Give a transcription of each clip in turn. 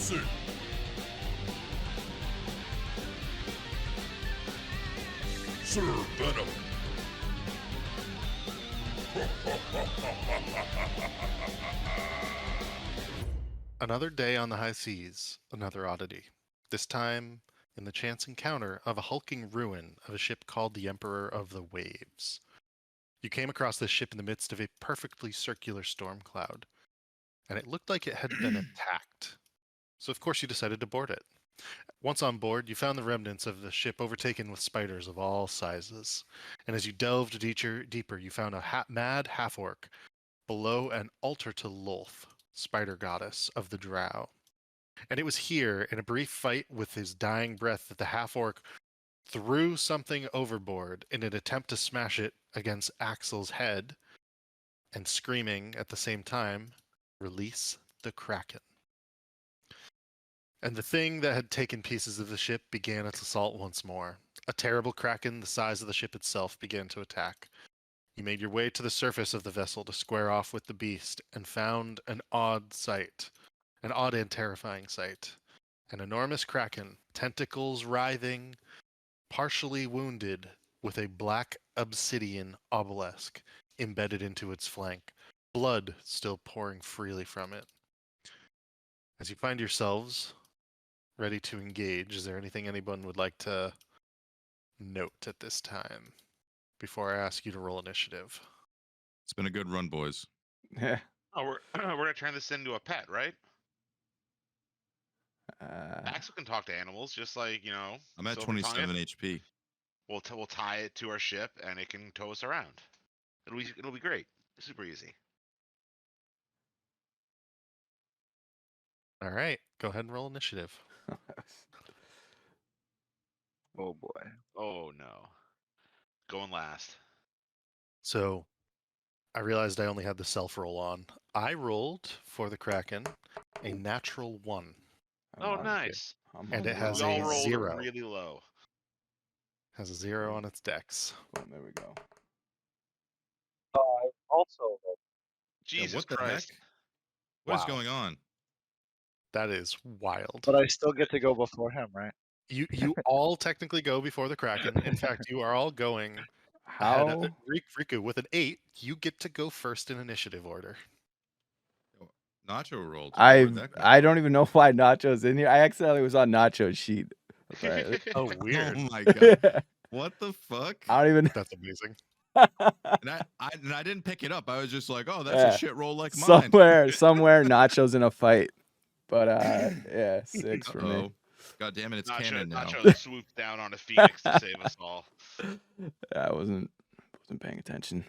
Listen! Sir Venom! Another day on the high seas, another oddity. This time in the chance encounter of a hulking ruin of a ship called the Emperor of the Waves. You came across this ship in the midst of a perfectly circular storm cloud, and it looked like it had been attacked. So of course you decided to board it. Once on board, you found the remnants of the ship overtaken with spiders of all sizes. And as you delved deeper, you found a mad half-orc below an altar to Lolth, spider goddess of the drow. And it was here, in a brief fight with his dying breath, that the half-orc threw something overboard in an attempt to smash it against Axel's head, and screaming at the same time, "Release the Kraken." And the thing that had taken pieces of the ship began its assault once more. A terrible kraken the size of the ship itself began to attack. You made your way to the surface of the vessel to square off with the beast and found an odd and terrifying sight. An enormous kraken, tentacles writhing, partially wounded, with a black obsidian obelisk embedded into its flank, blood still pouring freely from it. As you find yourselves ready to engage, is there anything anyone would like to note at this time before I ask you to roll initiative? It's been a good run, boys. Yeah. Oh, we're gonna turn this into a pet, right? Uh, Axel can talk to animals, just like I'm at Silver tongue 27 it. HP. We'll tie it to our ship, and it can tow us around. It'll be great. Super easy. All right, go ahead and roll initiative. Oh boy. Oh no, going last. So I realized I only had the self roll on. I rolled for the Kraken a natural 1. I'm Oh, on- nice. I'm And on it has We all a rolled 0. really low. Has a 0 on its dex. Boom, there we go. I also Jesus what the Christ. heck? What is Wow. going on? That is wild. but I still get to go before him, right? You all technically go before the Kraken. In fact, you are all going ahead How? of Riku with an 8. You get to go first in initiative order. Nacho rolled. I don't even know why Nacho's in here. I accidentally was on Nacho's sheet. Right. Oh, weird. Oh my god. What the fuck? I don't even. That's amazing. And I didn't pick it up. I was just like, oh, that's Yeah. a shit roll like mine. somewhere Nacho's in a fight. But yeah, 6 for me. God damn it, it's canon now. Nacho swooped down on a phoenix to save us all. I wasn't paying attention.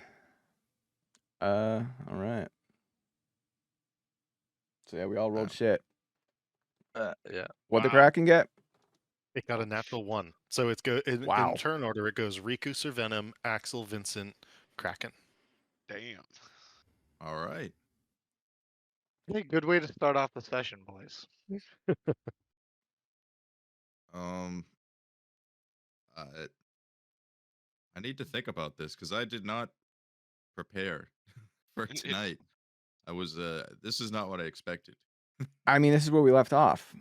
All right. So yeah, we all rolled shit. Yeah. What'd the Wow. Kraken get? It got a natural 1. So it's in turn order. It goes Riku, Sir Venom, Axel, Vincent, Kraken. Damn. All right. Hey, good way to start off the session, boys. I need to think about this because I did not prepare for tonight. I was this is not what I expected. I mean, this is where we left off.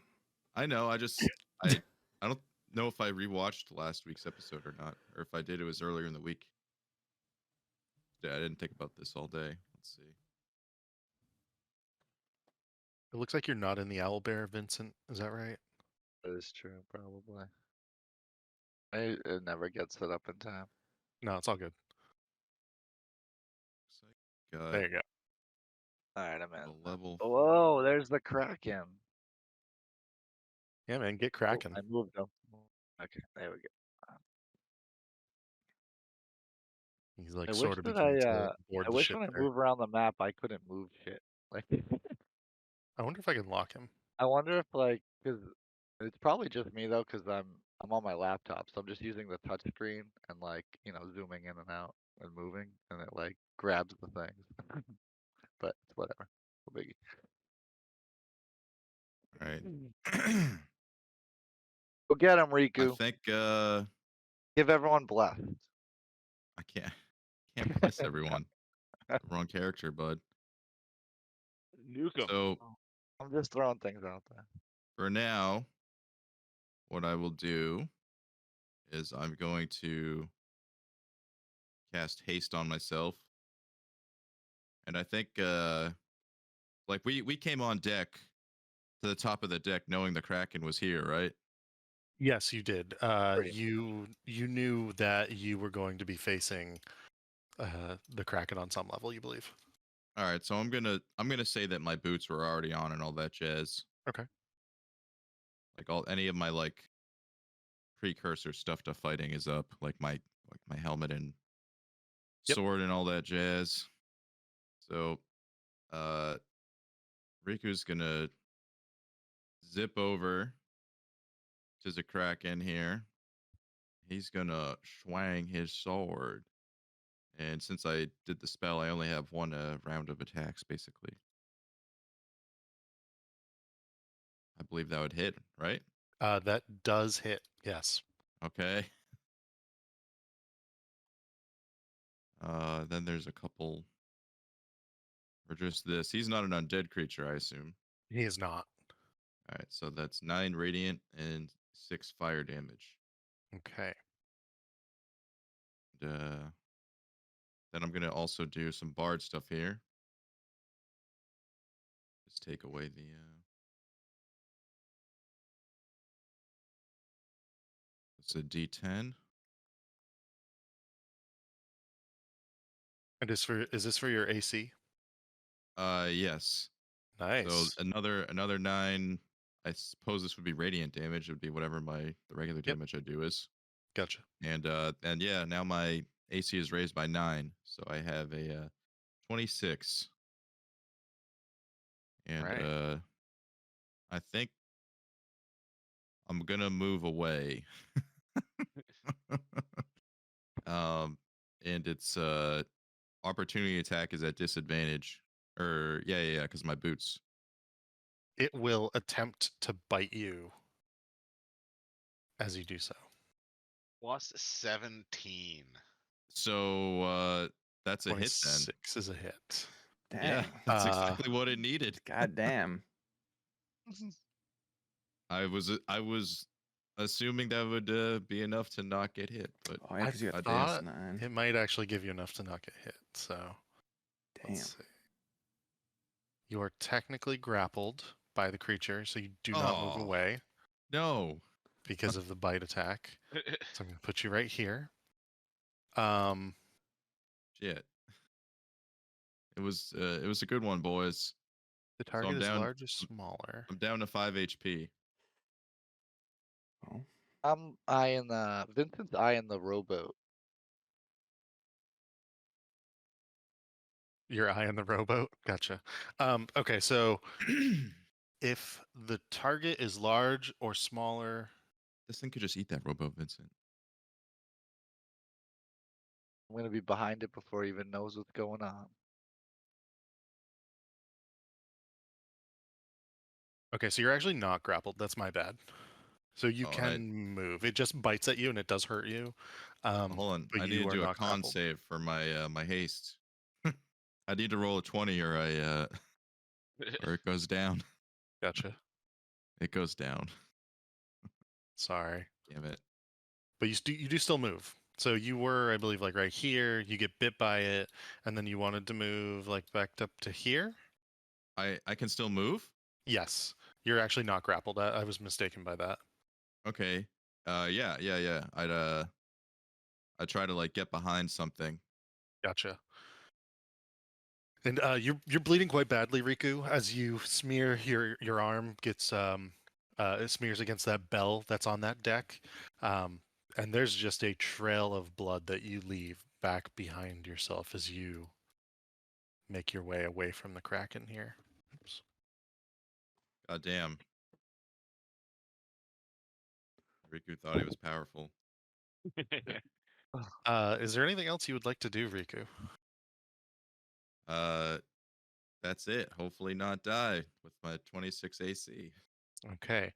I know. I don't know if I rewatched last week's episode or not, or if I did, it was earlier in the week. Yeah, I didn't think about this all day. Let's see. It looks like you're not in the Owlbear, Vincent. Is that right? That is true, probably. It never gets set up in time. No, it's all good. Looks like, There you go. Alright, I'm in. a level. Whoa, there's the Kraken. Yeah, man, get Oh, Kraken. I moved him. Okay, there we go. He's like I wish sort of that beginning to board I the wish ship when I there. move around the map, I couldn't move shit. Like, I wonder if I can lock him. I wonder if because it's probably just me though, because I'm on my laptop, so I'm just using the touch screen and zooming in and out and moving, and it grabs the things. But whatever, no biggie. All right. Go get him, I Riku. think Give everyone blessed. I can't bless everyone. Wrong character, bud. Nuke 'em. So I'm just throwing things out there. for now, what I will do is I'm going to cast haste on myself. And I think like we came on deck to the top of the deck knowing the Kraken was here, right? Yes, you did. Pretty You knew that you were going to be facing the Kraken on some level, you believe. All right, so I'm gonna say that my boots were already on and all that jazz. Okay. Like any of my like precursor stuff to fighting is up, like my helmet and Yep. sword and all that jazz. So uh Riku's gonna zip over to the Kraken here. He's gonna swang his sword. And since I did the spell, I only have one round of attacks, basically. I believe that would hit, right? That does hit. Yes. Okay. Then there's a couple. Or just this. He's not an undead creature, I assume. He is not. All right, so that's 9 radiant and 6 fire damage. Okay. And, then I'm gonna also do some bard stuff here. Just take away the. It's a D10. And is this for your AC? Yes. Nice. So another 9. I suppose this would be radiant damage. It would be whatever the regular Yep. damage I do is. Gotcha. And yeah, now my AC is raised by 9, so I have a 26. And Right. I think I'm gonna move away. And it's opportunity attack is at disadvantage. Or yeah, because my boots. It will attempt to bite you as you do so. Plus 17. So that's a hit then. 26 is a hit. Dang. Yeah, that's exactly what it needed. God damn. I was assuming that would be enough to not get hit, but Oh, yeah, I 'cause you got thought +9. it might actually give you enough to not get hit. So Damn. let's see. You are technically grappled by the creature, so you do not move Aw. away no. because of the bite attack. So I'm going to put you right here. Shit. It was a good one, boys. The target is down- large or smaller? I'm down to 5 HP. Oh. I'm eyeing Vincent's eyeing the rowboat. Your eye on the rowboat? Gotcha. Okay, so if the target is large or smaller, This thing could just eat that rowboat, Vincent. I'm gonna be behind it before he even knows what's going on. okay, so you're actually not grappled. That's my bad. So you All can right. move. It just bites at you and it does hurt you. Hold on. But I need you to are do a not con grappled. save for my my haste. I need to roll a 20 or or it goes down. Gotcha. It goes down. Sorry. Damn it. But you do still move. So you were, I believe, like right here. You get bit by it, and then you wanted to move like back up to here. I can still move? Yes, you're actually not grappled. I was mistaken by that. Okay. Yeah. I'd try to like get behind something. Gotcha. And you're bleeding quite badly, Riku, as you smear your arm gets it smears against that bell that's on that deck, and there's just a trail of blood that you leave back behind yourself as you make your way away from the Kraken here. Oops. God damn. Riku thought he was powerful. Is there anything else you would like to do, Riku? That's it. Hopefully not die with my 26 AC. Okay.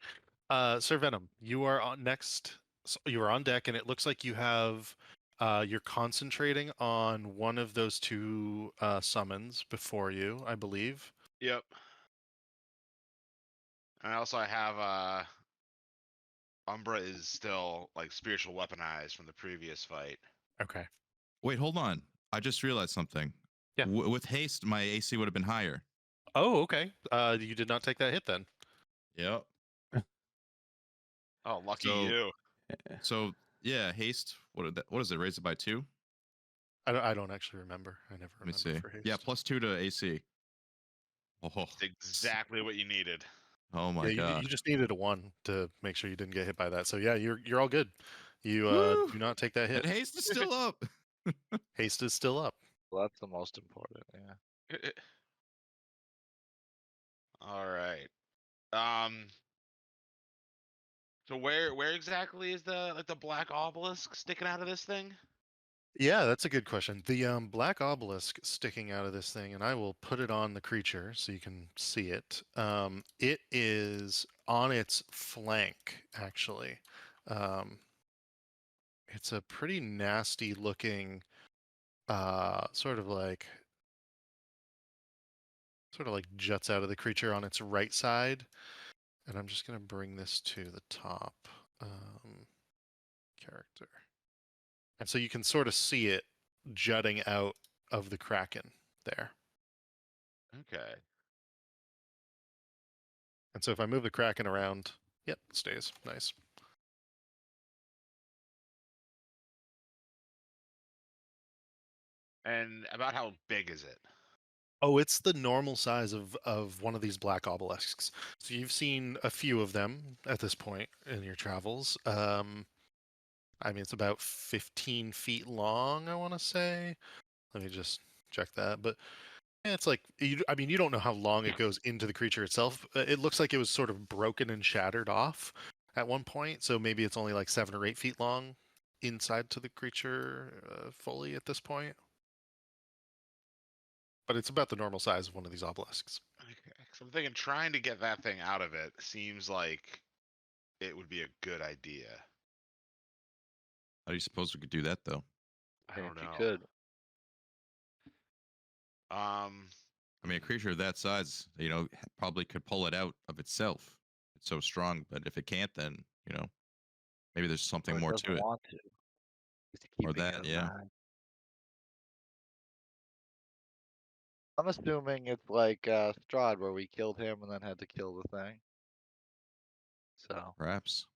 Sir Venom, you are on next. You are on deck, and it looks like you have. You're concentrating on one of those two summons before you, I believe. Yep. And I have Umbra is still like spiritual weaponized from the previous fight. Okay. Wait, hold on. I just realized something. Yeah. With haste, my AC would have been higher. Oh, okay. You did not take that hit then. Yep. Oh, lucky So- you. So yeah, haste. What is it? Raise it by 2. I don't actually remember. I never Let me remember see. for haste. Yeah, +2 to AC. Oh, It's exactly what you needed. oh my Yeah, god. you just needed a 1 to make sure you didn't get hit by that. So yeah, you're all good. You Woo! do not take that hit. And haste is still up. Haste is still up. Well, that's the most important. Yeah. All right. So where exactly is the black obelisk sticking out of this thing? Yeah, that's a good question. The black obelisk sticking out of this thing, and I will put it on the creature so you can see it. It is on its flank, actually. Um, it's a pretty nasty looking, sort of like juts out of the creature on its right side. And I'm just gonna bring this to the top character. And so you can sort of see it jutting out of the kraken there. Okay. And so if I move the kraken around, yep, it stays. Nice. And about how big is it? Oh, it's the normal size of one of these black obelisks. So you've seen a few of them at this point in your travels. I mean, it's about 15 feet long, I want to say. Let me just check that. But yeah, it's like, I mean, you don't know how long it goes into the creature itself. It looks like it was sort of broken and shattered off at one point. So maybe it's only like 7 or 8 feet long inside to the creature fully at this point. But it's about the normal size of one of these obelisks. Okay. 'Cause I'm thinking trying to get that thing out of it seems like it would be a good idea. How do you suppose we could do that though? I mean, don't if you know. could. I mean, a creature of that size, probably could pull it out of itself. It's so strong, but if it can't, then maybe there's something Or more doesn't to it. want to. He's Or keeping that, it yeah. alive. I'm assuming it's like Strahd, where we killed him and then had to kill the thing. So Perhaps.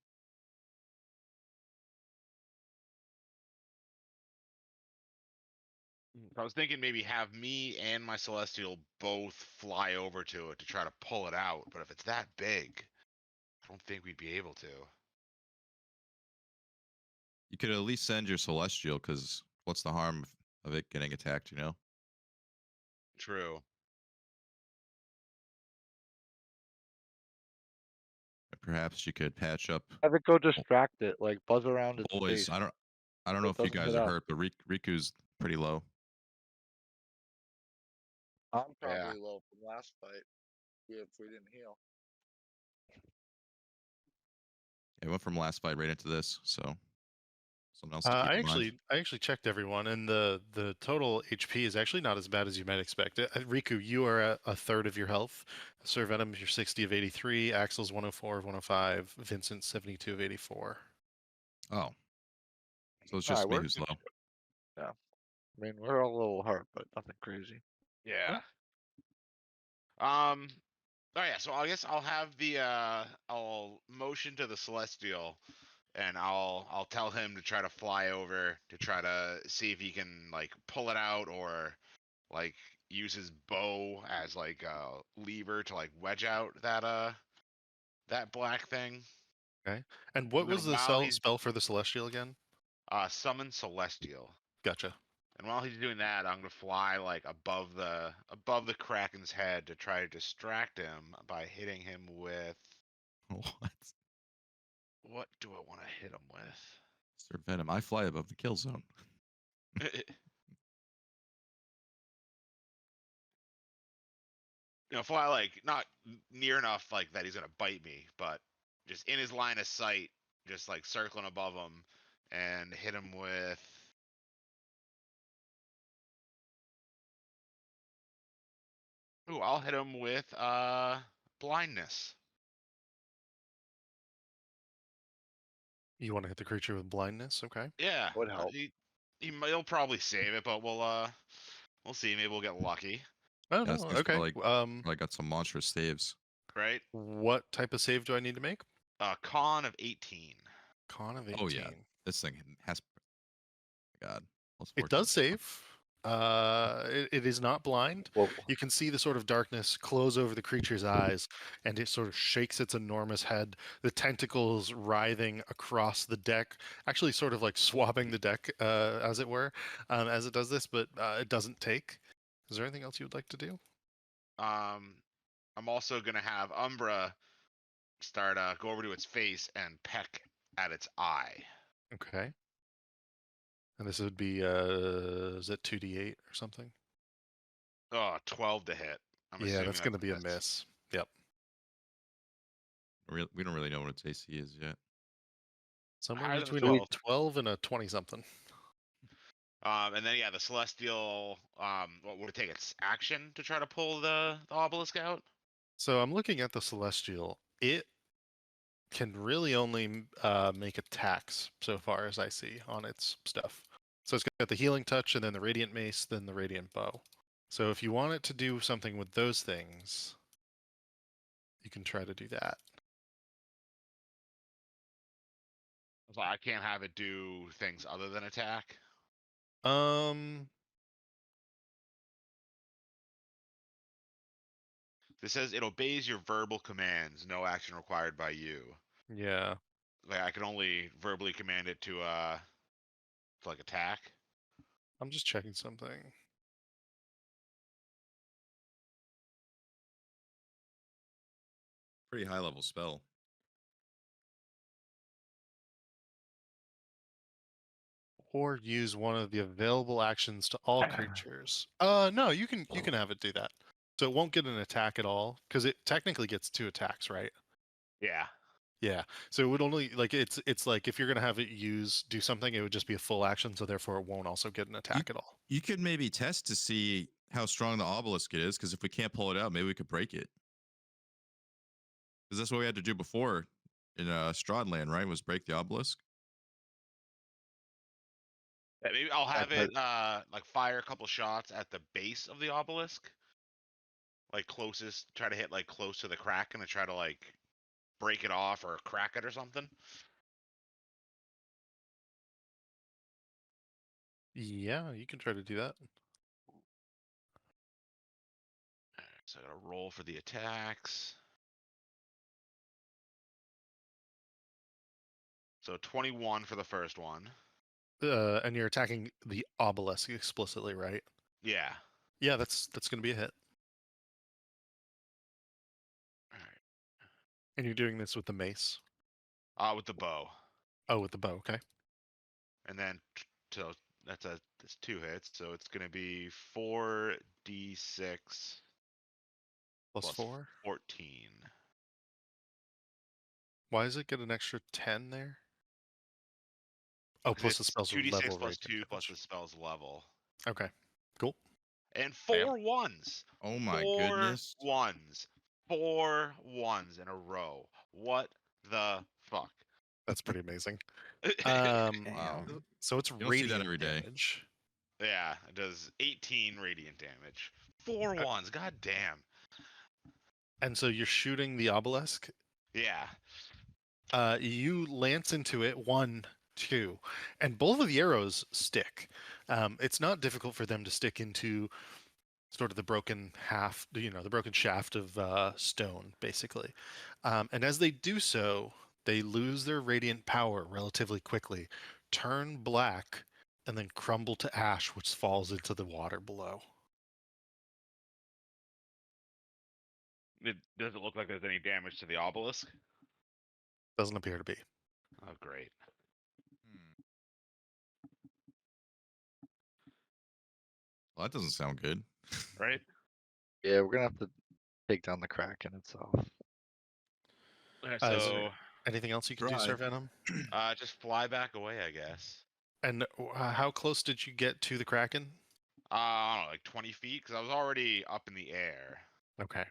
I was thinking maybe have me and my celestial both fly over to it to try to pull it out. But if it's that big, I don't think we'd be able to. You could at least send your celestial, because what's the harm of it getting attacked? True. And perhaps you could patch up. have it go distract it, like buzz around its Boys, face. I don't so know it if you doesn't guys hit are us. hurt, but Riku's pretty low. I'm Yeah. probably low from last fight. If we didn't heal. It went from last fight right into this, so something else to keep I in mind. actually checked everyone, and the total HP is actually not as bad as you might expect. Riku, you are at a third of your health. Sir Venom, you're 60 of 83. Axel's 104 of 105. Vincent 72 of 84. Oh, so it's Alright, just me we're who's low. Yeah. I mean, we're all a little hurt, but nothing crazy. Yeah. Oh yeah. So I guess I'll have the I'll motion to the celestial, and I'll tell him to try to fly over to try to see if he can like pull it out or like use his bow as like a lever to like wedge out that black thing. Okay. And what And then was the while he's spell for the Celestial again? summon celestial. Gotcha. And while he's doing that, I'm gonna fly like above the Kraken's head to try to distract him by hitting him with What? what do I want to hit him with? Sir Venom, I fly above the kill zone. Fly like not near enough like that he's gonna bite me, but just in his line of sight, just like circling above him and hit him with. Ooh, I'll hit him with blindness. You want to hit the creature with blindness? Okay. Yeah, Would help. he'll probably save it, but we'll see. Maybe we'll get lucky, Oh Yeah, no. this guy's Okay. probably got some monstrous saves. right? What type of save do I need to make? Con of 18. Con of 18. Oh yeah, this thing has. God, plus It 14. does save. It is not blind. Well, You can see the sort of darkness close over the creature's eyes, and it sort of shakes its enormous head. The tentacles writhing across the deck, actually sort of like swabbing the deck, as it were, as it does this. But it doesn't take. Is there anything else you would like to do? I'm also gonna have Umbra start go over to its face and peck at its eye. Okay. And this would be is it 2d8 or something? Oh, 12 to hit. I'm Yeah, assuming that's going to be a miss. miss. Yep. We don't really know what its AC is yet. Somewhere Higher than a between a 12. 12 and a 20 something. And then yeah, the Celestial. What would it take its action to try to pull the obelisk out? So I'm looking at the Celestial. It can really only make attacks so far as I see on its stuff. So it's got the healing touch and then the radiant mace, then the radiant bow. So if you want it to do something with those things, you can try to do that. So I can't have it do things other than attack. Um, This says it obeys your verbal commands. No action required by you. yeah. Like I can only verbally command it to like attack. I'm just checking something. Pretty high level spell. Or use one of the available actions to all creatures. No, you can have it do that. So it won't get an attack at all because it technically gets 2 attacks, right? Yeah. Yeah. So it would only like it's like if you're gonna have it do something, it would just be a full action. So therefore, it won't also get an attack at all. You could maybe test to see how strong the obelisk is, because if we can't pull it out, maybe we could break it. Because that's what we had to do before in Strahdland, right? Was break the obelisk. Yeah, maybe I'll have but- it like fire a couple shots at the base of the obelisk. Like closest, try to hit like close to the crack and try to like break it off or crack it or something. Yeah, you can try to do that. So I gotta roll for the attacks. So 21 for the first one. And you're attacking the obelisk explicitly, right? Yeah. Yeah, that's gonna be a hit. All right. And you're doing this with the mace. With the bow. Oh, with the bow. Okay. And then so that's 2 hits, so it's gonna be 4d6 Plus 4. 14. Why does it get an extra 10 there? Oh, 'Cause plus the it's spell's 2d6 level plus radiant 2 plus damage. the spell's level. Okay. Cool. And 4 ones. Oh my 4 goodness. ones. 4 ones in a row. What the fuck? That's pretty amazing. Wow. So it's don't see radiant that every day. damage. Yeah, it does 18 radiant damage. 4 ones. God damn. And so you're shooting the obelisk. Yeah. You lance into it 1, 2, and both of the arrows stick. It's not difficult for them to stick into sort of the broken the broken shaft of stone, basically. And as they do so, they lose their radiant power relatively quickly, turn black, and then crumble to ash, which falls into the water below. It doesn't look like there's any damage to the obelisk. Doesn't appear to be. Oh, great. Well, that doesn't sound good. Right? Yeah, we're gonna have to take down the Kraken itself. Okay, Is there so anything else you can do, Try. Sir Venom? just fly back away, I guess. And how close did you get to the Kraken? I don't know, like 20 feet, because I was already up in the air. Okay.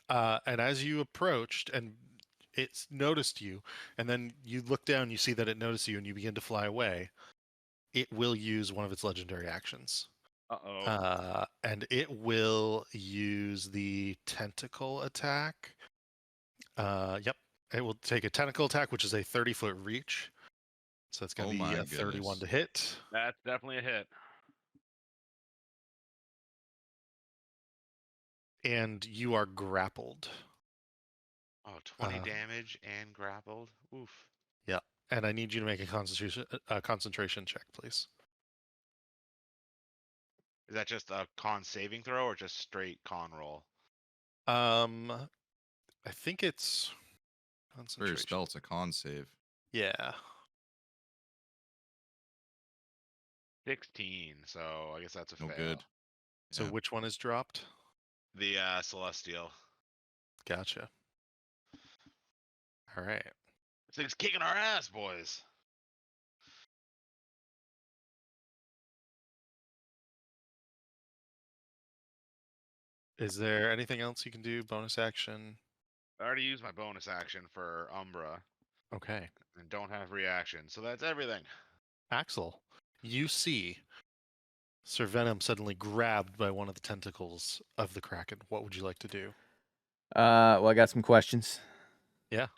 And as you approached, and it's noticed you, and then you look down, you see that it noticed you, and you begin to fly away, it will use one of its legendary actions. Uh-oh. And it will use the tentacle attack. Yep. It will take a tentacle attack, which is a 30-foot reach. So it's going to Oh be my a 31 goodness. to hit. That's definitely a hit. And you are grappled. Oh, 20 Uh, damage and grappled. Oof. Yeah. And I need you to make a concentration check, please. Is that just a con saving throw or just straight con roll? I think it's For your concentration. spell, it's a con save. Yeah. 16. So I guess that's a No fail. good. So Yeah. which one is dropped? The celestial. Gotcha. All right. This thing's kicking our ass, boys. Is there anything else you can do? Bonus action? I already used my bonus action for Umbra Okay. and don't have reaction, so that's everything. Axel, you see Sir Venom suddenly grabbed by one of the tentacles of the Kraken. What would you like to do? Well, I got some questions. Yeah.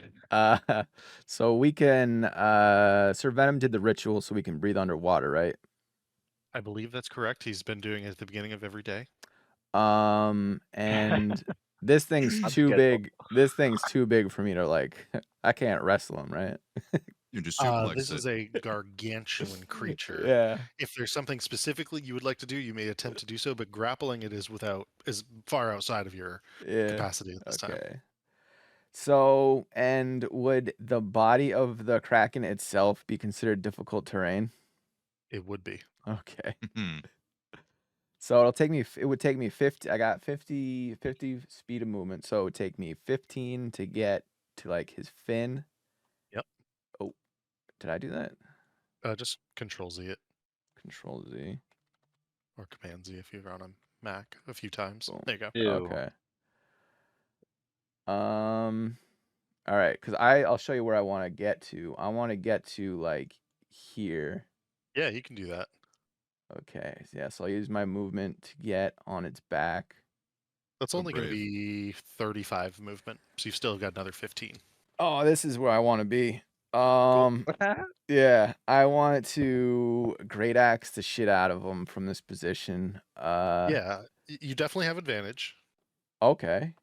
So we can Sir Venom did the ritual so we can breathe underwater, right? I believe that's correct. He's been doing it at the beginning of every day. And this thing's On too schedule. big. This thing's too big for me to like. I can't wrestle him, right? You just suplex This it. is a gargantuan creature. Yeah. If there's something specifically you would like to do, you may attempt to do so, but grappling it is far outside of your Yeah. capacity at this time. Okay. So, and would the body of the Kraken itself be considered difficult terrain? It would be. Okay. Hmm. So it would take me 50, I got 50 speed of movement, so it would take me 15 to get to like his fin. Yep. Oh, did I do that? Just Control Z it Control Z. or Command Z if you're on a Mac a few times. Boom. There you go. Ew. Okay. All right, because I'll show you where I want to get to. I want to get to like here. Yeah, you can do that. Okay, yeah, so I'll use my movement to get on its back. That's So only going to brave. be 35 movement, so you've still got another 15. Oh, this is where I want to be. Yeah, I want to great axe the shit out of him from this position. Yeah, you definitely have advantage. Okay.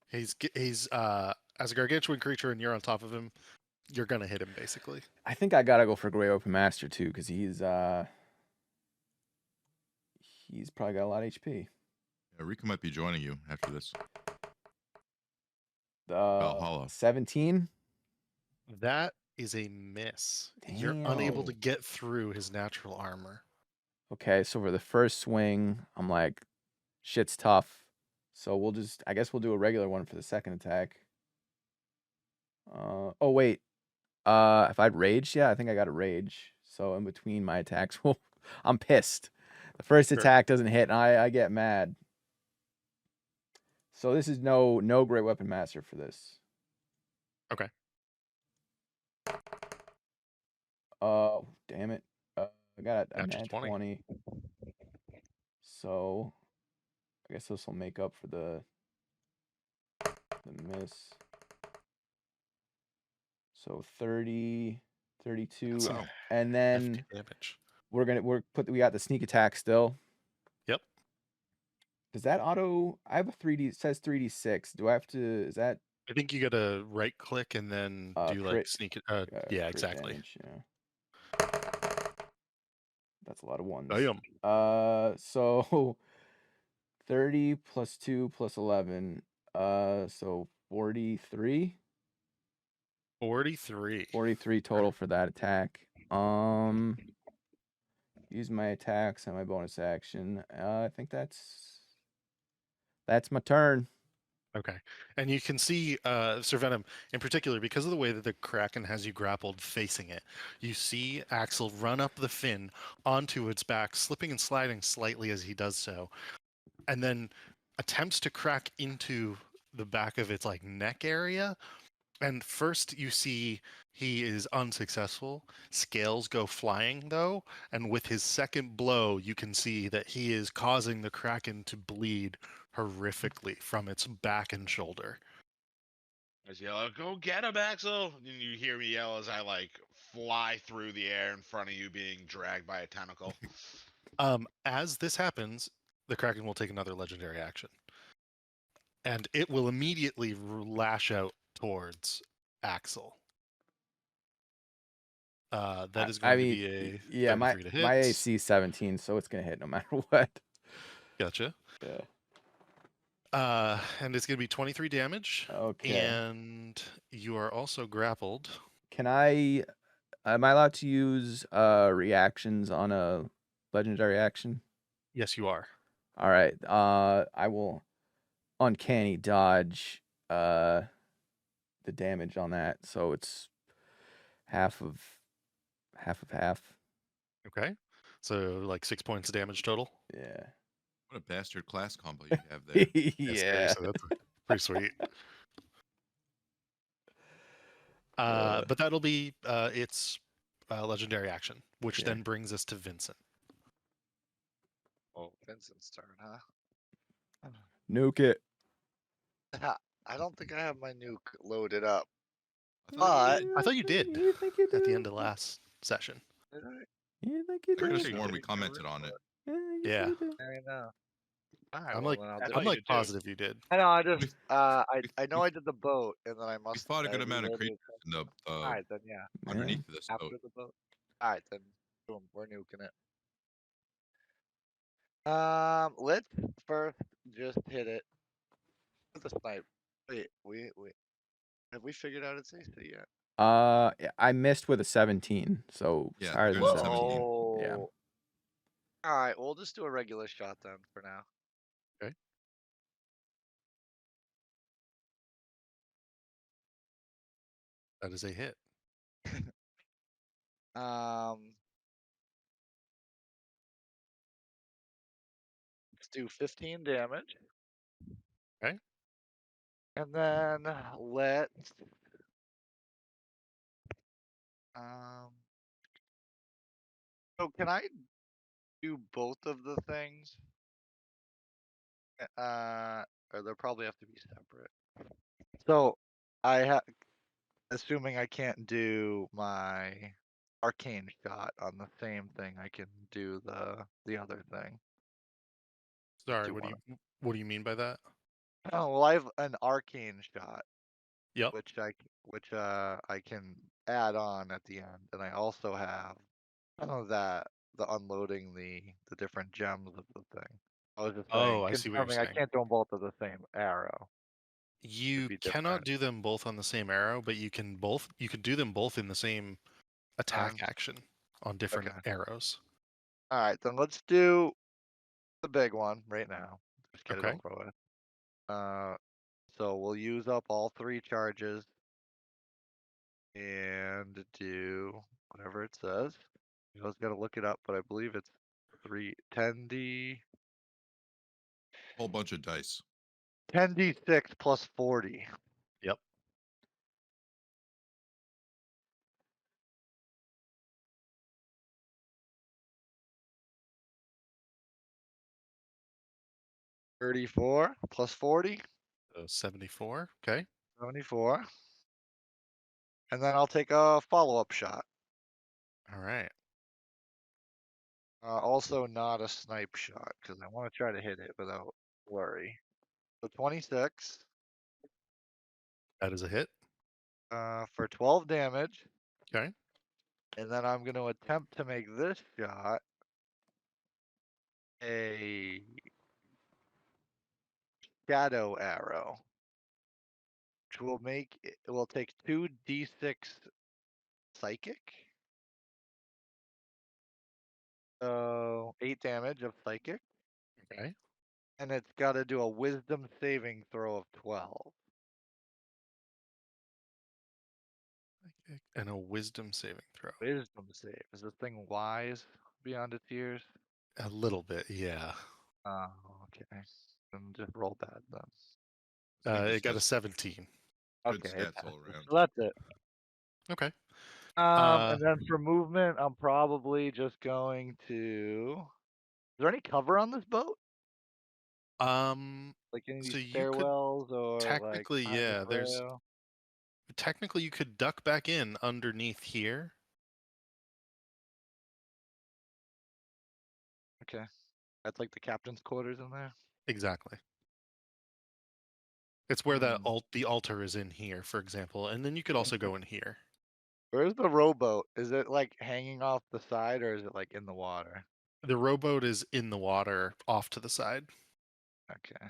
He's as a gargantuan creature and you're on top of him, you're going to hit him basically. I think I gotta go for Grey Open Master too, because he's probably got a lot of HP. Yeah, Rika might be joining you after this. Valhalla. 17. That is a miss. You're unable to Damn. get through his natural armor. Okay, so for the first swing, I'm like, shit's tough. So I guess we'll do a regular one for the second attack. Oh wait. If I'd rage, yeah, I think I got a rage. So in between my attacks, I'm pissed. The first Sure. attack doesn't hit, and I get mad. So this is no Great Weapon Master for this. Okay. Damn it. I got a Natural nat 20. 20. So I guess this will make up for the miss. So 30, 32, That's some and then hefty damage. we got the sneak attack still. Yep. Does that auto? I have a 3D. It says 3d6. Do I have to? Is that I think you got to right click and then do like crit- sneak it. Yeah, crit exactly. damage, yeah. That's a lot of ones. Bam. So 30 plus 2 plus 11. So 43. 43. 43 total for that attack. Use my attacks and my bonus action. I think that's my turn. Okay. And you can see Sir Venom in particular, because of the way that the Kraken has you grappled facing it, you see Axel run up the fin onto its back, slipping and sliding slightly as he does so, and then attempts to crack into the back of its like neck area, And first you see he is unsuccessful. Scales go flying though, and with his second blow, you can see that he is causing the kraken to bleed horrifically from its back and shoulder. I just yell, "Go get him, Axel!" And you hear me yell as I like fly through the air in front of you, being dragged by a tentacle. As this happens, the kraken will take another legendary action, and it will immediately lash out towards Axel. That is I going to mean, be a yeah, 33 to hit. my AC is 17, so it's gonna hit no matter what. Gotcha. Yeah. And it's going to be 23 damage. Okay. And you are also grappled. Am I allowed to use reactions on a legendary action? Yes, you are. All right. I will uncanny dodge the damage on that, so it's half of half. Okay. So like 6 points of damage total. Yeah. What a bastard class combo you have there. Yes, Yeah. so that's pretty sweet. Uh, But that'll be its legendary action, which Yeah. then brings us to Vincent. Oh, Vincent's turn, huh? Nuke it. I don't think I have my nuke loaded up. I thought you But I thought you did You think you at the did? end of last session. did I? You think you I could have did? sworn we commented on it. Yeah. you Yeah. think you did. I know. All right, I'm well like then I'll I do thought I'm you like did too. positive you did. I know. I just We- I know we- I did the boat, and then I We must. fought a good I amount of reloaded creatures in the All right, then yeah. Yeah. underneath of this After boat. the boat. All right, then boom, we're nuking it. Let's first just hit it with a snipe. Wait, have we figured out its AC yet? Yeah, I missed with a 17, so it's Yeah, higher than there's a 17. 17. Yeah. Oh. All right, we'll just do a regular shot then for now. Okay. That is a hit. Let's do 15 damage. Okay. And then let's um so can I do both of the things? Or they'll probably have to be separate. So I have assuming I can't do my arcane shot on the same thing, I can do the other thing. Sorry, do what do you mean by that? Oh well, I have an arcane shot, Yep. which I can add on at the end, and I also have that the unloading the different gems of the thing. I was just saying, Oh, I see what you're confirming I saying. can't do them both at the same arrow. You be cannot different. do them both on the same arrow, but you can do them both in the same attack action on different Okay. arrows. All right, then let's do the big one right now. Just get Okay. it over with. So we'll use up all 3 charges and do whatever it says. You guys got to look it up, but I believe it's 10d Whole bunch of dice. 10d6 plus 40. Yep. $34 plus 40, So 74. Okay. 74. And then I'll take a follow-up shot. All right. Also not a snipe shot because I want to try to hit it without worry. So 26 That is a hit. for 12 damage. Okay. And then I'm going to attempt to make this shot a shadow arrow, which will take 2d6 psychic. So 8 damage of psychic. Okay. And it's got to do a wisdom saving throw of 12. And a wisdom saving throw. Wisdom save. Is this thing wise beyond its years? A little bit, yeah. Oh, okay. Then just roll bad then. I think It this got a has 17. Good Okay, it stats all passes. around. So that's it. Okay. And then for movement, I'm probably just going to. Is there any cover on this boat? Like any of So these you could stairwells or like technically, behind this yeah, rail? technically you could duck back in underneath here. Okay. That's like the captain's quarters in there. Exactly. It's where that Hmm. the altar is in here, for example, and then you could also go in here. Where's the rowboat? Is it like hanging off the side or is it like in the water? The rowboat is in the water off to the side. Okay.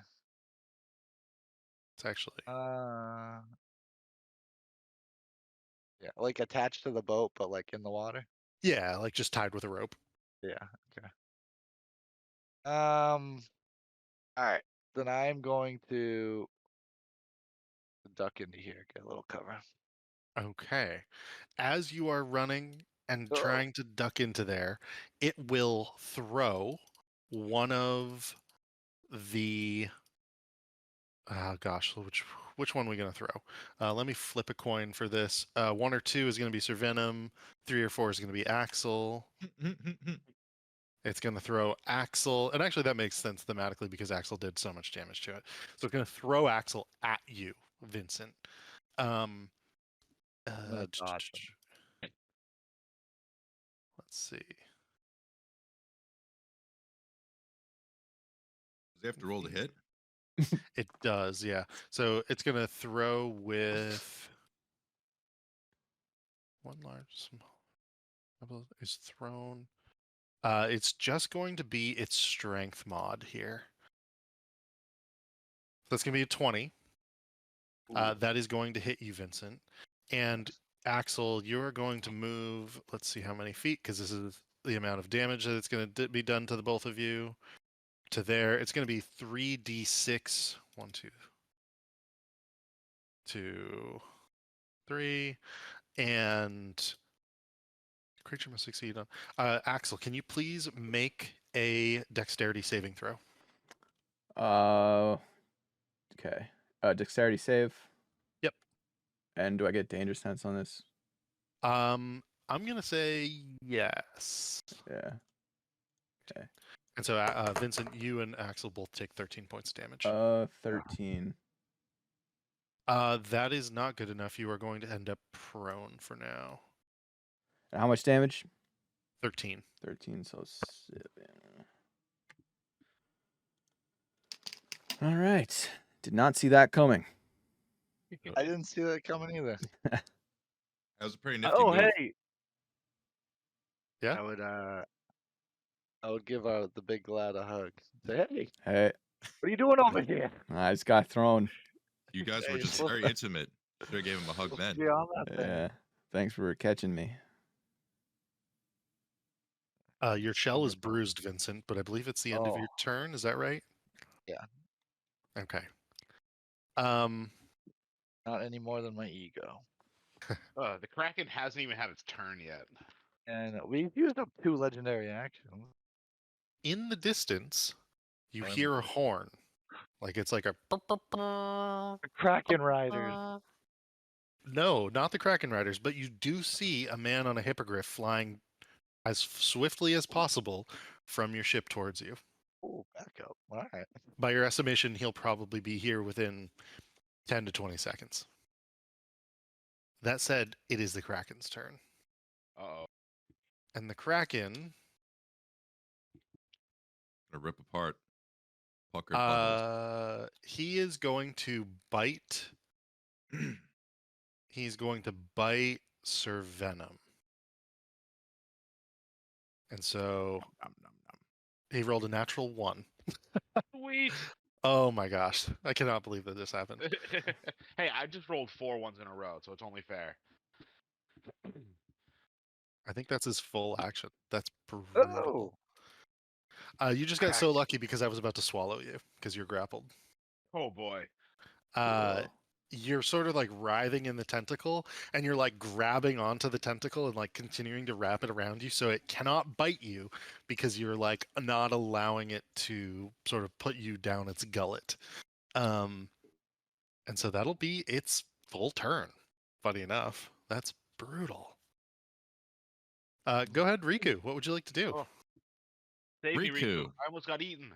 It's actually Yeah, like attached to the boat, but like in the water. yeah, like just tied with a rope. Yeah. Okay. All right. Then I'm going to duck into here, get a little cover. Okay. As you are running and Oh. trying to duck into there, it will throw one of the gosh, which one are we gonna throw? Let me flip a coin for this. 1 or 2 is gonna be Sir Venom. 3 or 4 is gonna be Axel. It's gonna throw Axel, and actually that makes sense thematically because Axel did so much damage to it. So it's gonna throw Axel at you, Vincent. Um, I'm gonna dodge them. let's see. Does they have to roll to hit? It does, yeah. So it's gonna throw with one large small is thrown. It's just going to be its strength mod here. So it's gonna be a 20. That is going to hit you, Vincent. And Axel, you're going to move. Let's see how many feet, because this is the amount of damage that it's going to be done to the both of you. To there, it's going to be 3d6. 1, 2, 2, 3, and creature must succeed on. Axel, can you please make a dexterity saving throw? Okay. Dexterity save. Yep. And do I get danger sense on this? I'm gonna say yes. Yeah. Okay. And so, Vincent, you and Axel both take 13 points of damage. 13. That is not good enough. You are going to end up prone for now. And how much damage? 13. 13, so 7. All right. Did not see that coming. I didn't see that coming either. That was a pretty nifty Oh, move. hey. Yeah? I would give the big lad a hug. Say, hey, Hey, what are you doing over here? I just got thrown. You guys Yeah, were you're just supposed very to- intimate. Should have gave him a hug supposed to then. be on that thing. Yeah. Thanks for catching me. Your shell is bruised, Vincent, but I believe it's the end of your turn. Is that right? Yeah. Okay. Not any more than my ego. The Kraken hasn't even had its turn yet. And we've used up 2 legendary actions. In the distance, you And- hear a horn. Like it's like a. The Kraken Riders. No, not the Kraken Riders, but you do see a man on a hippogriff flying as swiftly as possible from your ship towards you. Oh, back up. All right. By your estimation, he'll probably be here within 10 to 20 seconds. That said, it is the Kraken's turn. Uh-oh. And the Kraken, Gonna rip apart puckered buttholes. he is going to bite. He's going to bite Sir Venom. And so Nom, nom, nom. he rolled a natural 1. Sweet. Oh my gosh. I cannot believe that this happened. Hey, I just rolled 4 ones in a row, so it's only fair. I think that's his full action. That's brutal. You just got so lucky because I was about to swallow you because you're grappled. Oh boy. You're sort of like writhing in the tentacle and you're like grabbing onto the tentacle and like continuing to wrap it around you so it cannot bite you because you're like not allowing it to sort of put you down its gullet. And so that'll be its full turn. Funny enough, that's brutal. Go ahead, Riku. What would you like to do? Oh. Save me, Riku. Riku. I almost got eaten.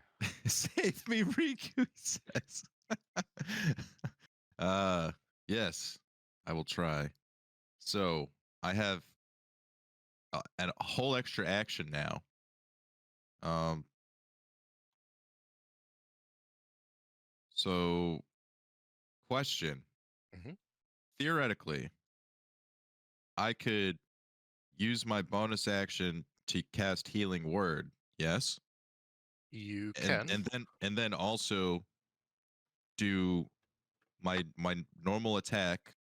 Save me, Riku says. Yes, I will try. So I have a whole extra action now. So question. Mhm. Theoretically, I could use my bonus action to cast Healing Word. Yes, You and can. and then also do my normal attack,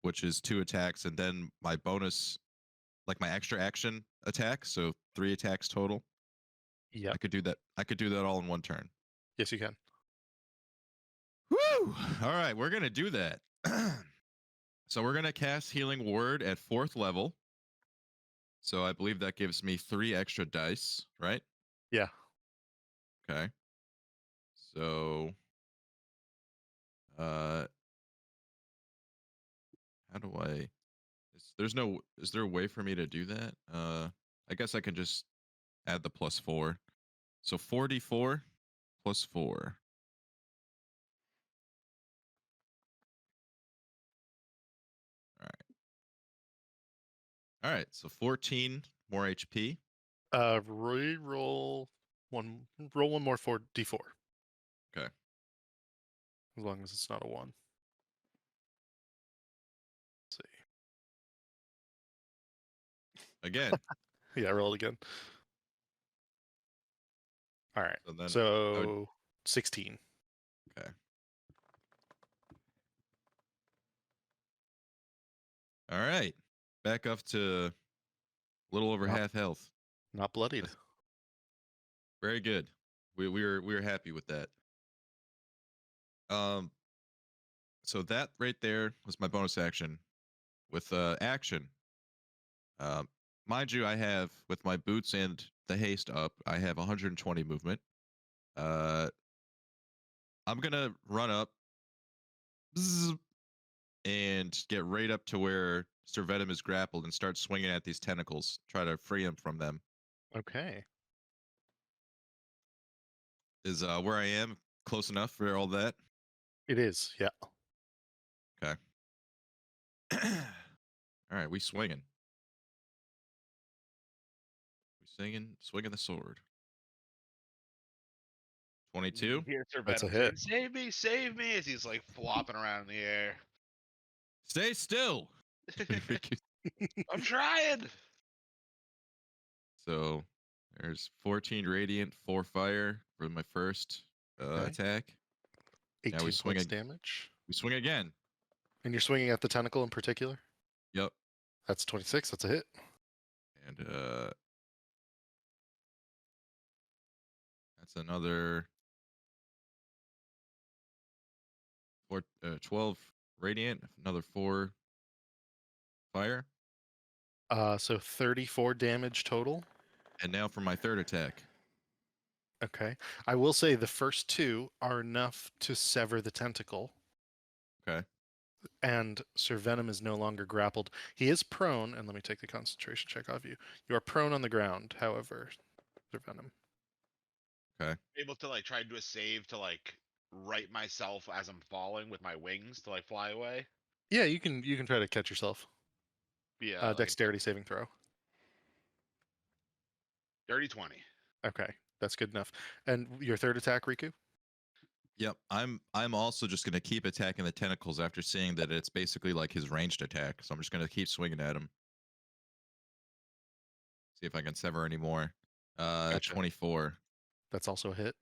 which is 2 attacks, and then my bonus, like my extra action attack, so 3 attacks total. Yep. I could do that. I could do that all in one turn. Yes, you can. Woo! All right, we're gonna do that. So we're gonna cast Healing Word at 4th level. So I believe that gives me 3 extra dice, right? Yeah. Okay. So, how do I? Is there a way for me to do that? I guess I can just add the +4. So 4d4 plus 4. All right. So 14 more HP. Roll one more for D4. Okay. As long as it's not a 1. Let's see. Again. Yeah, roll it again. All right. So then So 16. Okay. All right. Back up to a little over Not- half health. Not bloodied. That's- Very good. We were happy with that. So that right there was my bonus action. With action, mind you, I have with my boots and the haste up, I have 120 movement. I'm gonna run up and get right up to where Sir Venom is grappled and start swinging at these tentacles, try to free him from them. Okay. Is where I am close enough for all that? It is. Yeah. Okay. All right, we swinging. Swinging the sword. 22. You hear Sir That's a Venom hit. saying, save me, as he's like flopping around in the air. Stay still. I'm trying. So there's 14 radiant, 4 fire for my first Okay. attack. 18 we swing points ag- damage. We swing again. And you're swinging at the tentacle in particular? Yep. That's 26. That's a hit. And that's another 12 radiant, another 4 fire. So 34 damage total. And now for my third attack. Okay. I will say the first 2 are enough to sever the tentacle. Okay. And Sir Venom is no longer grappled. He is prone, and let me take the concentration check off you. You are prone on the ground, however, Sir Venom. Okay. Able to like try to do a save to like right myself as I'm falling with my wings to like fly away. Yeah, you can try to catch yourself. Yeah, like Dexterity saving throw. dirty 20. Okay, that's good enough. And your third attack, Riku? Yep. I'm also just gonna keep attacking the tentacles after seeing that it's basically like his ranged attack. So I'm just gonna keep swinging at him. See if I can sever any more. Gotcha. 24. That's also a hit.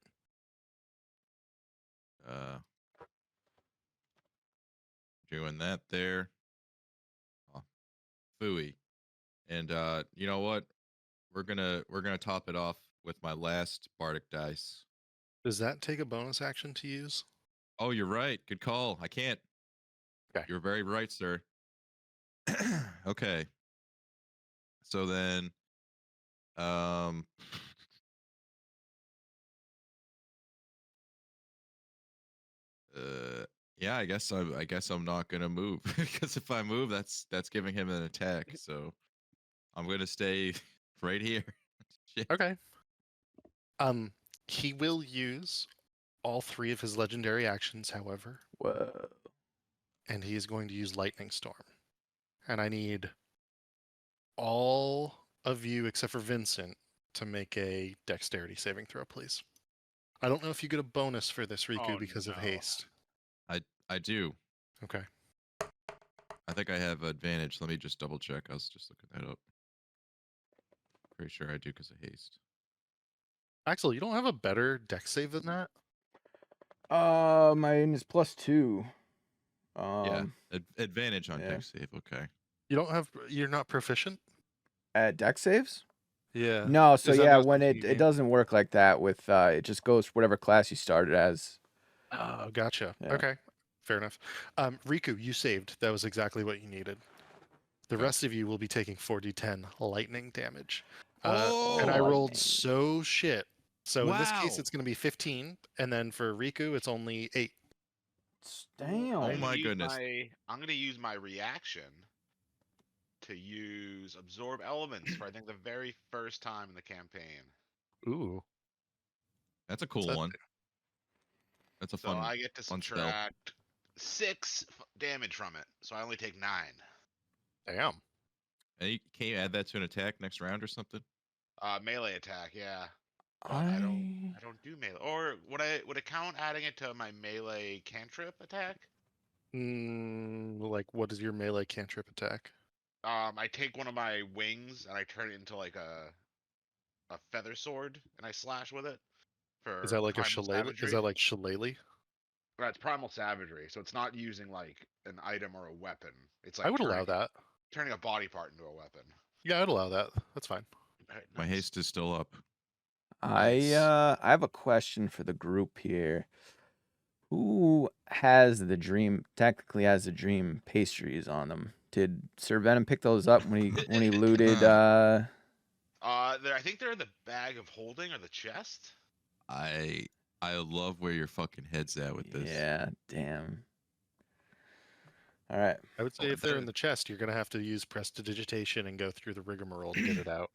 Doing that there. Oh, phooey. And you know what? We're gonna top it off with my last bardic dice. Does that take a bonus action to use? Oh, you're right. Good call. I can't. Okay. You're very right, sir. Okay. So then, um, Yeah, I guess I'm not gonna move because if I move, that's giving him an attack. So I'm gonna stay right here. Shit. Okay. He will use all 3 of his legendary actions, however, Whoa. and he is going to use Lightning Storm. And I need all of you except for Vincent to make a dexterity saving throw, please. I don't know if you get a bonus for this, Riku, Oh, because of no. haste. I do. Okay. I think I have advantage. Let me just double check. I was just looking that up. Pretty sure I do because of haste. Axel, you don't have a better dex save than that? Mine is +2. Yeah, advantage on yeah. deck save. Okay. You're not proficient? At deck saves? Yeah. No, so Is that yeah, not when something you it gain? doesn't work like that with it just goes whatever class you started as. Oh, gotcha. Yeah. Okay. Fair enough. Riku, you saved. That was exactly what you needed. The Okay. rest of you will be taking 4d10 lightning damage. Oh, And I rolled lightning. so shit. So in this case, Wow. it's going to be 15, and then for Riku, it's only 8. Damn. Oh my goodness. I'm gonna use my reaction to use absorb elements for I think the very first time in the campaign. Ooh. That's a What's cool that one. do? That's a So fun I get to fun spell. subtract 6 damage from it. So I only take 9. Damn. And can you add that to an attack next round or something? Melee attack, yeah. But I don't do melee. Or would it count adding it to my melee cantrip attack? Like, what is your melee cantrip attack? I take one of my wings and I turn it into like a feather sword and I slash with it Is for that like a primal shillelagh? Is savagery. that like shillelagh? That's primal savagery, so it's not using like an item or a weapon. It's I like would allow that. turning a body part into a weapon. Yeah, I'd allow that. That's fine. Alright, My nice. haste is still up. Nice. I have a question for the group here. Who has the dream technically has the dream pastries on them? Did Sir Venom pick those up when he looted I think they're in the bag of holding or the chest. I love where your fucking head's at with this. Yeah, damn. All right. I would say Well, if they're in the chest, you're going to have to use prestidigitation and go through the rigmarole to get it out.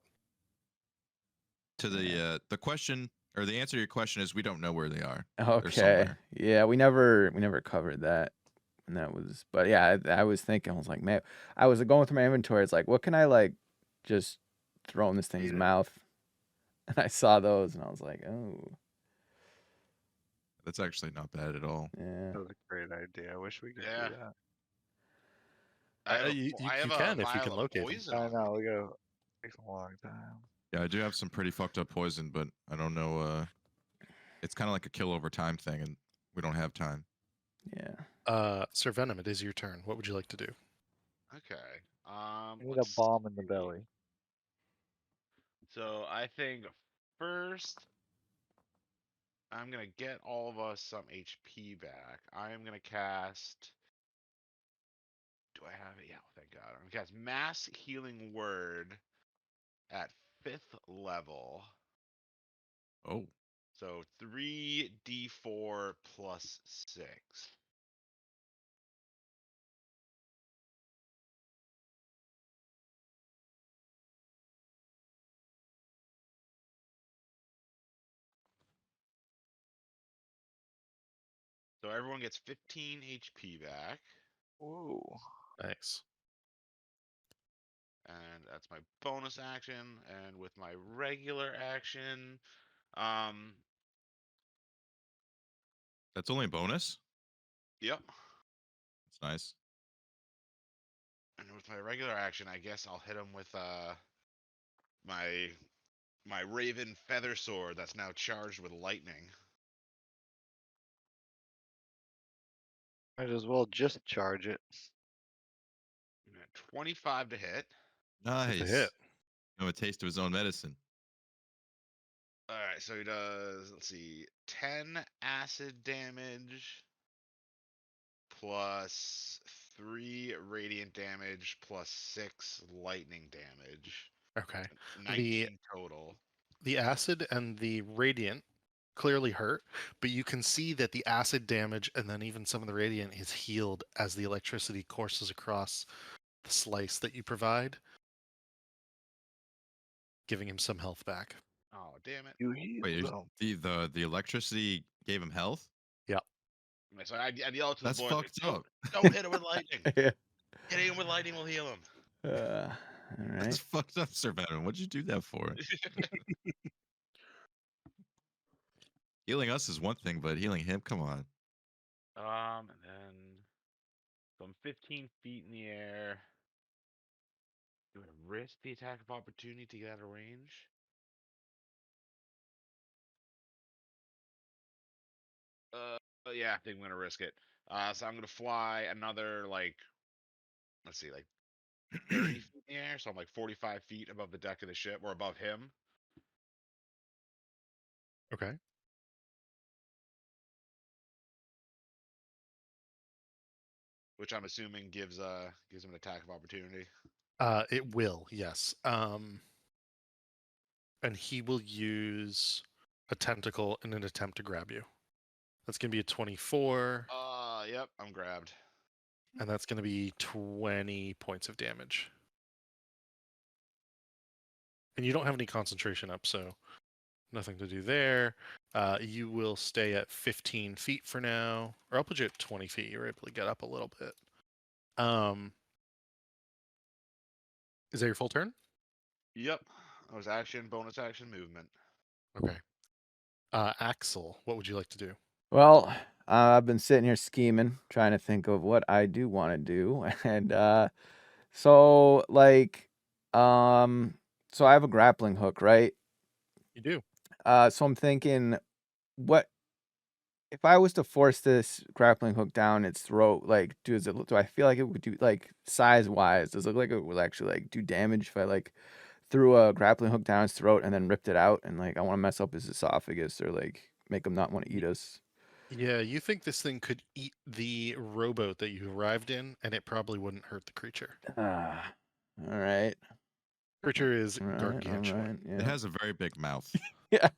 To the question or the answer to your question is we don't know where they are. They're Okay. somewhere. Yeah, we never covered that. And that was but yeah, I was thinking, I was like, man, I was going through my inventory. It's like, what can I like just throw in this thing's Yeah. mouth? And I saw those and I was like, oh, That's actually not bad at all. yeah. That was a great idea. I wish we could Yeah. do that. You I have a can if you vial can of locate them. poison I on me. know. We gotta takes a long time. Yeah, I do have some pretty fucked up poison, but I don't know. It's kind of like a kill over time thing, and we don't have time. Yeah. Sir Venom, it is your turn. What would you like to do? Okay. We need a let's bomb in the see. belly. So I think first I'm gonna get all of us some HP back. I am gonna cast. Do I have it? Yeah, thank God. I'm gonna cast Mass Healing Word at 5th level. Oh, So 3d4 plus 6. So everyone gets 15 HP back. Whoa. Nice. And that's my bonus action. And with my regular action, um, that's only a bonus. yep. That's nice. And with my regular action, I guess I'll hit him with my Raven Feather Sword that's now charged with lightning. Might as well just charge it. 25 to hit. That's a Nice. hit. No, a taste of his own medicine. All right, so he does, let's see, 10 acid damage plus 3 radiant damage plus 6 lightning damage. Okay. 19 total. The acid and the radiant clearly hurt, but you can see that the acid damage and then even some of the radiant is healed as the electricity courses across the slice that you provide, giving him some health back. Oh, damn it. You healed Wait, him. the electricity gave him health? So I yell out to That's the boys, like, fucked up. don't hit him with lightning. Yeah. Hitting him with lightning will heal him. All That's right. fucked up, Sir Venom. What'd you do that for? Healing us is one thing, but healing him, come on. And then so I'm 15 feet in the air. Do I risk the attack of opportunity to get out of range? Yeah, I think I'm gonna risk it. So I'm gonna fly another like, let's see, like 30 feet in the air. So I'm like 45 feet above the deck of the ship, or above him. Okay. Which I'm assuming gives him an attack of opportunity. It will, yes. And he will use a tentacle in an attempt to grab you. That's going to be a 24, Yep, I'm grabbed. and that's going to be 20 points of damage. And you don't have any concentration up, so nothing to do there. You will stay at 15 feet for now, or I'll put you at 20 feet. You're able to get up a little bit. Is that your full turn? Yep. That was action, bonus action, movement. Okay. Axel, what would you like to do? Well, I've been sitting here scheming, trying to think of what I do want to do, and so like, so I have a grappling hook, right? You do. So I'm thinking, what if I was to force this grappling hook down its throat? Like, do I feel like it would do, like, size wise? Does it look like it would actually like do damage if I like threw a grappling hook down its throat and then ripped it out? And like, I want to mess up his esophagus or like make him not want to eat us. Yeah, you think this thing could eat the rowboat that you arrived in, and it probably wouldn't hurt the creature. Ah, all right, Creature is all right, gargantuan. yeah. It has a very big mouth. Yeah.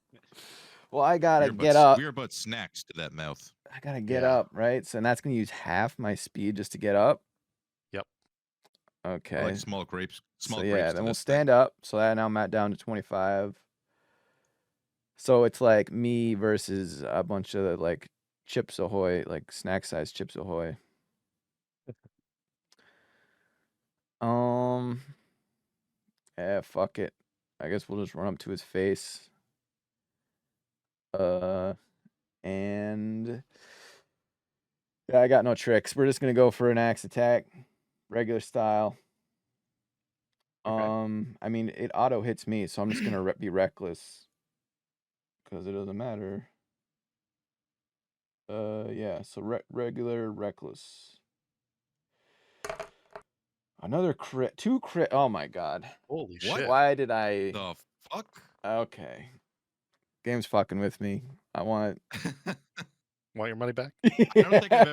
Well, I gotta We are get up. We are but snacks to that mouth. I gotta get Yeah. up, right? So, and that's gonna use half my speed just to get up. Yep. I Okay. like small grapes. Small So grapes. yeah, to then we'll this stand up. So that now I'm at down to 25. So it's like me versus a bunch of like Chips Ahoy, like snack size Chips Ahoy. Yeah, fuck it. I guess we'll just run up to his face. And yeah, I got no tricks. We're just gonna go for an axe attack, regular style. Okay. I mean, it auto hits me, so I'm just gonna be reckless because it doesn't matter. Yeah. So regular, reckless. Another crit, 2 crit. Oh my god. Holy What? shit. Why did I? The fuck? Okay. Game's fucking with me. I want. Want your money back? I don't think I've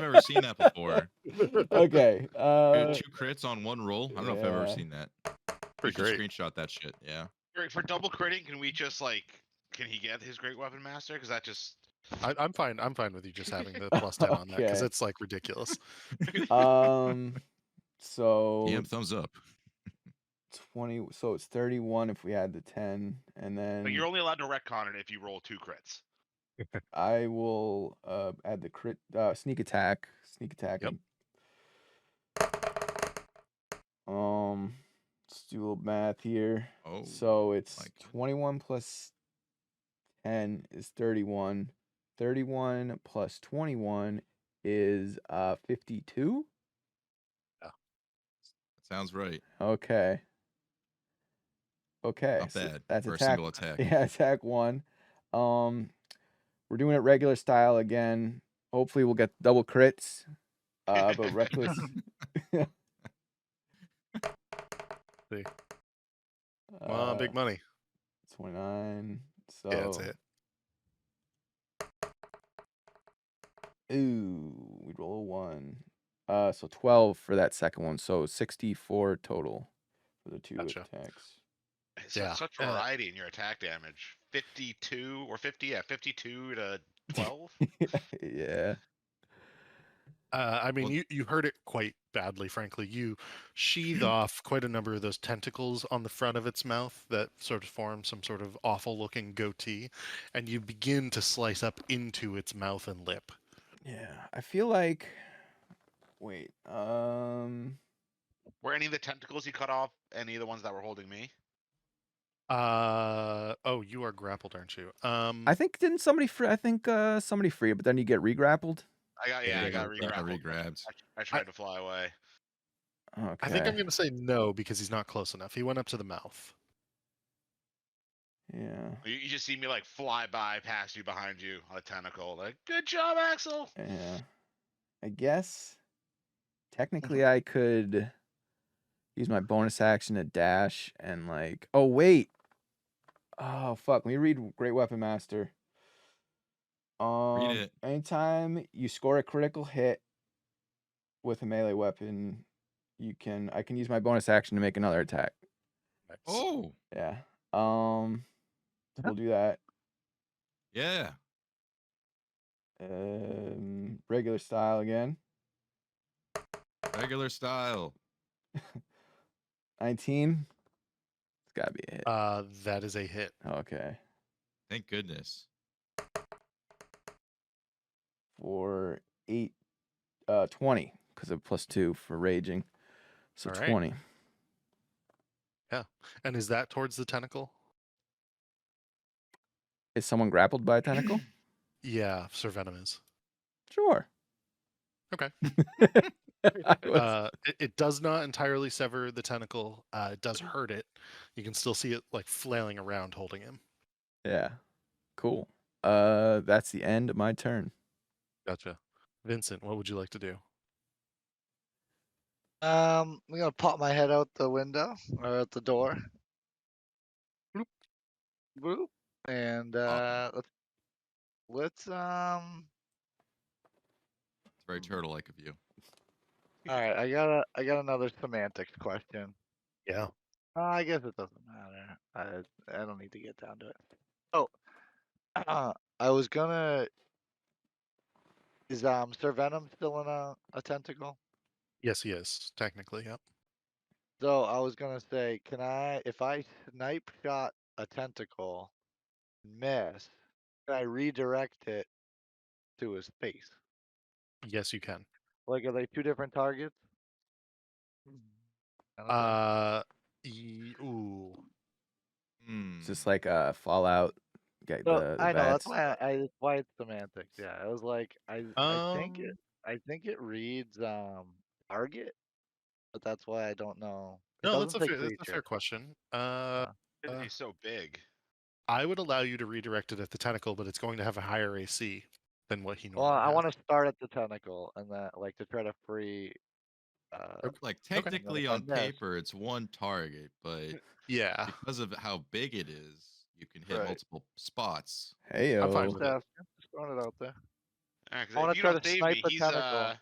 ever seen that before. Okay. 2 crits on one roll. I don't know if I've ever Yeah. seen that. Pretty You should great. screenshot that shit. Yeah. For double critting, can we just like, can he get his great weapon master? Because that just. I'm fine. I'm fine with you just having the plus 10 on that because Okay. it's like ridiculous. So DM thumbs up. 20. So it's 31 if we add the 10, and then But you're only allowed to retcon it if you roll 2 crits. I will add the crit sneak attack. Sneak attack. Yep. Let's do a little math here. Oh. So it's my God. 21 plus 10 is 31. 31 plus 21 is 52. Sounds right. Okay. Okay. Not so bad that's for a attack. single attack. Yeah, attack 1. We're doing it regular style again. Hopefully we'll get double crits. But reckless. See. Big money. 29. So Yeah, that's it. Ooh, we roll a 1. So 12 for that second one. So 64 total for the 2 Gotcha. attacks. It's Yeah. such variety in your attack damage. 52 or 50. Yeah, 52 to 12. Yeah. I mean, Well- you heard it quite badly, frankly. You sheathe off quite a number of those tentacles on the front of its mouth that sort of form some sort of awful looking goatee, and you begin to slice up into its mouth and lip. Yeah. I feel like. Wait. Were any of the tentacles you cut off any of the ones that were holding me? Oh, you are grappled, aren't you? I think didn't somebody free? I think somebody free, but then you get re-grappled. I got Yeah, I you got got re-grappled. re-grabbed. I tried to fly away. Okay. I think I'm going to say no because he's not close enough. He went up to the mouth. Yeah. You just see me like fly by past you behind you, a tentacle. Like, good job, Axel. Yeah. I guess technically I could use my bonus action to dash and like. Oh wait. Oh fuck. Let me read Great Weapon Master. Read it. Anytime you score a critical hit with a melee weapon, I can use my bonus action to make another attack. Nice. Oh, Yeah. We'll do that. yeah. Regular style again. Regular style. 19. It's gotta be a hit. That is a hit. Okay. Thank goodness. For 20, because of +2 for raging. So All right. 20. Yeah. And is that towards the tentacle? Is someone grappled by a tentacle? Yeah, Sir Venom is. Sure. Okay. I was- It does not entirely sever the tentacle. It does hurt it. You can still see it like flailing around, holding him. yeah. Cool. That's the end of my turn. Gotcha. Vincent, what would you like to do? I'm gonna pop my head out the window or out the door. Bloop. Bloop. And let's It's very turtle-like of you. all right, I got another semantics question. Yeah. I guess it doesn't matter. I don't need to get down to it. Oh, I was gonna. Is Sir Venom still in a tentacle? Yes, he is. Technically, yep. So I was gonna say, can I, if I snipe shot a tentacle, and miss, can I redirect it to his face? Yes, you can. Like, are they two different targets? Kinda thing? Ooh. It's just like Fallout. Get So the I know that's bats. that's why it's semantics. Yeah, I was like, I think Um, I think it reads target, but that's why I don't know. It no, doesn't say that's a fair creature. question. He's so big. I would allow you to redirect it at the tentacle, but it's going to have a higher AC than what he Well, normally I has. want to start at the tentacle and then like to try to free. Like and then technically if I on miss, paper it's one target, but Yeah, because of how big it is, you can hit Right. multiple spots. Hey I'm fine yo. with just it. asking, just throwing it out there. Yeah, 'cause I want if to you try don't to save snipe me, a tentacle.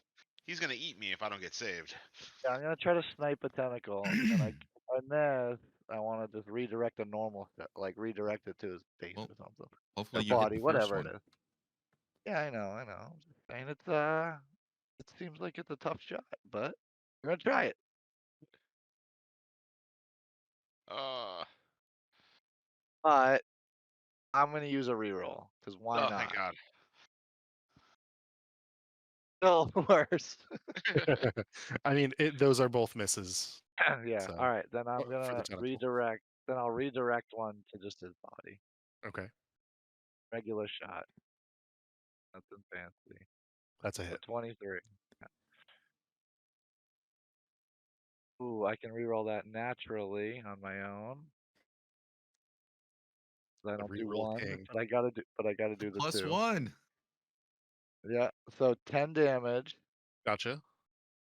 he's gonna eat me if I don't get saved. Yeah, I'm gonna try to snipe a tentacle, and if I miss, I want to just redirect a normal set, like redirect it to his face Well, or something, Hopefully or you hit body, the first whatever it one. is. Yeah, I know, I know. I'm just saying it's it seems like it's a tough shot, but we're gonna try it. Uh, But I'm gonna use a reroll because why oh, not? thank God. Still worse. I mean, those are both misses. Yeah. So, All right, then I'm for the gonna tentacle. redirect. Then I'll redirect one to just his body. Okay, Regular shot. Nothing fancy. that's a So hit. 23. Ooh, I can reroll that naturally on my own. I The don't do reroll one, king. but I gotta do the two. +1. Yeah. So 10 damage, Gotcha.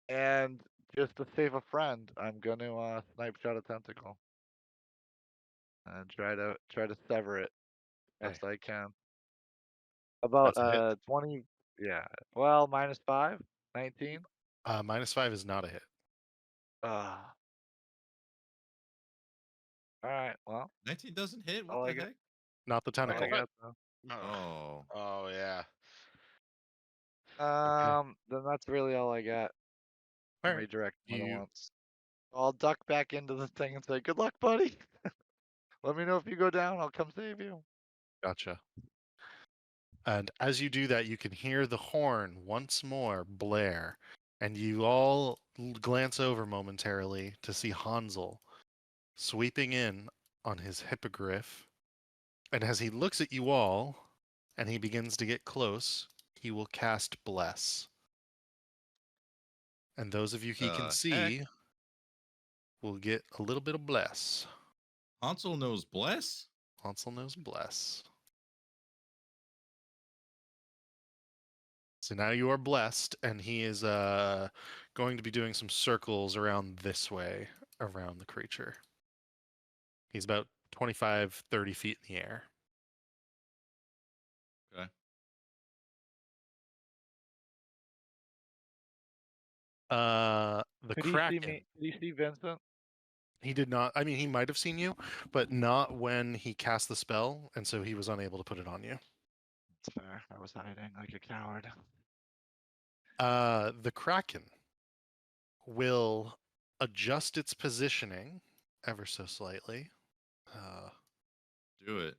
and just to save a friend, I'm gonna snipe shot a tentacle and try to sever it Okay. best I can. About That's a hit. 20. Yeah. Well, -5, 19. -5 is not a hit. Ah. All right. Well, 19 doesn't hit. I What the like it. heck? Not the That's all I tentacle. got, though. No. Oh. Oh yeah. Then that's really all I got. All right. Redirect more than You once. I'll duck back into the thing and say, "Good luck, buddy. Let me know if you go down. I'll come save you." gotcha. And as you do that, you can hear the horn once more blare, and you all glance over momentarily to see Hansel sweeping in on his hippogriff. And as he looks at you all, and he begins to get close, he will cast Bless. And those of you he can Heck. see will get a little bit of Bless. Hansel knows bless? Hansel knows Bless. So now you are blessed, and he is going to be doing some circles around this way, around the creature. He's about 25, 30 feet in the air. Okay. The Could he see Kraken. me? Could he see Vincent? He did not. I mean, he might have seen you, but not when he cast the spell, and so he was unable to put it on you. That's fair. I was hiding like a coward. The Kraken will adjust its positioning ever so slightly, Do it.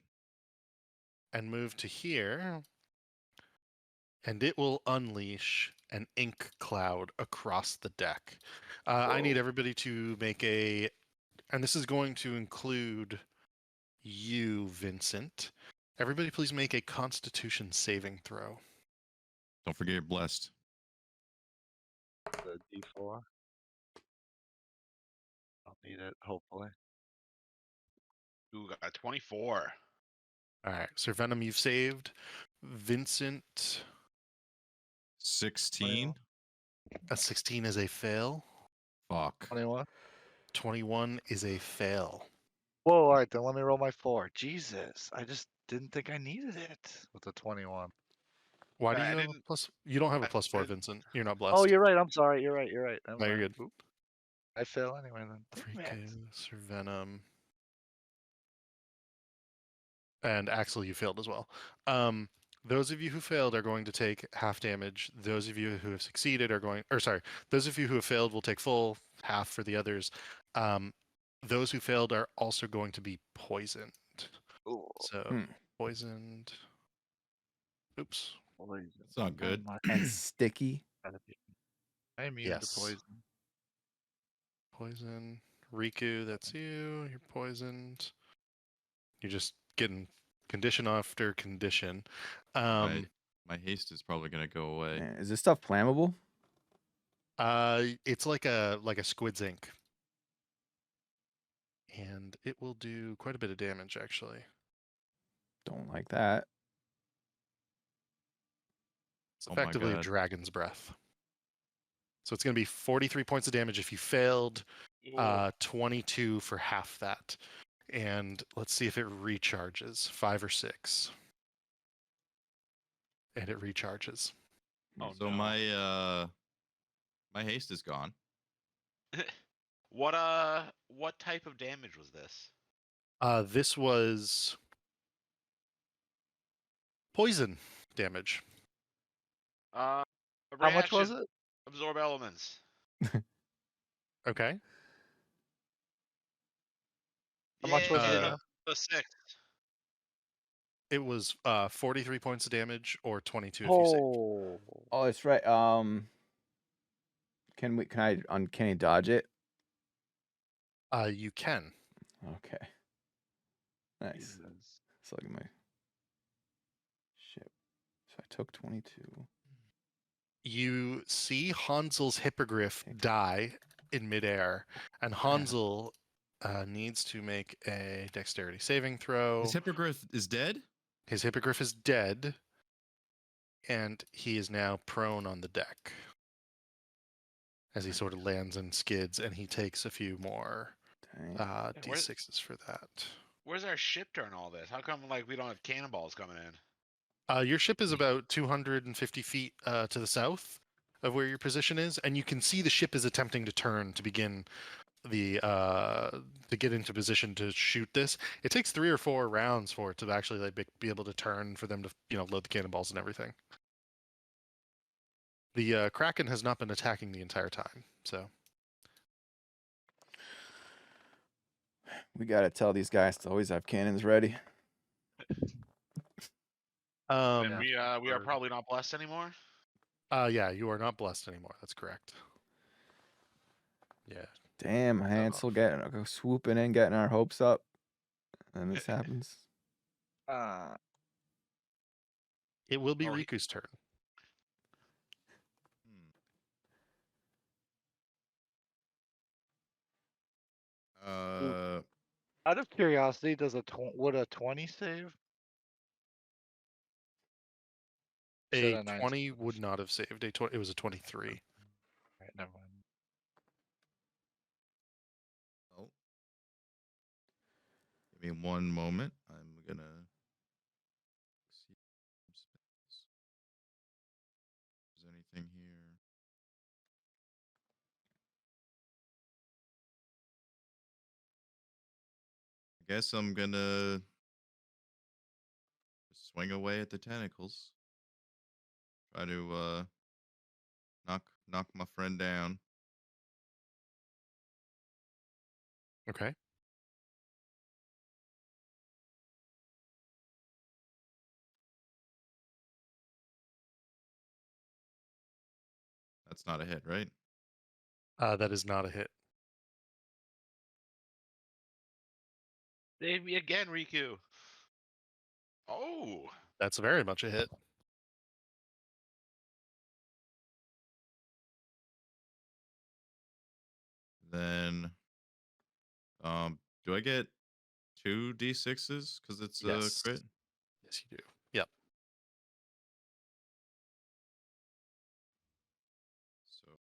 and move to here, and it will unleash an ink cloud across the deck. I need Whoa. everybody to make a, and this is going to include you, Vincent. Everybody, please make a Constitution saving throw. Don't forget you're blessed. The D4. I'll need it, hopefully. Ooh, got a 24. All right, Sir Venom, you've saved. Vincent, 16? a 16 is a fail. Fuck. 21. 21 is a fail. Whoa, all right, then let me roll my 4. Jesus, I just didn't think I needed it with the 21. Why do I you have a didn't- plus? You don't have a I plus 4, said- Vincent. You're not blessed. Oh, you're right. I'm sorry. You're right. Never No, you're mind. good. I fail anyway then. Damn it. Rico, Sir Venom, and Axel, you failed as well. Those of you who failed are going to take half damage. Those of you who have succeeded are going, or sorry, those of you who have failed will take full half for the others. Those who failed are also going to be poisoned. Ooh, So poisoned. Oops. poison. It's not good. And sticky. I'm immune Yes. to poison. Poison. Riku, that's you. You're poisoned. You're just getting condition after condition. My haste is probably gonna go away. Man, is this stuff flammable? It's like a squid's ink. And it will do quite a bit of damage, actually. Don't like that. It's Oh my effectively a God. dragon's breath. So it's going to be 43 points of damage if you failed, Ooh. 22 for half that. And let's see if it recharges. 5 or 6. And it recharges. Oh, So no. my haste is gone. What type of damage was this? This was poison damage. A How much was reaction, it? Absorb elements. Okay. How much was Yay, it? a 6. It was 43 points of damage or 22 if you save. Oh, Oh, that's right. Can I dodge it? You can. Okay. Nice. Jesus. So look at my shit. So I took 22. You see Hansel's hippogriff die in midair, and Hansel needs to make a dexterity saving throw. His hippogriff is dead? His hippogriff is dead, and he is now prone on the deck as he sort of lands and skids, and he takes a few more Dang. where's- d6s for that. Where's our ship during all this? How come we don't have cannonballs coming in? Your ship is about 250 feet to the south. of where your position is, and you can see the ship is attempting to turn to begin the to get into position to shoot this. It takes 3 or 4 rounds for it to actually like be able to turn, for them to load the cannonballs and everything. The Kraken has not been attacking the entire time, so We gotta tell these guys to always have cannons ready. And Yeah. we are probably not blessed anymore. yeah, you are not blessed anymore. That's correct. Yeah. Damn, Hansel getting swooping in, getting our hopes up, and this happens. It will be Oh, he- Riku's turn. Out of curiosity, does would a 20 save? Said A a 20 19. would not have saved. It was a 23. Right, never mind. Oh. Give me one moment. I'm gonna see if there's anything here. I guess I'm gonna swing away at the tentacles. Try to knock my friend down. Okay. That's not a hit, right? That is not a hit. Save me again, Riku. Oh, That's very much a hit. Then, do I get 2d6s because it's a Yes. crit? Yes, you do. Yep. So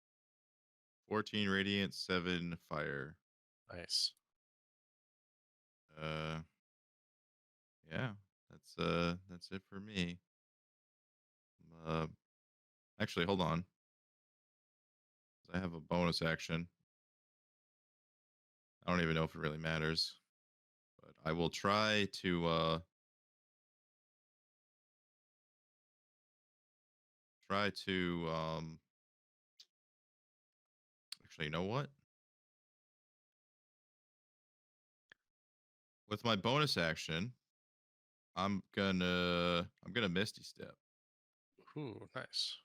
14 radiant, 7 fire. Nice. Yeah, that's it for me. Actually, hold on. I have a bonus action. I don't even know if it really matters, but I will try to actually, you know what? With my bonus action, I'm gonna Misty Step. Ooh, nice.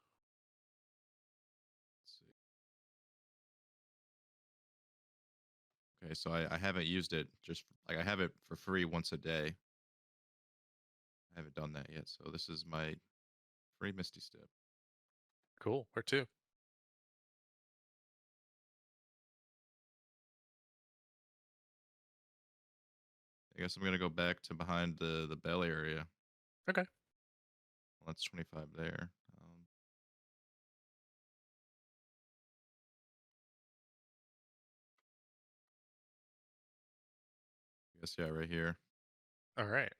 Let's see. Okay, so I haven't used it, just like I have it for free once a day. I haven't done that yet, so this is my free Misty Step. Cool. Where to? I guess I'm gonna go back to behind the bell area. Okay. Well, that's 25 there. I guess yeah, right here. All right.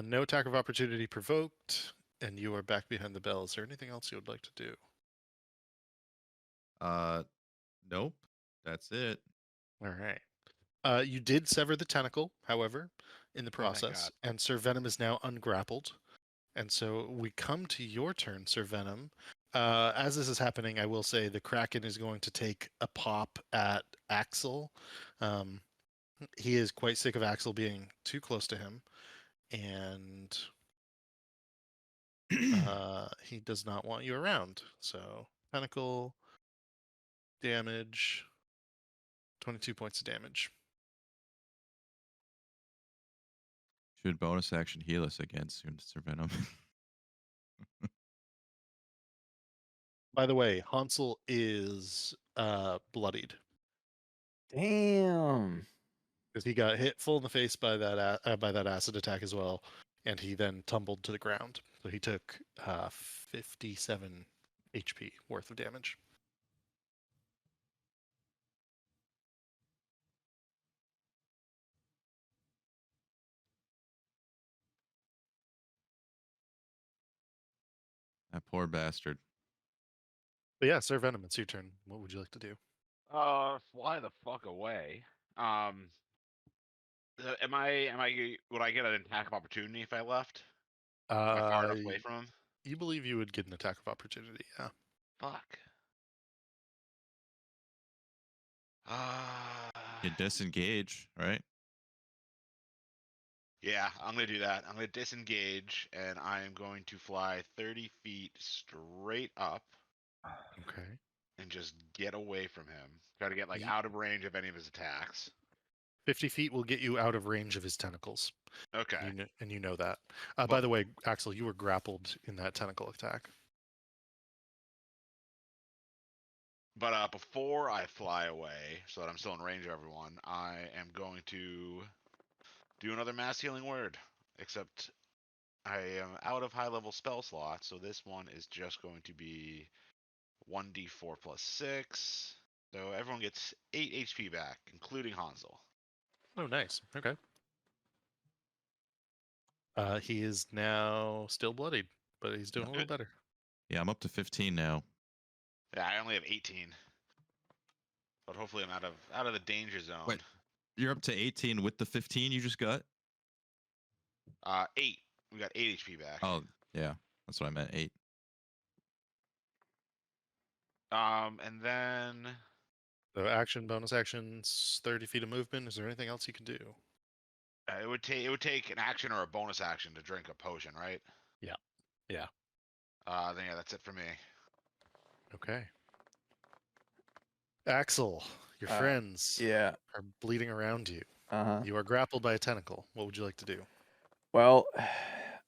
No attack of opportunity provoked, and you are back behind the bell. Is there anything else you would like to do? Nope. That's it. All right. You did sever the tentacle, however, in the Oh, thank process, God. and Sir Venom is now ungrappled. And so we come to your turn, Sir Venom. As this is happening, I will say the Kraken is going to take a pop at Axel. He is quite sick of Axel being too close to him, and he does not want you around. So tentacle damage, 22 points of damage. Should bonus action heal us again soon, Sir Venom? By the way, Hansel is bloodied Damn. because he got hit full in the face by that acid attack as well, and he then tumbled to the ground. So he took 57 HP worth of damage. That poor bastard. But yeah, Sir Venom, it's your turn. What would you like to do? Fly the fuck away. Would I get an attack of opportunity if I left? Am I far enough away from him? You believe you would get an attack of opportunity, yeah. Fuck. You disengage, right? Yeah, I'm gonna do that. I'm gonna disengage, and I am going to fly 30 feet straight up Okay. and just get away from him. Try to get like Ye- out of range of any of his attacks. 50 feet will get you out of range of his tentacles. Okay. And you know that. By Well- the way, Axel, you were grappled in that tentacle attack. But before I fly away, so that I'm still in range of everyone, I am going to do another mass healing word. Except I am out of high level spell slots, so this one is just going to be 1d4 plus 6. So everyone gets 8 HP back, including Hansel. Oh, nice. Okay. He is now still bloodied, but he's doing a little better. Yeah, I'm up to 15 now. Yeah, I only have 18. But hopefully I'm out of the danger zone. Wait. You're up to 18 with the 15 you just got? 8. We got 8 HP back. Oh, yeah. That's what I meant. 8. And then So action, bonus actions, 30 feet of movement. Is there anything else you can do? it would take an action or a bonus action to drink a potion, right? Yeah. Yeah. Then yeah, that's it for me. Okay. Axel, your friends Yeah. are bleeding around you. Uh-huh. You are grappled by a tentacle. What would you like to do? Well,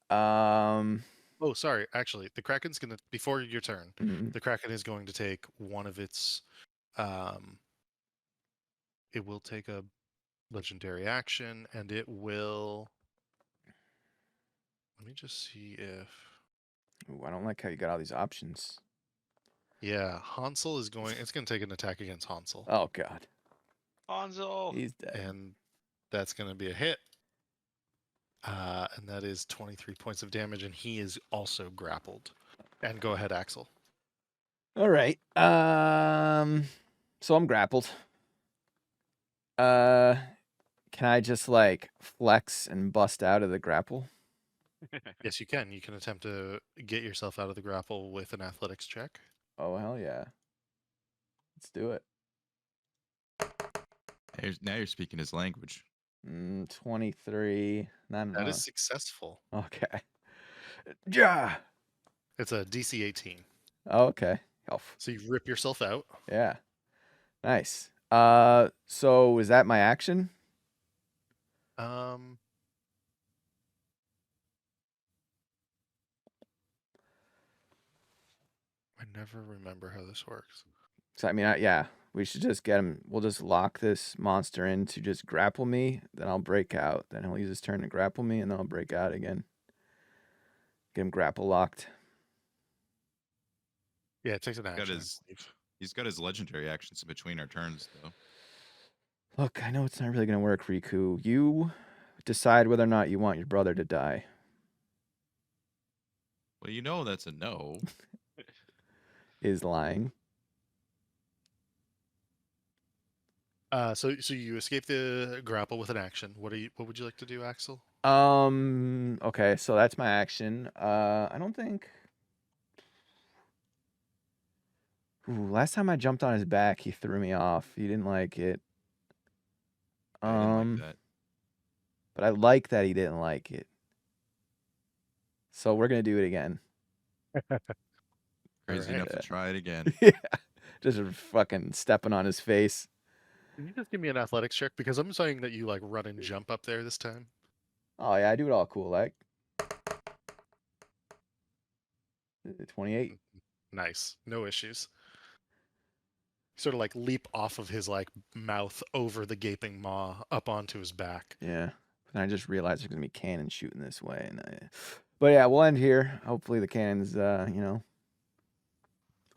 Oh, sorry. Actually, the Kraken's going to, before your turn, mm, the Kraken is going to take one of its, it will take a legendary action, and it will, let me just see if, ooh, I don't like how you got all these options. yeah, Hansel is going, it's going to take an attack against Hansel. Oh God, Hansel. he's dead. And that's going to be a hit. And that is 23 points of damage, and he is also grappled. And go ahead, Axel. All right. So I'm grappled. Can I just like flex and bust out of the grapple? Yes, you can. You can attempt to get yourself out of the grapple with an athletics check. Oh hell yeah. Let's do it. Now you're speaking his language. 23. Not That is successful. okay. Yeah. It's a DC 18. Okay. Oh, So you rip yourself out. yeah. Nice. So is that my action? Um, I never remember how this works. So I mean, yeah, we should just get him. We'll just lock this monster in to just grapple me. Then I'll break out. Then he'll use his turn to grapple me, and then I'll break out again. Get him grapple locked. Yeah, it takes an action. He's got his legendary actions in between our turns, though. Look, I know it's not really gonna work, Riku. You decide whether or not you want your brother to die. Well, you know that's a no. Is lying. So you escape the grapple with an action. What would you like to do, Axel? Okay, so that's my action. I don't think. Ooh, last time I jumped on his back, he threw me off. He didn't like it. I didn't like that. But I like that he didn't like it. So we're gonna do it again. Crazy Alright. enough to try it again. Yeah, just fucking stepping on his face. Can you just give me an athletics check? Because I'm saying that you like run and jump up there this time. Oh yeah, I do it all cool like. 28. Nice. No issues. Sort of like leap off of his like mouth over the gaping maw up onto his back. Yeah. And I just realized there's gonna be cannons shooting this way, but yeah, we'll end here. Hopefully the cannons, I'll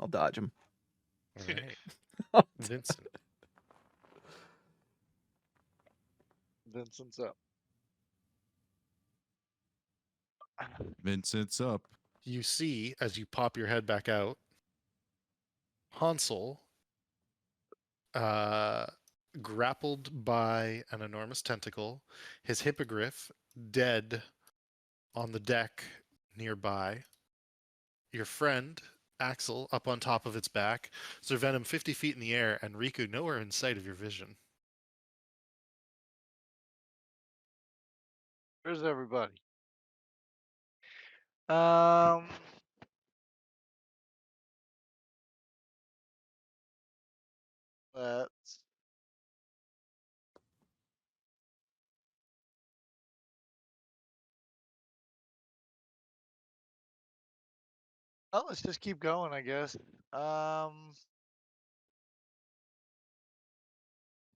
dodge them. All right. Vincent. Vincent's up. Vincent's up. You see as you pop your head back out Hansel, grappled by an enormous tentacle, his hippogriff dead on the deck nearby. Your friend, Axel, up on top of its back, Sir Venom 50 feet in the air, and Riku nowhere in sight of your vision. Where's everybody? Um. Let's. Oh, let's just keep going, I guess.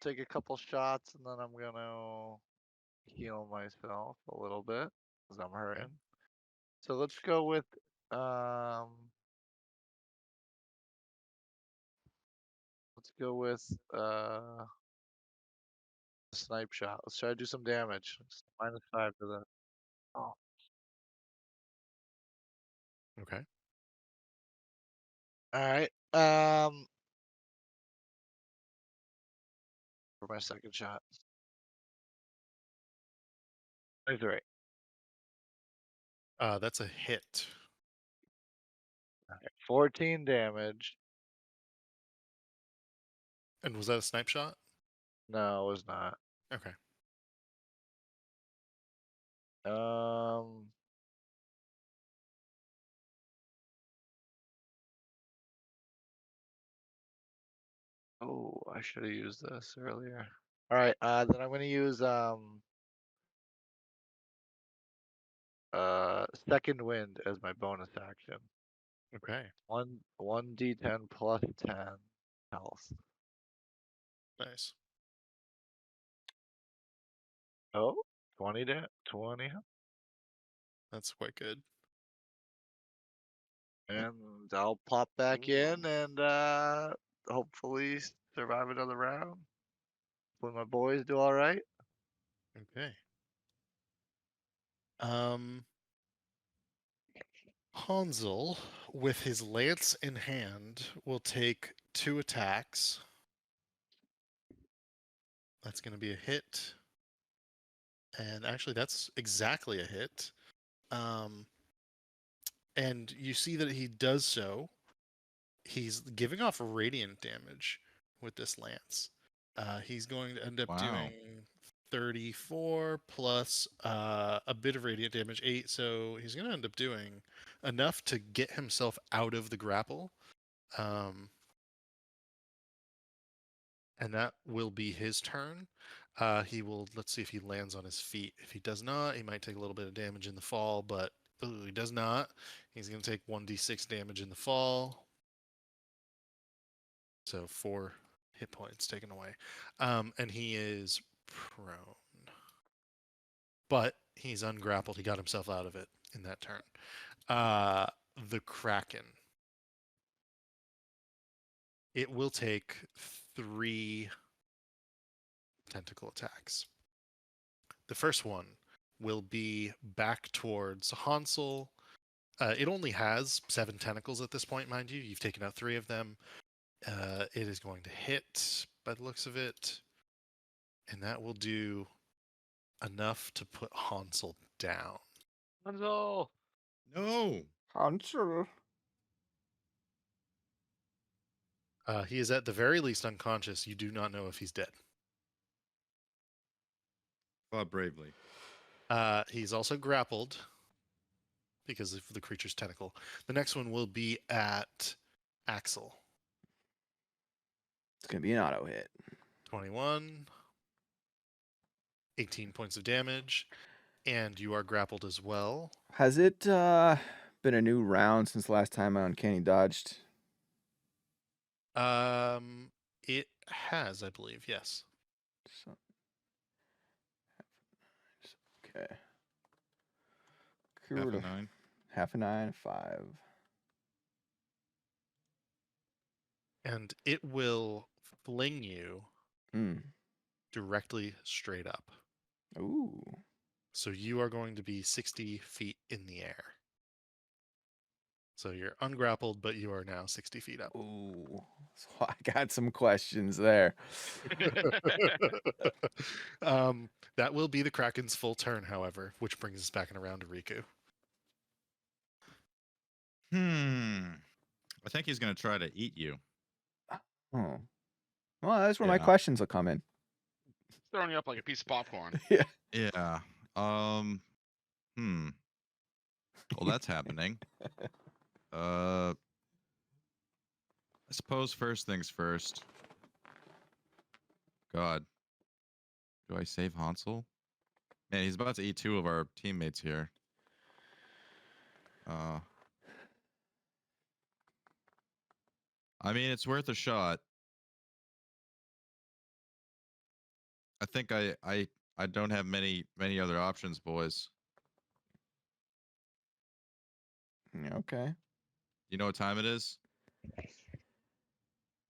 Take a couple shots and then I'm gonna heal myself a little bit because I'm hurting. So let's go with let's go with snipe shot. Let's try to do some damage. -5 to that. Oh. Okay. All right. For my second shot. 23. That's a hit. All right. 14 damage. And was that a snipe shot? No, it was not. Okay. Um. Oh, I should have used this earlier. All right. Then I'm gonna use second wind as my bonus action. Okay. 1d10 plus 10 health. Nice. Oh, 20 health. That's quite good. And I'll pop back in and hopefully survive another round. Hopefully my boys do all right. Okay. Hansel, with his lance in hand, will take 2 attacks. That's going to be a hit. And actually, that's exactly a hit. And you see that he does so. He's giving off radiant damage with this lance. He's going to end up Wow. doing 34 plus a bit of radiant damage, 8. So he's going to end up doing enough to get himself out of the grapple. And that will be his turn. He will, let's see if he lands on his feet. If he does not, he might take a little bit of damage in the fall, but he does not. He's going to take 1d6 damage in the fall. So 4 hit points taken away. And he is prone. But he's ungrappled. He got himself out of it in that turn. The Kraken. It will take 3 tentacle attacks. The first one will be back towards Hansel. It only has 7 tentacles at this point, mind you. You've taken out 3 of them. It is going to hit by the looks of it. And that will do enough to put Hansel down. Hansel! No. Hansel. He is at the very least unconscious. You do not know if he's dead. Fought bravely. He's also grappled because of the creature's tentacle. The next one will be at Axel. It's gonna be an auto hit. 21. 18 points of damage. And you are grappled as well. Has it been a new round since the last time I uncanny dodged? It has, I believe, yes. So, okay. Half a Cool. 9. Half a 9, 5. And it will fling you directly straight up. Ooh. So you are going to be 60 feet in the air. So you're ungrappled, but you are now 60 feet up. Ooh, so I got some questions there. That will be the Kraken's full turn, however, which brings us back in around to Riku. I think he's gonna try to eat you. Oh, well, that's where my Yeah. questions will come in. Throwing you up like a piece of popcorn. Yeah. Yeah. Well, that's happening. I suppose first things first. God. Do I save Hansel? Man, he's about to eat 2 of our teammates here. I mean, it's worth a shot. I think I don't have many other options, boys. Yeah, okay. You know what time it is?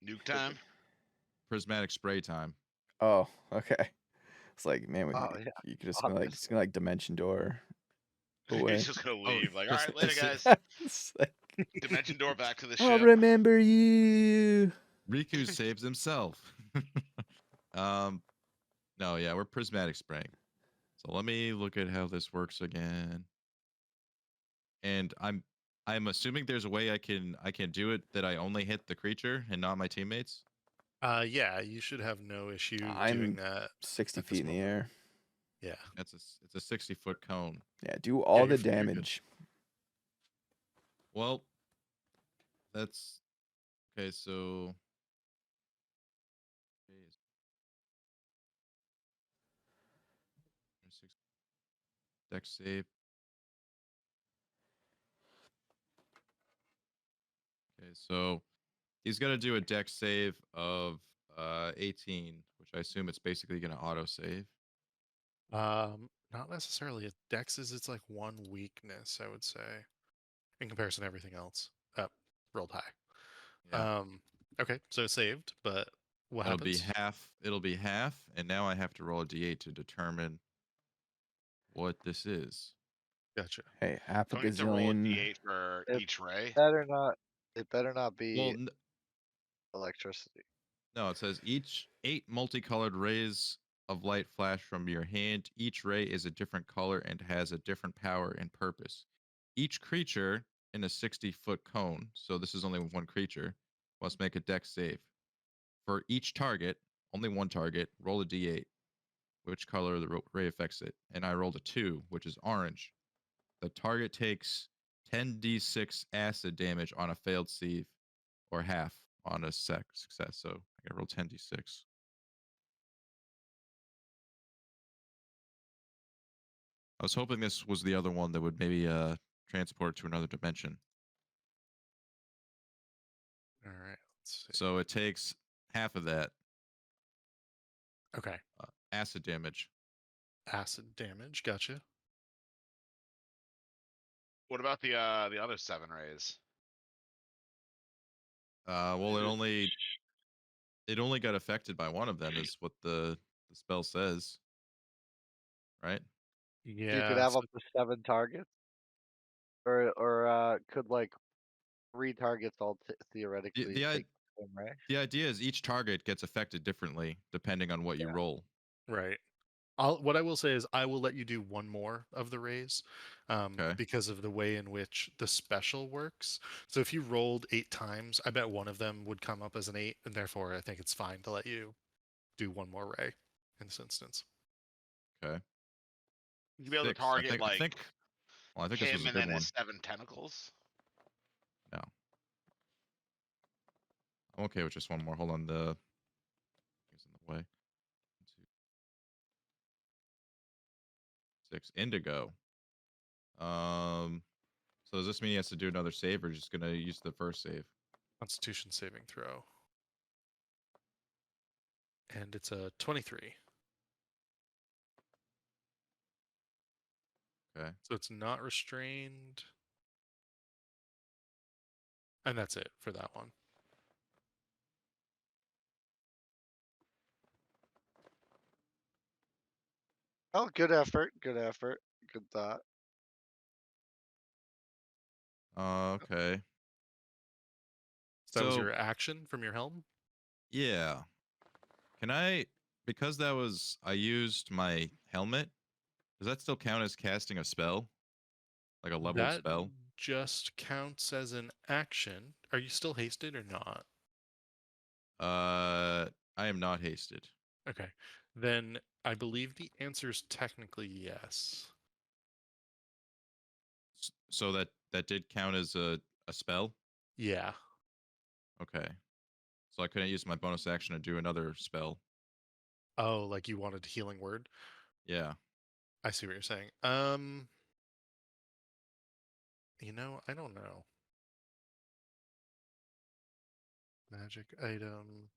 Nuke time. Prismatic spray time. Oh, okay. It's like, man, Oh yeah, you could just gonna like, obviously. like dimension door away. He's just gonna Oh, leave. Like, all just- right, later, just- guys. It's like, Dimension door back to the I'll ship. remember you. Riku saves himself. No, yeah, we're prismatic spraying. So let me look at how this works again. And I'm assuming there's a way I can do it that I only hit the creature and not my teammates. Yeah, you should have no issue doing I'm that. 60 at this feet in the moment. air. Yeah. It's a 60-foot cone. Yeah, do all the you're good. damage. Well, that's okay. So, dex save. Okay, so he's gonna do a dex save of 18, which I assume it's basically gonna auto save. Not necessarily. Dex is its like one weakness, I would say, in comparison to everything else. Rolled high. Yeah. Okay, so saved, but what It'll be happens? half. It'll be half, and now I have to roll a d8 to determine what this is. Gotcha. Hey, half a Don't you have to roll a gazillion. d8 for It each ray? better not. It better not be Well, electricity. no, it says each 8 multicolored rays of light flash from your hand. Each ray is a different color and has a different power and purpose. Each creature in a 60-foot cone, so this is only one creature, must make a dex save. For each target, only one target, roll a d8. Which color the ray affects it? And I rolled a 2, which is orange. The target takes 10d6 acid damage on a failed save, or half on a success. So I gotta roll 10d6. I was hoping this was the other one that would maybe transport to another dimension. All right. Let's see. So it takes half of that Okay. acid damage. Acid damage. Gotcha. What about the other 7 rays? Well, it only got affected by one of them, is what the spell says, right? Yeah. So you could have up to 7 targets, or could like 3 targets all theoretically the take the same ray. The idea is each target gets affected differently depending on what you roll. Right. What I will say is I will let you do one more of the rays, Okay. because of the way in which the special works. So if you rolled 8 times, I bet one of them would come up as an 8, and therefore I think it's fine to let you do one more ray in this instance. Okay. You'd be able to 6. target I like think this him was a and good then one. his 7 tentacles. No. I'm okay with just one more. Hold on, the thing's in the way. 1, 2, 6. Indigo. So does this mean he has to do another save, or just gonna use the first save? Constitution saving throw. And it's a 23. Okay. So it's not restrained. And that's it for that one. Oh, good effort. Good effort. Good thought. Okay. So that was So your action from your helm? yeah, can I? Because I used my helmet. Does that still count as casting a spell, like a leveled That spell? just counts as an action. Are you still hasted or not? I am not hasted. Okay. Then I believe the answer is technically yes. So that did count as a spell. Yeah. Okay. So I couldn't use my bonus action to do another spell. Oh, like you wanted healing word? Yeah. I see what you're saying. I don't know. Magic item.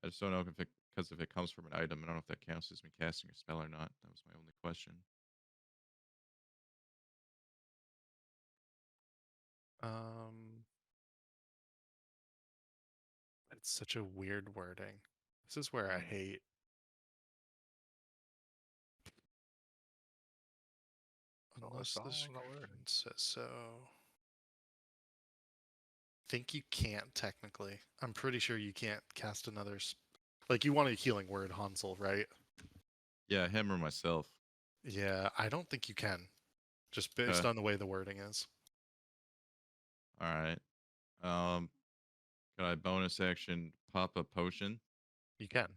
I just don't know because if it comes from an item, I don't know if that counts as me casting a spell or not. That was my only question. It's such a weird wording. This is where I hate. Unless the description says so. Think you can't technically. I'm pretty sure you can't cast another. Like you want a healing word, Hansel, right? Yeah, him or myself. Yeah, I don't think you can, just based Okay. on the way the wording is. All right. Can I bonus action pop a potion? You can.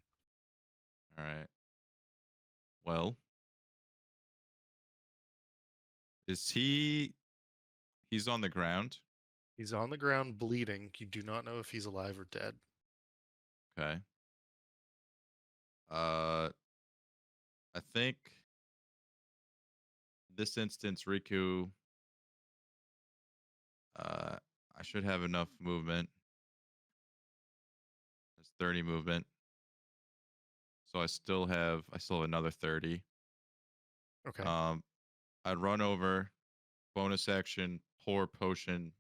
All right. Well, is he's on the ground? He's on the ground bleeding. You do not know if he's alive or dead. Okay. I think this instance Riku I should have enough movement. There's 30 movement. So I still have another 30. Okay. I'd run over, bonus action, pour potion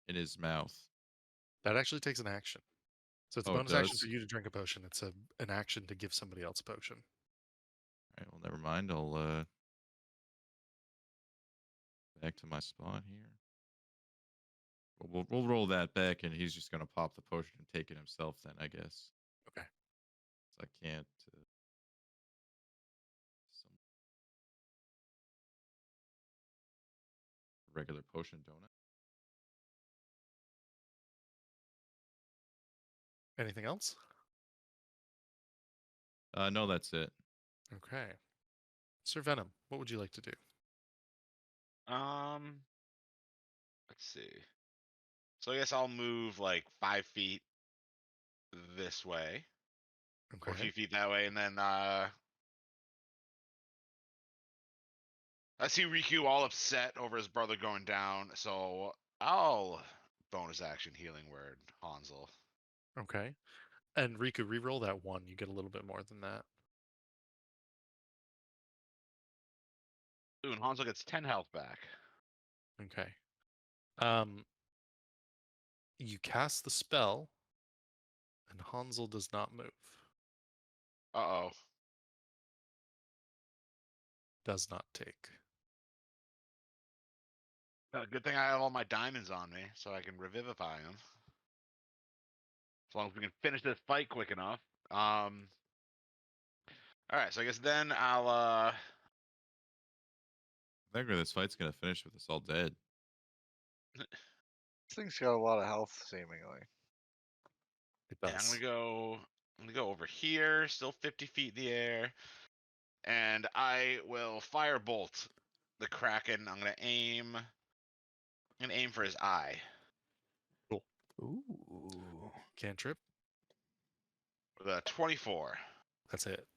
in his mouth. That actually takes an action. So it's a Oh, it bonus action for does? you to drink a potion. It's an action to give somebody else a potion. All right, well, never mind. I'll back to my spot here. We'll roll that back, and he's just gonna pop the potion and take it himself. Then I guess. Okay. So I can't. Some regular potion, don't Anything else? I? No, that's it. Okay. Sir Venom, what would you like to do? Let's see. So I guess I'll move like 5 feet this way, or a Okay. few feet that way, and then I see Riku all upset over his brother going down, so I'll bonus action healing word Hansel. Okay. And Riku, reroll that one. You get a little bit more than that. Ooh, and Hansel gets 10 health back. Okay. You cast the spell, and Hansel does not move. Uh-oh. Does not take. Good thing I have all my diamonds on me, so I can revivify him. As long as we can finish this fight quick enough. Alright, so I guess then I'll I think this fight's gonna finish with us all dead. This thing's got a lot of health, seemingly. It yeah, does. I'm gonna go over here, still 50 feet in the air. And I will firebolt the Kraken. I'm gonna aim for his eye. Cool. Ooh. Cantrip. With a 24. That's it.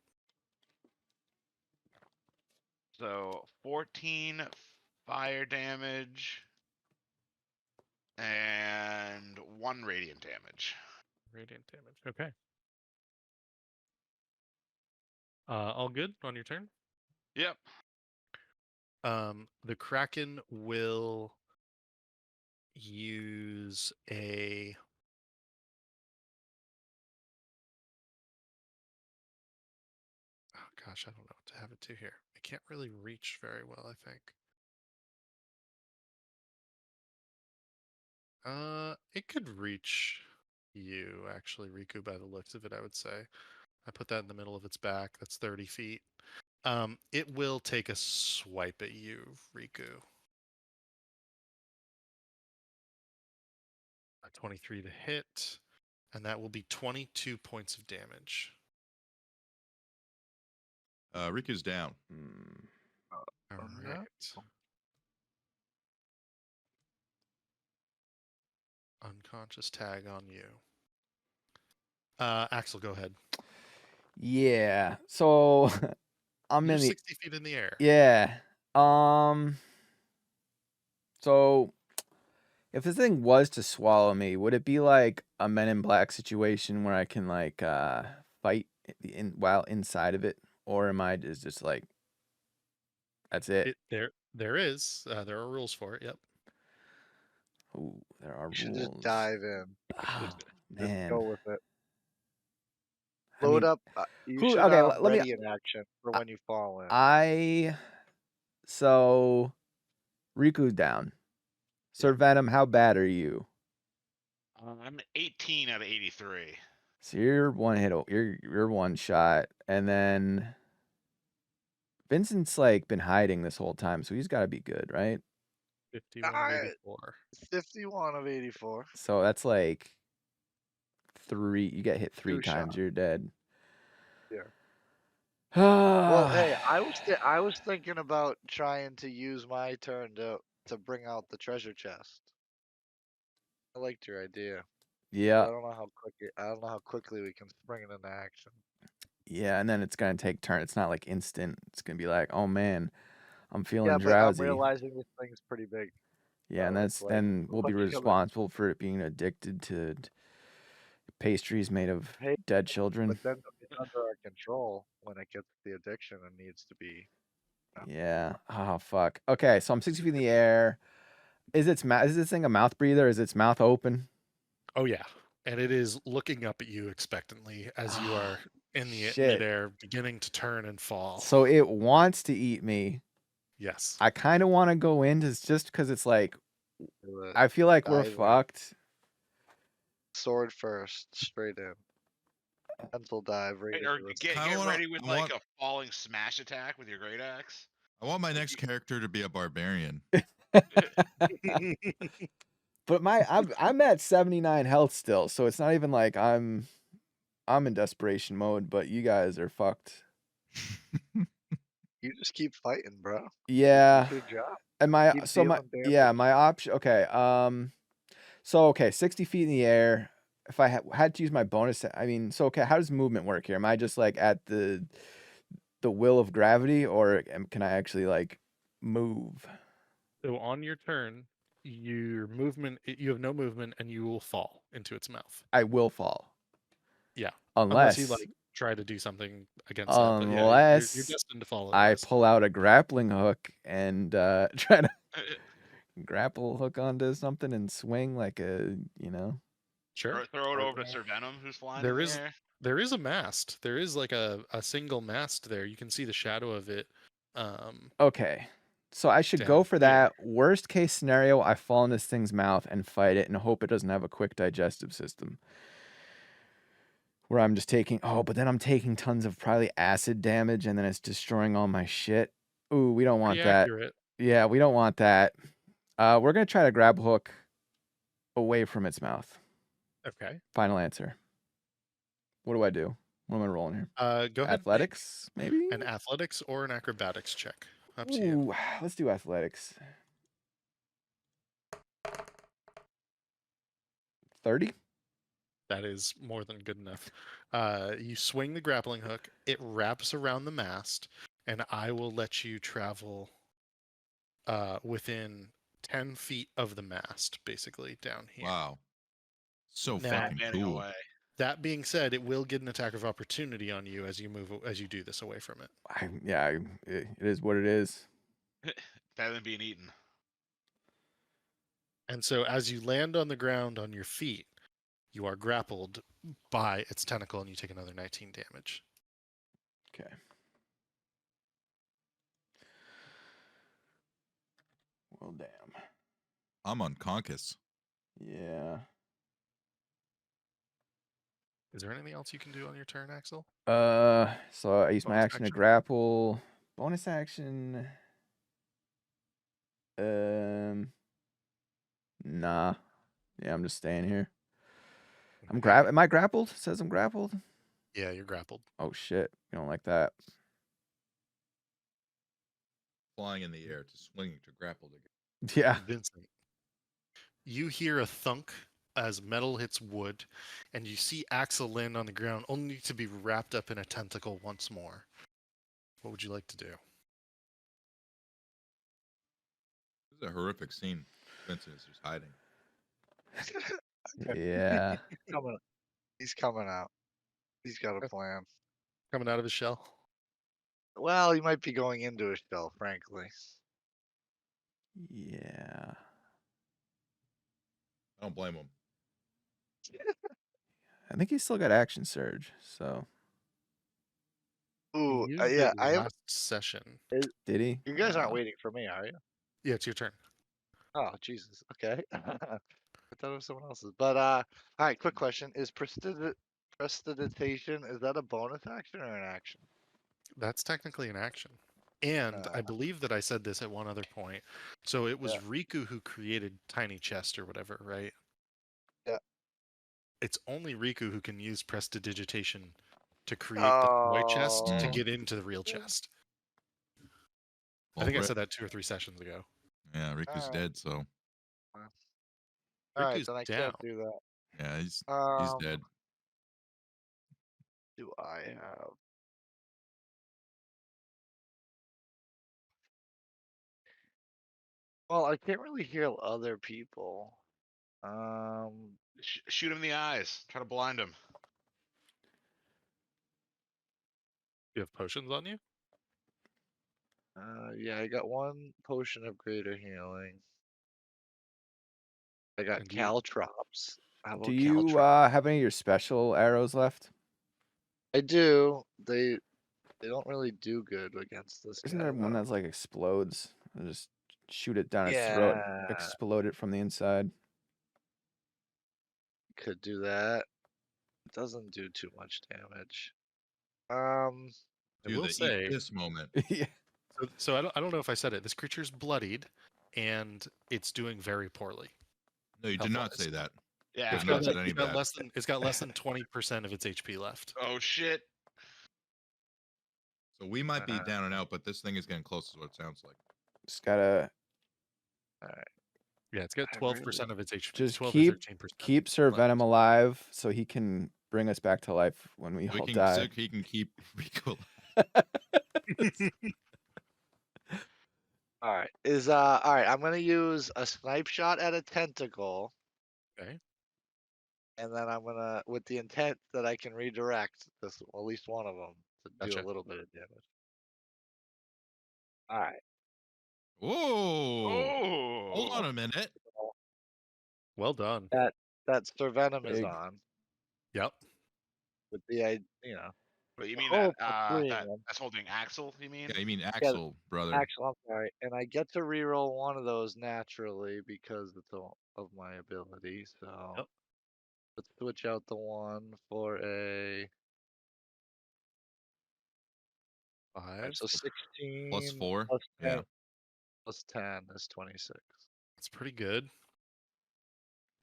So 14 fire damage and 1 radiant damage. Radiant damage. Okay. All good on your turn? Yep. The Kraken will use a oh gosh, I don't know what to have it to here. can't really reach very well, I think. It could reach you, actually, Riku, by the looks of it, I would say. I put that in the middle of its back. That's 30 feet. It will take a swipe at you, Riku. A 23 to hit, and that will be 22 points of damage. Riku's down. All Oh, no. right. Unconscious tag on you. Axel, go ahead. Yeah. So I'm You're in the 60 feet in the air. yeah. So if this thing was to swallow me, would it be like a Men in Black situation where I can like fight while inside of it, or am I just like that's it? There are rules for it. Yep. Ooh, there are You should rules. just dive in. Oh Just man. go with it. I Load mean, up. You who? should Okay, let me. ready an action for when you fall in. So Riku's down. Sir Venom, how bad are you? I'm 18 out of 83. So you're one hit. You're one shot, and then Vincent's like been hiding this whole time, so he's got to be good, right? 51 of I- 84. 51 of 84. So that's like 3. You get hit 3 Two times, shots. you're dead. Yeah. Well, hey, Well, I was thinking about trying to use my turn to bring out the treasure chest. I liked your idea. But yeah, I don't know how quickly we can spring it into action. yeah, and then it's gonna take turn. It's not like instant. It's gonna be like, oh man, I'm feeling Yeah, but I'm drowsy. realizing this thing's pretty big. Yeah, and It's like then we'll be let's kill it. responsible for it being addicted to pastries made of Hey, dead children. but then it's under our control when it gets the addiction and needs to be. Yeah. Oh fuck. Okay, so I'm 60 feet in the air. Is this thing a mouth breather? Is its mouth open? Oh yeah, and it is looking up at you expectantly as you are in the Shit. midair, beginning to turn and fall. So it wants to eat me. Yes. I kind of want to go in just because it's like Do it. I feel like we're Dive in. fucked. Sword first, straight in. Pencil dive right Or into the get Kinda wanna- ready with I like want- a falling smash attack with your great axe. I want my next character to be a barbarian. But I'm at 79 health still, so it's not even like I'm in desperation mode. But you guys are fucked. You just keep fighting, bro. Yeah. That's your job. And Keep dealing damage. my option. Okay. So okay, 60 feet in the air. If I had to use my bonus, I mean, so okay, how does movement work here? Am I just like at the will of gravity, or can I actually like move? So on your turn, you have no movement, and you will fall into its mouth. I will fall. Yeah. Unless you like try to do something against that. But yeah, you're destined to fall. I otherwise. pull out a grappling hook and try to grapple hook onto something and swing like a, Sure. Throw it over to Sir Venom, who's flying There in is- the air. There is a mast. There is like a single mast there. You can see the shadow of it. Okay. So I should go Down for that. Worst case scenario, I fall in this thing's mouth and fight it and hope it doesn't have a quick digestive system. Where I'm just taking, but then I'm taking tons of probably acid damage and then it's destroying all my shit. Ooh, we don't want Pretty that. accurate. Yeah, we don't want that. We're going to try to grab hook away from its mouth. Okay. Final answer. What do I do? What am I rolling here? Go ahead. Athletics, maybe? An athletics or an acrobatics check. Up to you. Ooh, let's do athletics. 30? That is more than good enough. You swing the grappling hook. It wraps around the mast, and I will let you travel within 10 feet of the mast, basically, down here. Wow. So Now- fucking Manning cool. away. That being said, it will get an attack of opportunity on you as you do this away from it. It is what it is. Better than being eaten. And so as you land on the ground on your feet, you are grappled by its tentacle and you take another 19 damage. Okay. Oh damn. I'm unconscious. Yeah. Is there anything else you can do on your turn, Axel? So I use my Bonus action to action? grapple. Bonus action. Nah. Yeah, I'm just staying here. Okay. Am I grappled? It says I'm grappled. Yeah, you're grappled. Oh shit. You don't like that. Flying in the air to swinging to grapple again. Yeah. Vincent, you hear a thunk as metal hits wood, and you see Axel land on the ground, only to be wrapped up in a tentacle once more. What would you like to do? This is a horrific scene. Vincent is just hiding. Yeah. Coming. He's coming out. He's got a plan. Coming out of his shell? Well, he might be going into a shell, frankly. Yeah. I don't blame him. I think he's still got action surge. So Ooh, He used yeah. it I am. last session. did he? You guys aren't waiting for me, are you? Yeah, it's your turn. Oh, Jesus. Okay. I thought it was someone else's. But all right. Quick question: is prestidigitation, is that a bonus action or an action? That's technically an action. And I believe that I said this at one other point. So it was Yeah. Riku who created Tiny Chest or whatever, right? Yeah. It's only Riku who can use prestidigitation to create the toy chest to Oh. get into the real chest. I Well, think I said that 2 or 3 sessions ago. Yeah, Riku's Alright. dead, so All right, Riku's then I down. can't do that. yeah, he's Um, dead. do I have? Well, I can't really heal other people. Shoot him in the eyes. Try to blind him. You have potions on you? Yeah, I got one potion of greater healing. I got And do you, caltrops. How Do about you caltrops? have any of your special arrows left? I do. They don't really do good against this Isn't guy there one though. that's like explodes? I'll just shoot it down its throat, Yeah, explode it from the inside. could do that. It doesn't do too much damage. Um, I Do will the eat say, this moment. Yeah. so I don't know if I said it. This creature's bloodied, and it's doing very poorly. No, you did not Health-wise. say that. Yeah. It's not said any It's got bad. it's got less than 20% of its HP left. Oh shit. So we might be Uh, down and out, but this thing is getting close, is what it sounds like. Just gotta Yeah, it's got I 12% really- of its HP. just 12 keep or 13%. keep Sir left. Venom alive so he can bring us back to life when we We all can die. so he can keep Riku. all right. All right. I'm gonna use a snipe shot at a tentacle, Okay. and then I'm gonna, with the intent that I can redirect this, at least one of them, to do Gotcha. a little bit of damage. All right. Whoa! Hold Oh. on a minute. Well done. That Sir Venom is Big. on Yep. with the you know. But you the mean hope that of freeing him. that's holding Axel? You mean? Yeah, you mean Axel, brother. Actually, I'm sorry, and I get to reroll one of those naturally because it's of my ability. So Yep. let's switch out the one for a. 5. So 16 Plus 4. plus 10, Yeah. plus 10 is 26. That's pretty good.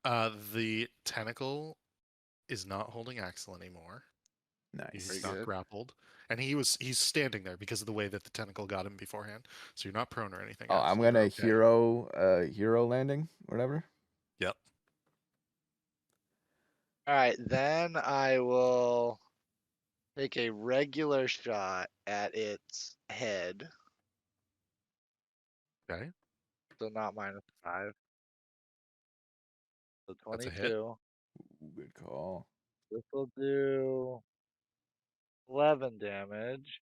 The tentacle is not holding Axel anymore. Nice. He's Very not good. grappled. And he's standing there because of the way that the tentacle got him beforehand. So you're not prone or anything. Oh, I'm Axel, you're gonna okay. hero landing, whatever. Yep. All right, then I will take a regular shot at its head. Okay. So not -5. So That's a hit. 22. Ooh, good call. This will do 11 damage.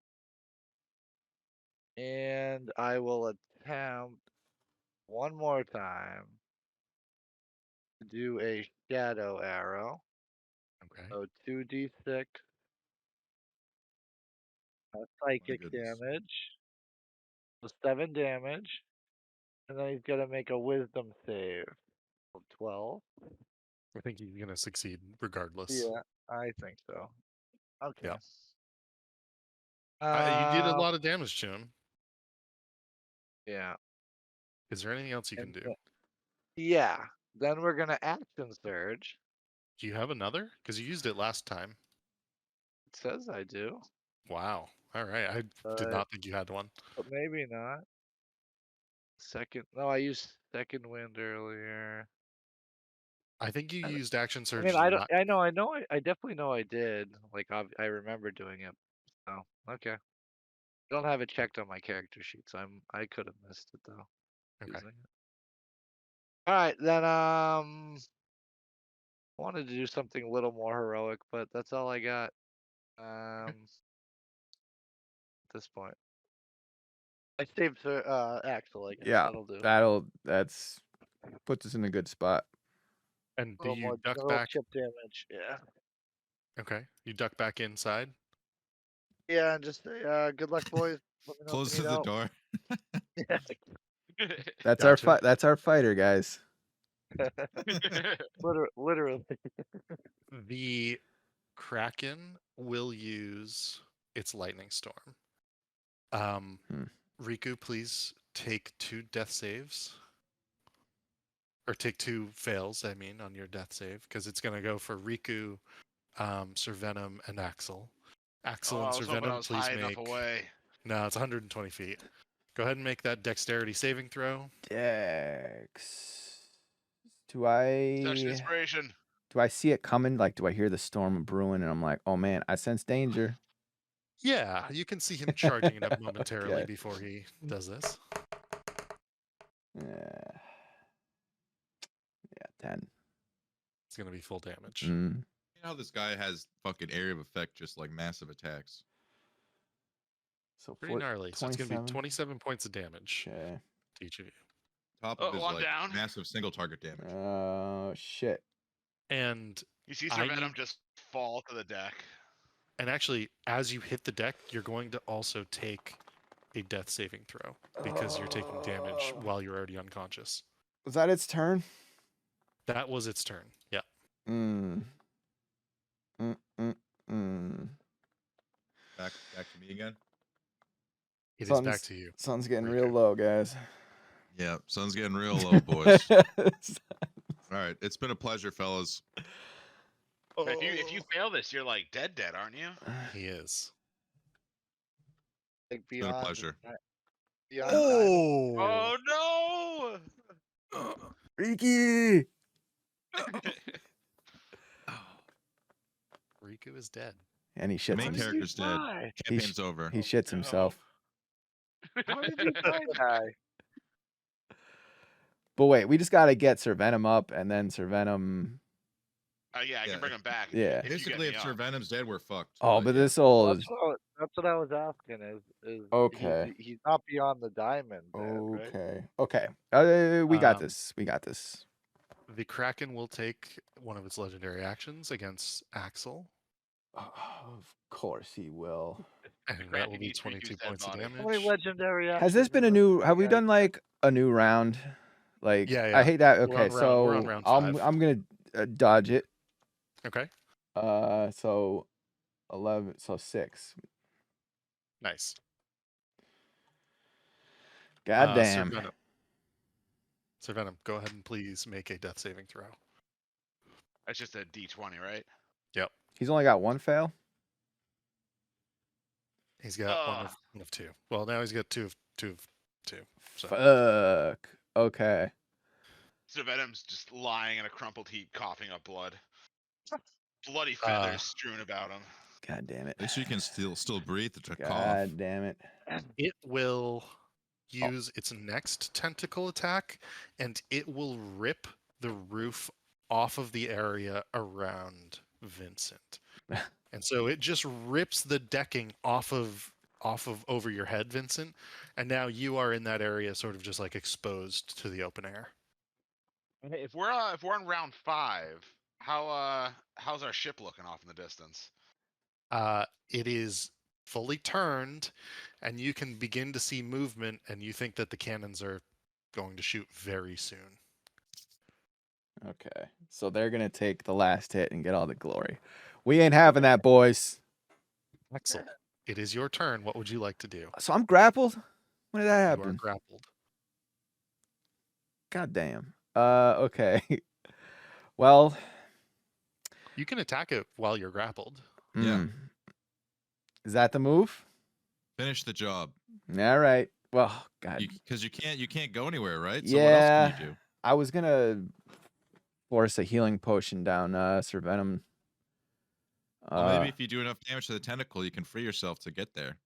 And I will attempt one more time to do a shadow arrow. Okay. So 2d6 My psychic goodness. damage. So 7 damage. And then he's gonna make a wisdom save. 12. I think he's gonna succeed regardless. Yeah, I think so. Okay. Yeah. You did a lot of damage to him. Yeah. Is there anything else you can And do? Yeah. Then we're gonna action surge. Do you have another? Because you used it last time. It says I do, Wow. All right. I did but not think you had one. but maybe not. Second. No, I used second wind earlier. I think you used action I surge. mean, I don't. I know. I definitely know I did. Like, I remember doing it. So okay. I don't have it checked on my character sheet, so I could have missed it though. Okay. Using it. All right, then. I wanted to do something a little more heroic, but that's all I got. At this point, I saved for Axel. I guess Yeah, that'll do. that's puts us in a good spot. And A do little you more, duck a little back? chip damage. Yeah. Okay. You duck back inside. Yeah, and just say, good luck, boys. Let me know if Closes you need the help. door. That's our Gotcha. fight. That's our fighter, guys. Literally. The Kraken will use its lightning storm. Riku, please take 2 death saves. Or take 2 fails, I mean, on your death save, because it's going to go for Riku, Sir Venom, and Axel. Axel and I Sir was hoping I Venom, was please high enough make. away. No, it's 120 feet. Go ahead and make that dexterity saving throw. Dex. Do Such I inspiration. see it coming? Like, do I hear the storm brewing and I'm like, oh man, I sense danger. Yeah, you can see him charging it up momentarily Okay. before he does this. Yeah. Yeah, 10. It's going to be full damage. Mm. You know, this guy has fucking area of effect, just like massive attacks. So Pretty gnarly. So it's going to be 27. 27 points of damage Okay. to each of you. Top of his I'm like down. massive single target damage. Oh shit. And You see Sir Venom just fall to the deck. And actually, as you hit the deck, you're going to also take a death saving throw because you're taking damage while you're already unconscious. Was that its turn? That was its turn. Yeah. Back to me again. It is back to you. Sun's getting Riku. real low, guys. Yeah, sun's getting real low, boys. All right, it's been a pleasure, fellas. If you fail this, you're like dead, aren't you? He is. Like It's been a pleasure. Beyond Oh no! Riki! Riku is dead. And he The shits main himself. character's dead. die? Campaign's over. He shits himself. How did you die? But wait, we just gotta get Sir Venom up and then Sir Venom. Yeah, I Yeah, can bring him back. Yeah. if you get Basically, me if Sir up. Venom's dead, we're fucked. Oh, but this old is That's what I was asking. Is okay. He's not beyond the diamond. Dead, right? Okay. We got Um, this. We got this. The Kraken will take one of its legendary actions against Axel. Of course he will. And that Kraken will be eats 22 Riku's dead points of body. How many damage. legendary? Has this been a new? Have we done like a new round? Like Yeah, I yeah. hate that. We're Okay, on so we're on round I'm 5. I'm gonna dodge it. Okay. So 11. So 6. Nice. God Sir damn. Venom. Sir Venom, go ahead and please make a death saving throw. That's just a D20, right? Yep. He's only got 1 fail. He's got one of 2. Well, now he's got two of 2. So. Fuck. Okay. So Venom's just lying in a crumpled heap, coughing up blood. Bloody feathers strewn about him. God damn it. At least you can still breathe to cough. God damn it. It will use its next tentacle attack, and it will rip the roof off of the area around Vincent. And so it just rips the decking off of over your head, Vincent, and now you are in that area sort of just like exposed to the open air. If we're on round 5, how's our ship looking off in the distance? It is fully turned, and you can begin to see movement, and you think that the cannons are going to shoot very soon. Okay. So they're gonna take the last hit and get all the glory. We ain't having that, boys. Axel, it is your turn. What would you like to do? So I'm grappled? When did that You are happen? grappled. God damn. Okay. Well, You can attack it while you're grappled. Yeah. mm. Is that the move? Finish the job. All right. Well, God. Because you can't go anywhere, right? Yeah. So what else can you do? I was gonna force a healing potion down Sir Venom. Well, maybe if you do enough damage to the tentacle, you can free yourself to get there.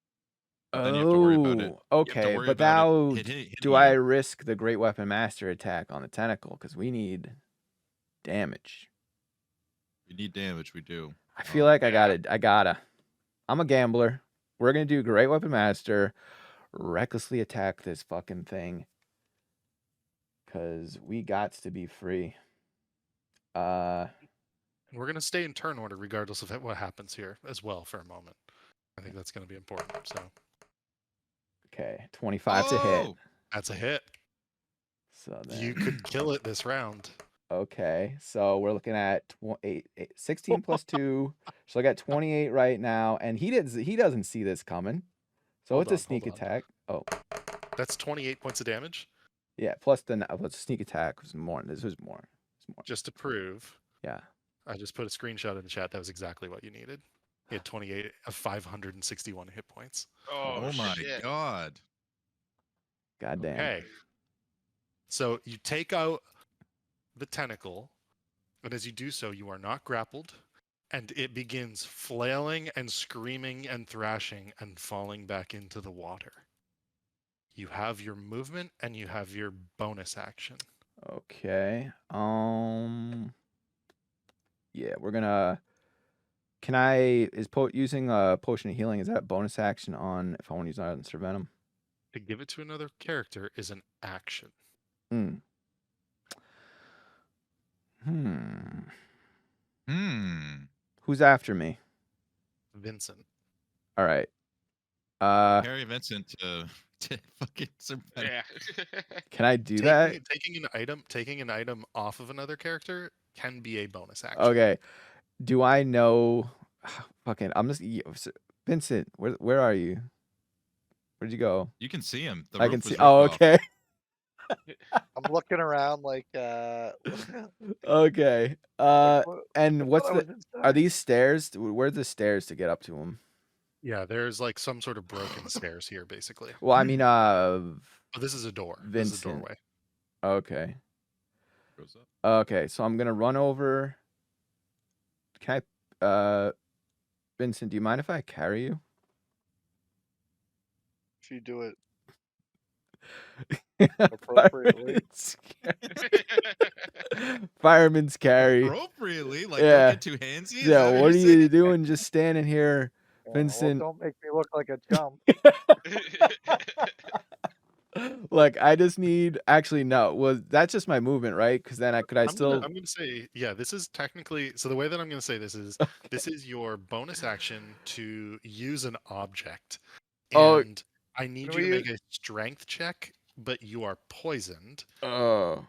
But then you have to Oh, worry about it. You have to okay. worry But about now, it hitting do you. I risk the Great Weapon Master attack on the tentacle? Because we need damage. We need damage. We do. I feel like I yeah. gotta. I'm a gambler. We're gonna do Great Weapon Master, recklessly attack this fucking thing. Cause we got to be free. We're going to stay in turn order regardless of what happens here as well for a moment. I think that's going to be important. So Okay, 25 to hit. Oh! that's a hit. So then, You could kill it this round. okay, so we're looking at 16 plus 2. So I got 28 right now, and he doesn't see this coming. So Hold it's a on, sneak hold on. attack. Oh, That's 28 points of damage. yeah. Plus the sneak attack was more. This was more. It's more. Just to prove, Yeah. I just put a screenshot in the chat. That was exactly what you needed. He had 28 of 561 hit points. Oh my shit. god. God damn. Okay. So you take out the tentacle, and as you do so, you are not grappled, and it begins flailing and screaming and thrashing and falling back into the water. You have your movement and you have your bonus action. Okay. Yeah, we're gonna. Can I using a potion of healing? Is that a bonus action on if I want to use that on Sir Venom? To give it to another character is an action. Hmm. Who's after me? Vincent. All right. Harry Vincent to fucking survive. Yeah. Can I do that? Taking an item off of another character can be a bonus action. Okay. Do I know? Fucking. I'm just Vincent. Where are you? Where'd you go? You can see him. The I roof can was see. ripped Oh, off. okay. I'm looking around like Okay. And I what's thought I the? was Are inside. these stairs? Where's the stairs to get up to them? Yeah, there's like some sort of broken stairs here, basically. Well, I mean, Oh, this is a door. This is a Vincent. doorway. Okay. Goes up. Okay, so I'm gonna run over. Can I, Vincent? Do you mind if I carry you? If you do it appropriately. Fireman's carry. Appropriately, like Yeah. don't get too handsy. Yeah, what are you saying? doing? Just standing here, Well, Vincent. don't make me look like a chump. Look, I just need. Actually, no. Well, that's just my movement, right? Because then I'm gonna say, yeah, this is technically. So the way that I'm gonna say this is, this is your bonus action to use an object, Oh. and I need Can you to we make a strength check, but you are poisoned. Oh.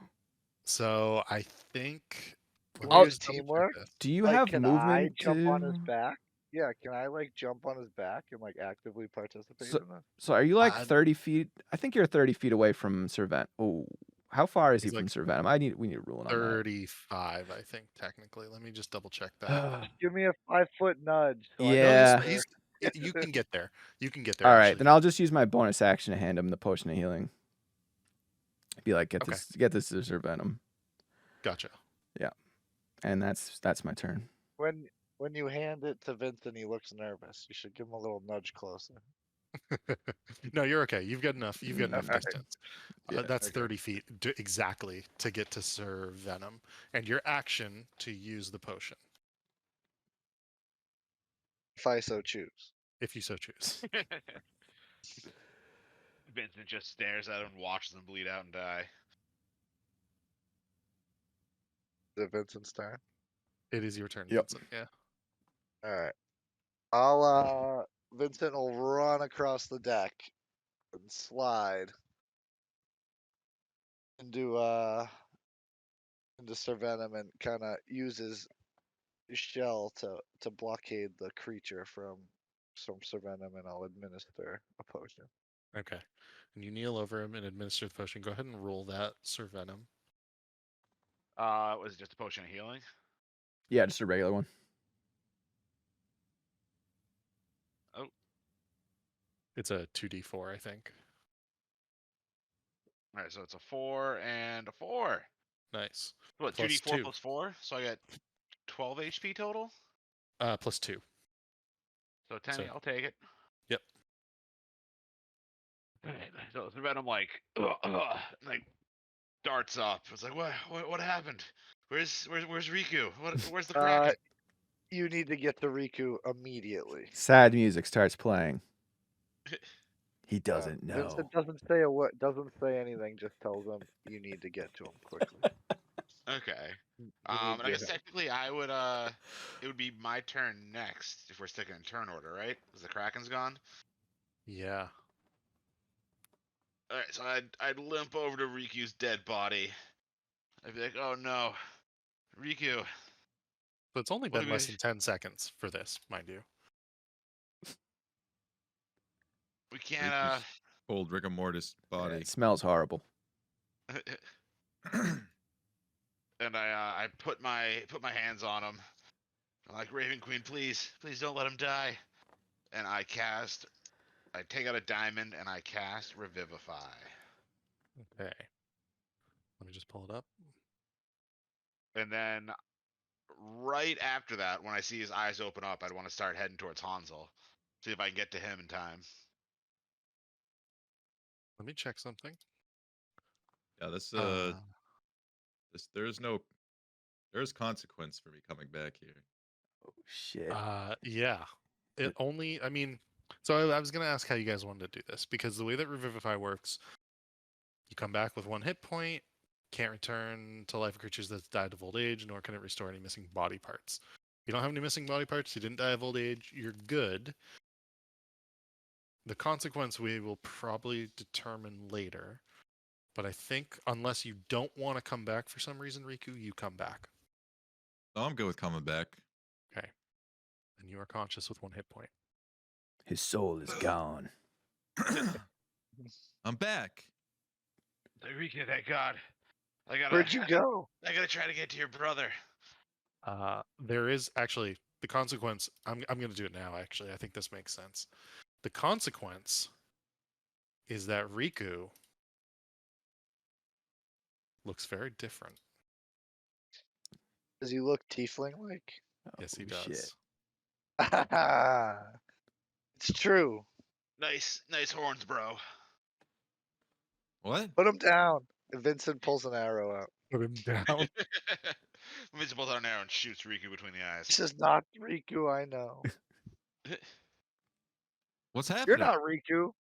So I think. Can let we me use just double check teamwork? this. Do you Like, have can movement I jump on his to? back? Yeah, can I like jump on his back and like actively participate in this? So are you like Uh, 30 feet? I think you're 30 feet away from Sir Venom. Oh, how far is he He's from like Sir Venom? We need a ruling on 35, I think, technically. Let me just double check that. that. Give me a 5-foot nudge. So I know Yeah. he's there. You can get there. You can get there. All right, actually. then I'll just use my bonus action to hand him the potion of healing. Be like, get this to Sir Venom, Gotcha. and that's my turn. When you hand it to Vincent, he looks nervous. You should give him a little nudge closer. No, you're okay. You've got enough. You've got enough Alright. distance. Yeah, That's okay. 30 feet exactly to get to Sir Venom, and your action to use the potion, If I so choose. if you so choose. Vincent just stares at him and watches him bleed out and die. Is it Vincent's turn? It is your turn, Yep. Vincent. Yeah. Alright. Vincent will run across the deck and slide into Sir Venom and kind of uses shell to blockade the creature from Sir Venom, and I'll administer a potion. Okay. And you kneel over him and administer the potion. Go ahead and roll that, Sir Venom. Was it just a potion of healing? Yeah, just a regular one. Oh, It's a 2d4, I think. all right. So it's a 4 and a 4. Nice. What? Plus 2d4 2. plus 4. So I got 12 HP total. Plus 2. So 10. So- I'll take it. Yep. Alright, so Venom like darts up. It's like what happened? Where's Riku? Where's the Kraken? You need to get to Riku immediately. Sad music starts playing. He doesn't know. Vincent doesn't say a word, doesn't say anything, just tells him you need to get to him quickly. Okay. You need And I your guess help. technically it would be my turn next if we're sticking in turn order, right? Because the Kraken's gone. Yeah. All right, so I'd limp over to Riku's dead body. I'd be like, oh no, Riku. So it's only What been do less we- than 10 seconds for this, mind you. We can't Riku's cold rigor mortis Yeah, body. it smells horrible. and I put my hands on him. I'm like, Raven Queen, please don't let him die. And I take out a diamond and I cast Revivify. Okay. Let me just pull it up. And then right after that, when I see his eyes open up, I'd want to start heading towards Hansel. See if I can get to him in time. Let me check something. Yeah, this Uh, there's consequence for me coming back here. Oh shit. Yeah. It only, I mean, so I was going to ask how you guys wanted to do this, because the way that Revivify works, you come back with 1 hit point, can't return to life creatures that's died of old age, nor can it restore any missing body parts. If you don't have any missing body parts, you didn't die of old age, you're good. The consequence we will probably determine later, but I think unless you don't want to come back for some reason, Riku, you come back. So I'm good with coming back. Okay. And you are conscious with 1 hit point. His soul is gone. I'm back. Like, Riku, thank God. Where'd you go? I gotta try to get to your brother. There is actually the consequence. I'm going to do it now, actually. I think this makes sense. The consequence is that Riku looks very different. Does he look tiefling-like? Yes, he Oh, does. shit. It's true. Nice horns, bro. What? Put him down. And Vincent pulls an arrow out. Put him down. Vince pulls out an arrow and shoots Riku between the eyes. This is not Riku, I know. What's happening? You're not Riku.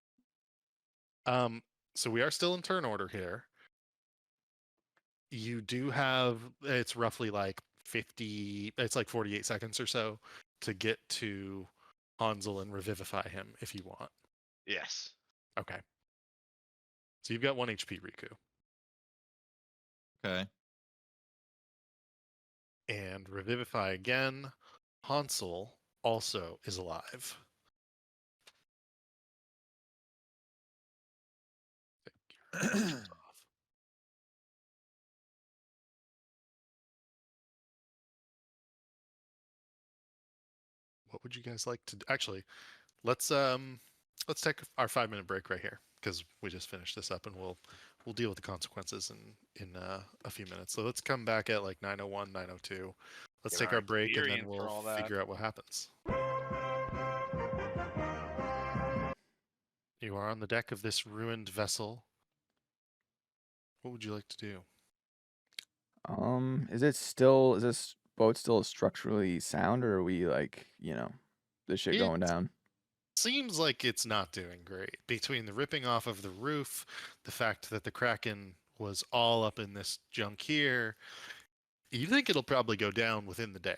So we are still in turn order here. You do have, it's roughly like 48 seconds or so to get to Hansel and revivify him if you want. Yes. Okay. So you've got 1 HP, Riku. Okay. And revivify again. Hansel also is alive. What would you guys like to do? Actually, let's take our 5-minute break right here, because we just finished this up, and we'll deal with the consequences in a few minutes. So let's come back at like 9:01, 9:02. Let's Get take our our break, and then experience for all we'll that. figure out what happens. You are on the deck of this ruined vessel. What would you like to do? Is this boat still structurally sound, or are we like, this shit going down? Seems like it's not doing great. Between the ripping off of the roof, the fact that the Kraken was all up in this junk here, you think it'll probably go down within the day.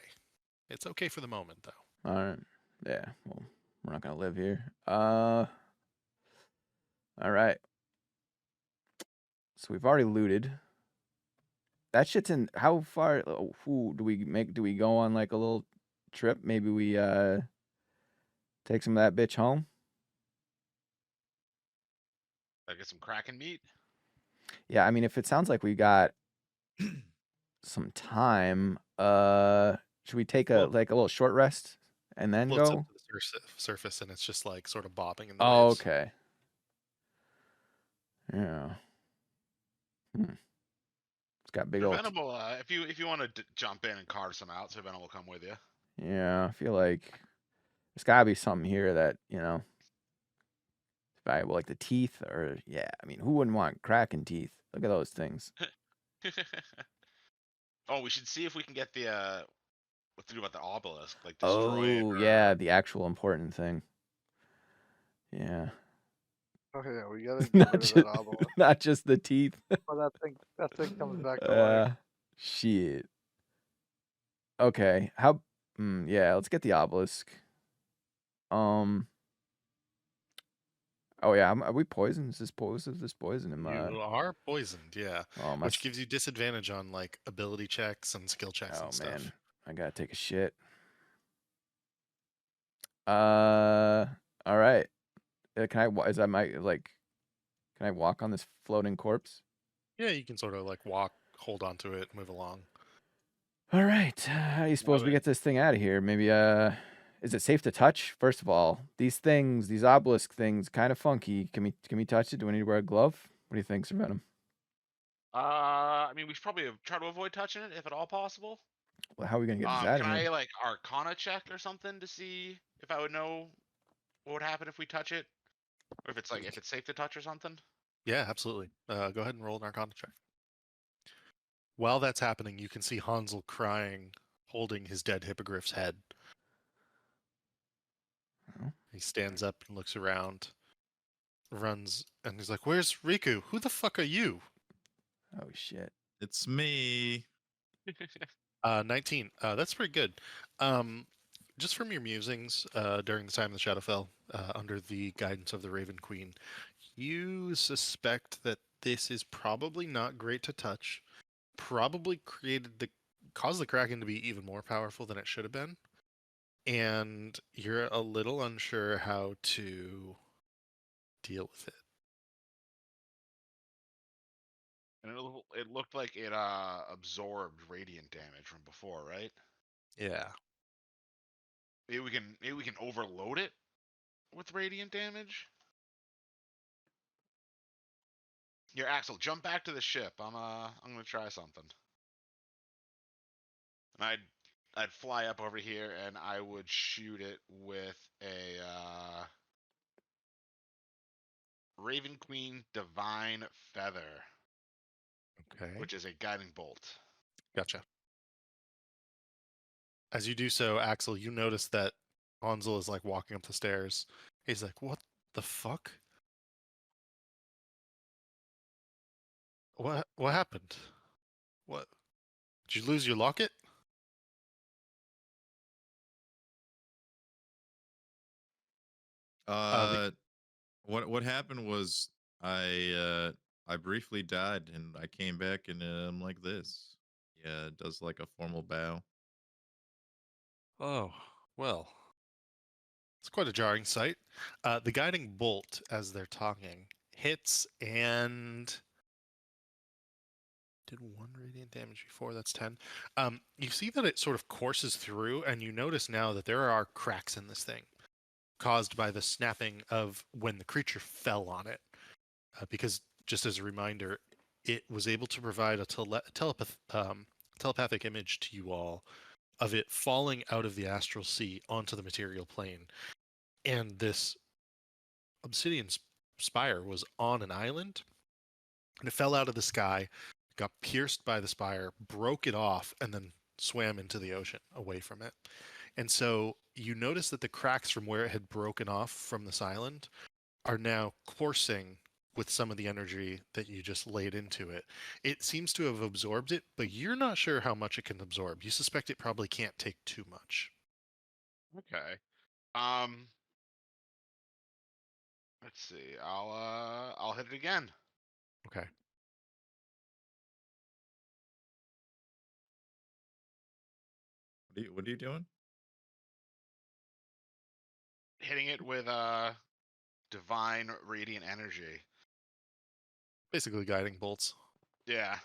It's okay for the moment, though. All right. Yeah. Well, we're not gonna live here. All right. So we've already looted. That shit's in. How far? Do we make? Do we go on like a little trip? Maybe we take some of that bitch home. I get some Kraken meat. Yeah, I mean, if it sounds like we got some time, should we take a Well, like a little short rest and then floats up go? to the surface, and it's just like sort of bobbing in the Oh, waves. okay. Yeah. It's got big So old. Venable, if you want to jump in and carve some out, so Venable will come with you. Yeah, I feel like there's gotta be something here that is valuable, like the teeth, or yeah. I mean, who wouldn't want Kraken teeth? Look at those things. Oh, we should see if we can get the what to do about the obelisk, like destroy it Oh, or yeah, the actual important thing. Yeah. Oh yeah, we gotta get Not rid of just, that obelisk. not just the teeth. Oh, that thing comes back to life. Shit. Okay. How? Yeah. Let's get the obelisk. Oh yeah. Are we poisoned? Is this poison? You are poisoned, yeah, Oh my. which gives you disadvantage on like ability checks and skill checks Oh and stuff. man. I gotta take a shit. All right. Can I? Is that my like? Can I walk on this floating corpse? Yeah, you can sort of like walk, hold onto it, move along. All right. How do you suppose we would- get this thing out of here? Maybe is it safe to touch? First of all, these obelisk things, kind of funky. Can we touch it? Do we need to wear a glove? What do you think, Sir Venom? I mean, we should probably try to avoid touching it if at all possible. Well, how are we gonna get this out Can of I here? like Arcana check or something to see if I would know what would happen if we touch it, or if it's safe to touch or something? Yeah, absolutely. Go ahead and roll an Arcana check. While that's happening, you can see Hansel crying, holding his dead hippogriff's head. Oh. He stands up and looks around, runs, and he's like, "Where's Riku? Who the fuck are you?" Oh shit. It's me. 19. That's pretty good. Just from your musings during the time the shadow fell, under the guidance of the Raven Queen, you suspect that this is probably not great to touch. Probably caused the Kraken to be even more powerful than it should have been, and you're a little unsure how to deal with it. And it looked like it absorbed radiant damage from before, right? Yeah. Maybe we can overload it with radiant damage. Here, Axel, jump back to the ship. I'm gonna try something. And I'd fly up over here and I would shoot it with a Raven Queen Divine Feather, Okay. which is a guiding bolt. Gotcha. As you do so, Axel, you notice that Hansel is like walking up the stairs. He's like, "What the fuck? What happened? What? Did you lose your locket?" Uh, what happened was I briefly died and I came back and I'm like this. Yeah, it does like a formal bow. Oh, well. It's quite a jarring sight. The guiding bolt, as they're talking, hits and did 1 radiant damage before. That's 10. You see that it sort of courses through, and you notice now that there are cracks in this thing caused by the snapping of when the creature fell on it. Because, just as a reminder, it was able to provide a telepathic image to you all of it falling out of the astral sea onto the material plane. And this obsidian spire was on an island, and it fell out of the sky, got pierced by the spire, broke it off, and then swam into the ocean away from it. And so you notice that the cracks from where it had broken off from this island are now coursing with some of the energy that you just laid into it. It seems to have absorbed it, but you're not sure how much it can absorb. You suspect it probably can't take too much. Okay. Let's see. I'll hit it again. Okay. What are you doing? Hitting it with divine radiant energy. Basically guiding bolts. Yeah.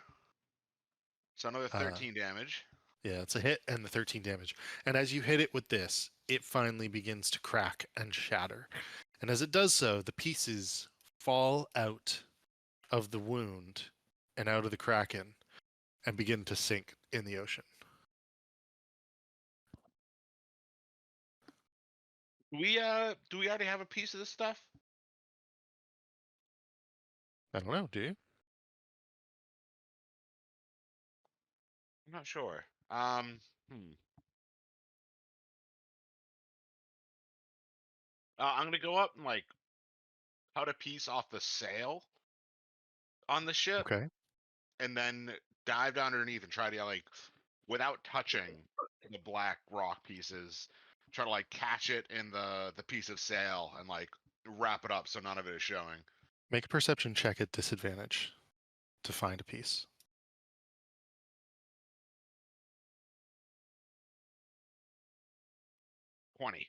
So another 13 damage. Yeah, it's a hit and the 13 damage. And as you hit it with this, it finally begins to crack and shatter. And as it does so, the pieces fall out of the wound and out of the kraken and begin to sink in the ocean. Do we already have a piece of this stuff? I don't know, do you? I'm not sure. I'm gonna go up and like cut a piece off the sail on the ship, Okay. and then dive down underneath and try to like, without touching the black rock pieces, try to like catch it in the piece of sail and like wrap it up so none of it is showing. Make a perception check at disadvantage to find a piece. 20.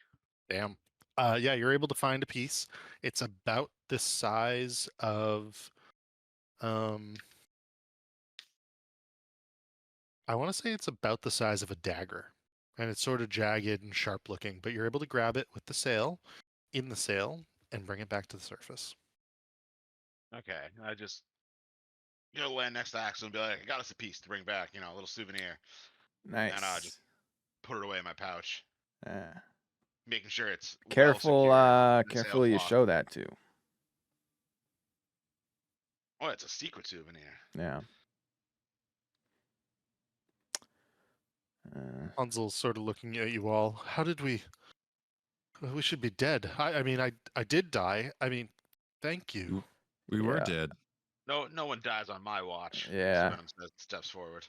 Damn. Yeah, you're able to find a piece. It's about the size of I want to say it's about the size of a dagger. And it's sort of jagged and sharp looking, but you're able to grab it with the sail, in the sail, and bring it back to the surface. Okay, I just land next to Axel and be like, I got us a piece to bring back, a little souvenir, Nice. and just put it away in my pouch, Uh, making sure it's well careful, secured in careful who you sailcloth. show that to. Oh, it's a secret souvenir. Yeah. Hansel's sort of looking at you all. How did we? We should be dead. I mean, I did die. I mean, thank you. We were Yeah. dead. No one dies on my watch. Yeah. Venom steps forward.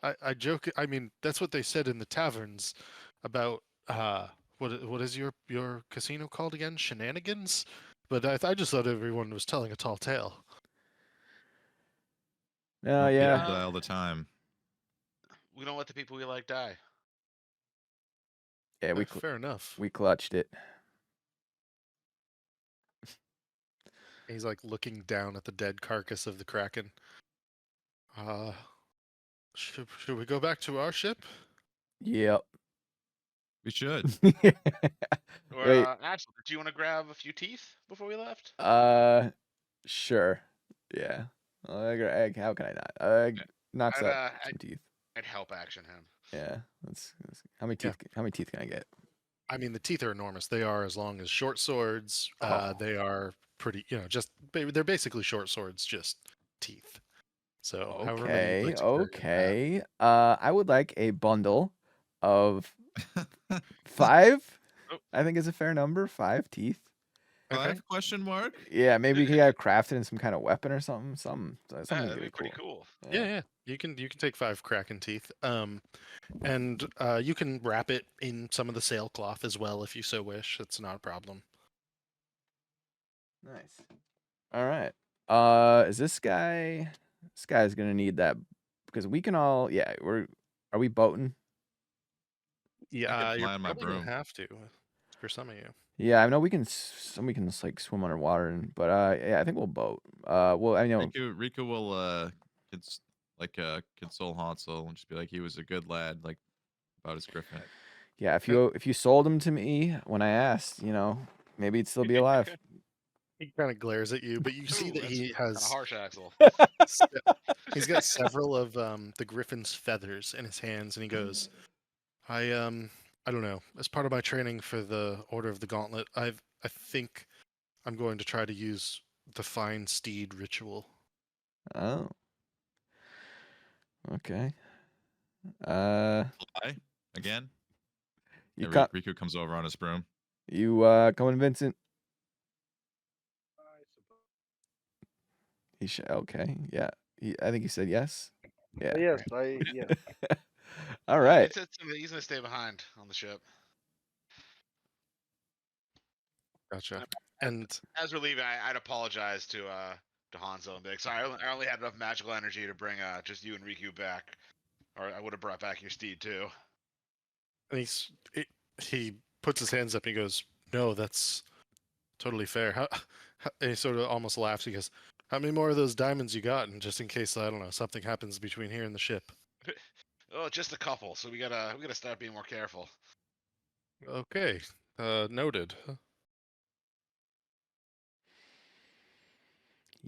I joke. I mean, that's what they said in the taverns about what is your casino called again? Shenanigans. But I just thought everyone was telling a tall tale. No, People yeah. die all the time. We don't let the people we like die. Yeah, Fair enough. we clutched it. He's like looking down at the dead carcass of the kraken. Should we go back to our ship? Yep. We should. Or Wait. Axel, did you want to grab a few teeth before we left? Sure. Yeah. How can I not? Knocks I'd, up some teeth. I'd help action him. Yeah. Let's how many teeth? How many teeth can I get? I mean, the teeth are enormous. They are as long as short swords. They are pretty, they're basically short swords, just teeth. So however many you'd Okay. like to carry in that. Okay. I would like a bundle of 5. Oh. I think is a fair number. 5 teeth. Okay. 5 question mark? Yeah, maybe you could get crafted in some kind of weapon or something. Something That'd really be pretty cool. Yeah. You can take 5 kraken teeth. And you can wrap it in some of the sailcloth as well if you so wish. It's not a problem. Nice. All right. Is this guy? This guy's gonna need that because we can all. Yeah, are we boating? Yeah, you're fly on my probably gonna broom. have to for some of you. Yeah, I know we can. We can just like swim underwater, but yeah, I think we'll boat. Well, I know. Riku will console Hansel and just be like, he was a good lad, like about his griffin. Yeah, if you sold him to me when I asked, maybe he'd still be alive. He kind of glares at you, but you see that he has harsh, Axel. he's got several of the griffin's feathers in his hands, and he goes, I don't know. As part of my training for the Order of the Gauntlet, I think I'm going to try to use the Fine Steed ritual. Oh. Okay. Fly again. You And Riku comes over on his broom. coming, Vincent? Okay. Yeah. I think he said yes. Yeah. Yes, yes. All right. He's gonna stay behind on the ship. Gotcha. And As we're leaving, I'd apologize to Hanzo and be like, sorry, I only had enough magical energy to bring just you and Riku back, or I would have brought back your steed too. And he puts his hands up and he goes, "No, that's totally fair." And he sort of almost laughs. He goes, "How many more of those diamonds you got? And just in case, I don't know, something happens between here and the ship." Oh, just a couple. So we gotta start being more careful. Okay, noted.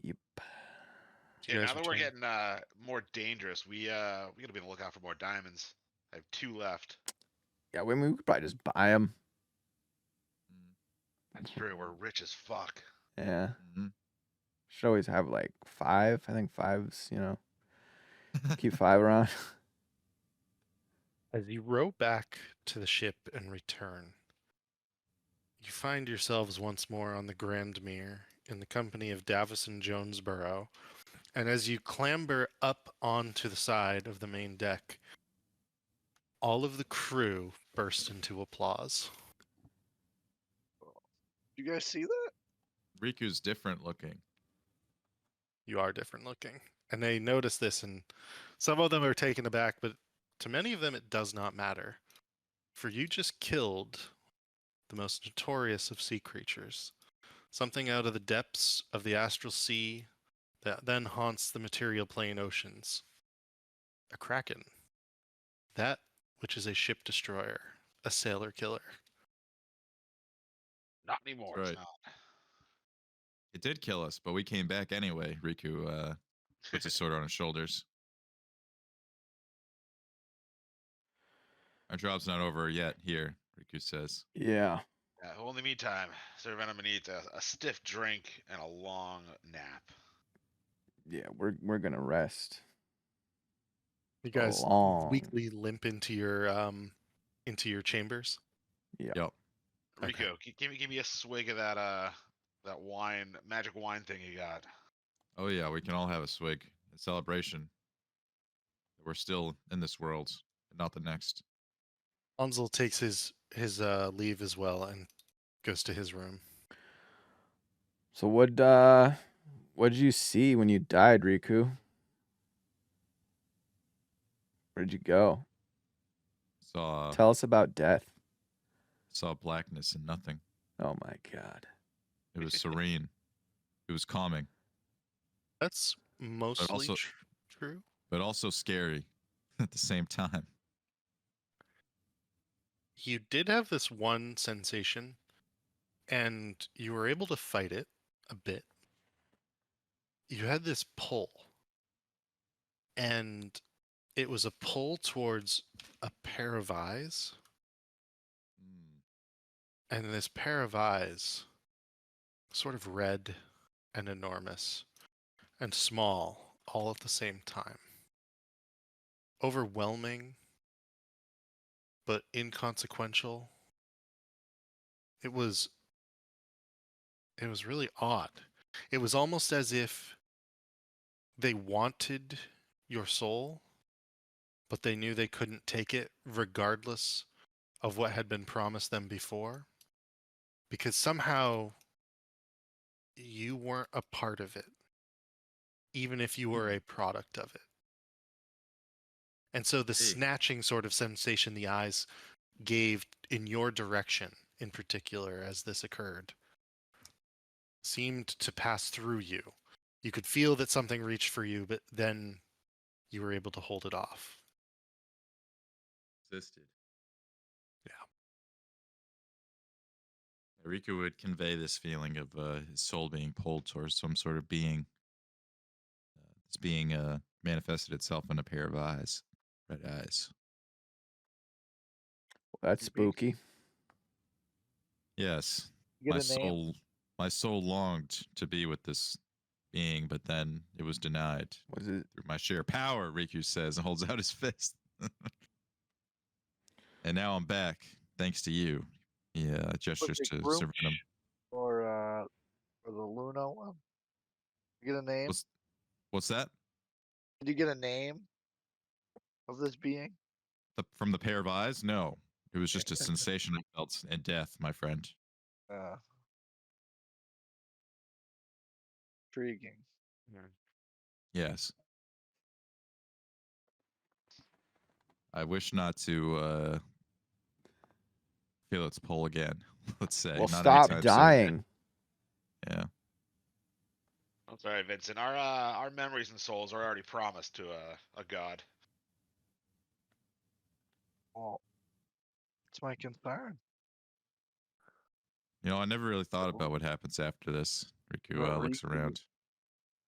Yep. Do you Yeah, guys now that we're return? getting more dangerous, we gotta be on the lookout for more diamonds. I have 2 left. Yeah, we could probably just buy them. That's true. We're rich as fuck. Yeah. Mm-hmm. Should always have like 5. I think 5's, keep 5 around. As you row back to the ship and return, you find yourselves once more on the Grandmere in the company of Davison Jonesborough. And as you clamber up onto the side of the main deck, all of the crew burst into applause. You guys see that? Riku's different looking. You are different looking. And they notice this, and some of them are taken aback, but to many of them it does not matter. For you just killed the most notorious of sea creatures, something out of the depths of the astral sea that then haunts the material plane oceans. A kraken. That which is a ship destroyer, a sailor killer. Not anymore. That's It's right. not. It did kill us, but we came back anyway. Riku puts his sword on his shoulders. Our job's not over yet here, Riku says. Yeah. Yeah, well, in the meantime, Sir Venom gonna need a stiff drink and a long nap. Yeah, we're gonna rest. You guys long. weakly limp into your chambers. Yeah. Yep. Okay. Rico, give me a swig of that wine, magic wine thing you got. Oh yeah, we can all have a swig. A celebration. We're still in this world, and not the next. Ansel takes his leave as well and goes to his room. So what did you see when you died, Riku? Where'd you go? Saw Tell us about death. blackness and nothing. Oh my god. It was serene. It was calming, That's mostly also- true. but also scary at the same time. You did have this one sensation, and you were able to fight it a bit. You had this pull, and it was a pull towards a pair of eyes, Mm. and this pair of eyes, sort of red and enormous and small all at the same time. Overwhelming, but inconsequential. It was really odd. It was almost as if they wanted your soul, but they knew they couldn't take it regardless of what had been promised them before. Because somehow you weren't a part of it, even if you were a product of it. And so the Hey. snatching sort of sensation the eyes gave in your direction, in particular, as this occurred, seemed to pass through you. You could feel that something reached for you, but then you were able to hold it off. Existed. Yeah. Riku would convey this feeling of his soul being pulled towards some sort of being. This being manifested itself in a pair of eyes, red eyes. Well, that's Creepy. spooky. Yes, You get a name? my soul longed to be with this being, but then it was denied Was it through my sheer power. Riku says and holds out his fist. And now I'm back, thanks to you. He gestures Was it to Groom Sir Venom. or the Luna one? You get a name? What's that? Did you get a name of this being? From the pair of eyes? No, it was just a sensation I felt in death, my friend. Intriguing. Yes. I wish not to Okay, let's pull again. Let's say. Well, not stop anytime soon. dying. Yeah. That's all right, Vincent. Our memories and souls are already promised to a god. Well, it's my concern. I never really thought about what happens after this. Riku But looks around. It's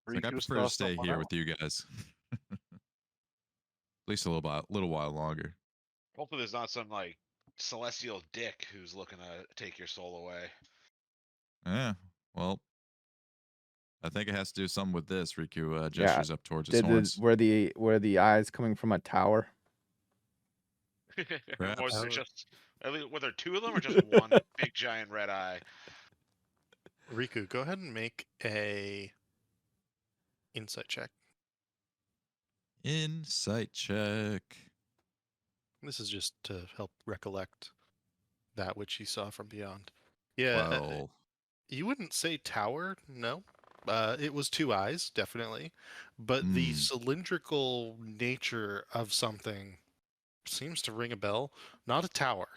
like, I Riku prefer saw to stay someone here else. with you guys. At least a little while longer. Hopefully, there's not some like celestial dick who's looking to take your soul away. Yeah. Well, I think it has to do something with this. Riku Yeah. gestures up towards his horns. Were the eyes coming from a tower? Was Perhaps. there just were there two of them or just one big giant red eye? Riku, go ahead and make a insight check. Insight check. This is just to help recollect that which you saw from beyond. Yeah, Well, you wouldn't say tower, no. It was two eyes, definitely. But the cylindrical nature of something seems to ring a bell. Not a tower.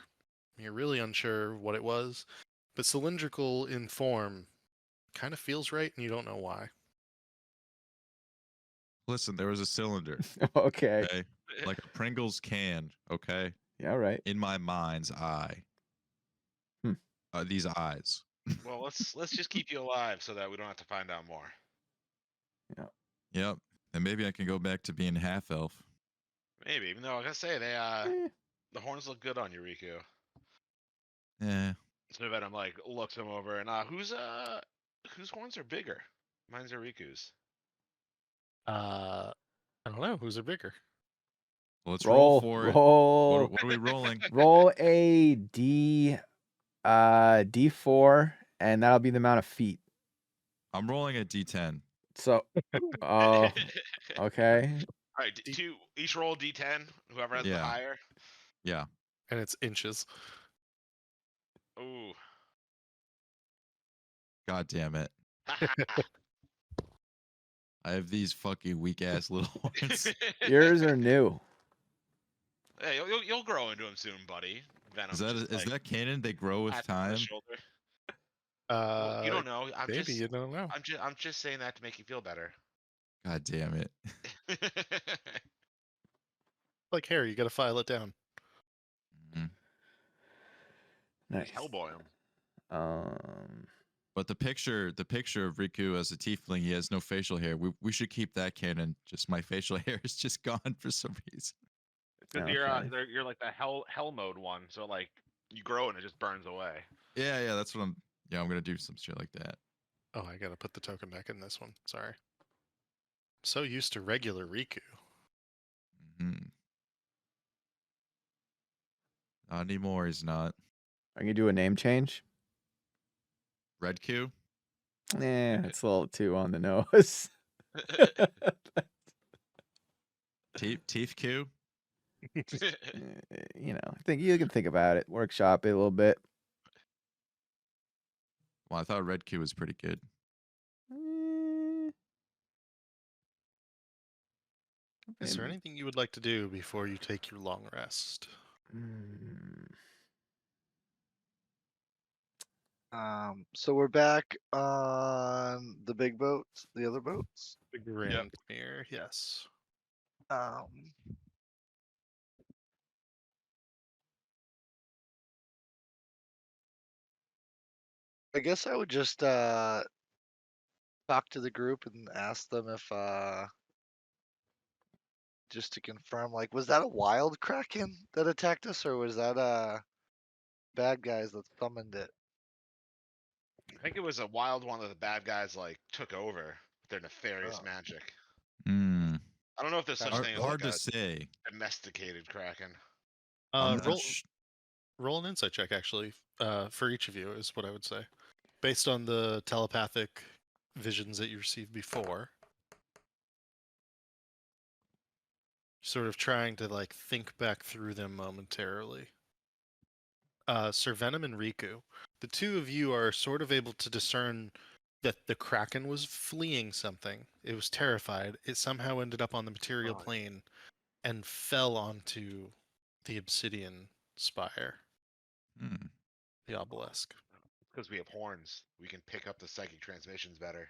You're really unsure what it was. But cylindrical in form kind of feels right, and you don't know why. listen, there was a cylinder, Okay. okay? Like a Pringles can, okay? Yeah, right. In my mind's eye. Hmm. These eyes. Well, let's just keep you alive so that we don't have to find out more. Yep. And maybe I can go back to being half elf. Maybe, even though I gotta say they Eh. the horns look good on you, Riku. Yeah. So Venom like looks him over and whose horns are bigger? Mine's are Riku's. I don't know. Who's are bigger? Let's roll for it. What are we rolling? Roll a D4, and that'll be the amount of feet. I'm rolling a D10. So, oh, okay. All right, each roll D10. Whoever has the Yeah. higher. Yeah. And it's inches. Ooh. God damn it. I have these fucking weak ass little horns. Yours are new. Hey, you'll grow into them soon, buddy. Venom. Is that canon? They grow with pat him on the time? shoulder. Well, you don't know. Maybe you don't know. I'm just saying that to make you feel better. God damn it. Like hair, you got to file it down. Mhm. Nice. Hellboy him. But the picture of Riku as a tiefling, he has no facial hair. We should keep that canon. Just my facial hair is just gone for some reason. Because Okay. you're like the hell mode one, so like you grow and it just burns away. Yeah, that's what I'm gonna do some shit like that. Oh, I got to put the token back in this one. Sorry. So used to regular Riku. Mm-hmm. Not anymore, he's not. Are you gonna do a name change? Red Q? It's a little too on the nose. Teeth Q? Think you can think about it, workshop it a little bit. Well, I thought Red Q was pretty good. Is there anything you would like to do before you take your long rest? So we're back on the big boats, the other boats. The Grand Mirror, yes. I guess I would just talk to the group and ask them if just to confirm, like, was that a wild kraken that attacked us, or was that bad guys that summoned it? I think it was a wild one that the bad guys like took over with their nefarious Oh. magic. Hmm. I don't know if there's such thing as Hard like to a say. domesticated kraken. Roll an insight check, actually, for each of you, is what I would say. Based on the telepathic visions that you received before. Sort of trying to, like, think back through them momentarily. Sir Venom and Riku, the two of you are sort of able to discern that the Kraken was fleeing something. It was terrified. It somehow ended up on the material plane and fell onto the obsidian spire. Hmm. The obelisk. Because we have horns. We can pick up the psychic transmissions better.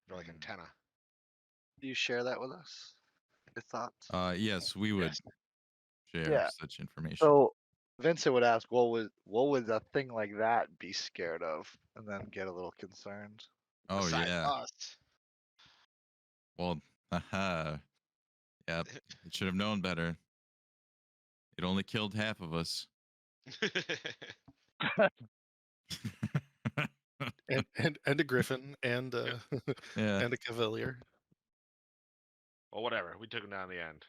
They're like antenna. Do you share that with us? Your thoughts? Yes, we would Yes. share Yeah. such information. So Vincent would ask, what would a thing like that be scared of? And then get a little concerned. Oh Besides yeah. us. Well, haha. Yep. It should have known better. It only killed half of us. And a griffin and Yeah. and a cavalier. Well, whatever. We took him down in the end.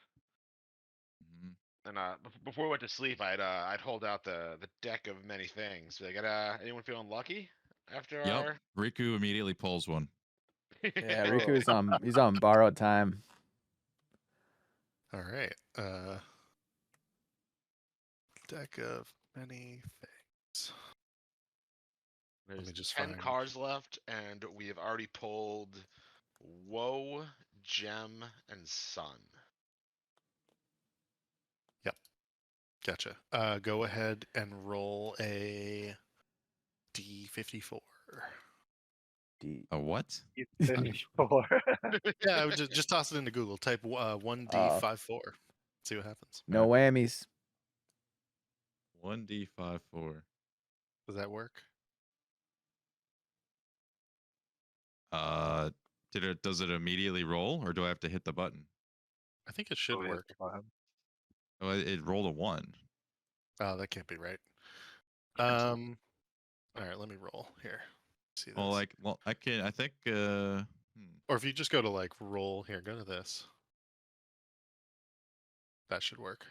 Mhm. And before we went to sleep, I'd hold out the deck of many things. Like, anyone feeling lucky after Yep. our? Riku immediately pulls one. Yeah, Riku's he's on borrowed time. All right. Deck of many things. There's me just 10 find- cards left, and we have already pulled Woe, Gem, and Sun. Gotcha. Go ahead and roll a D54. A what? You 54. Yeah, I would just toss it into Google. Type 1D54. See what happens. No whammies. 1d54. Does that work? Does it immediately roll, or do I have to hit the button? I think it should Oh, yeah, work. fine. Oh, it rolled a 1. Oh, that can't be right. That's- All right, let me roll here. See this. Well, I think. Or if you just go to like roll here, go to this. That should work.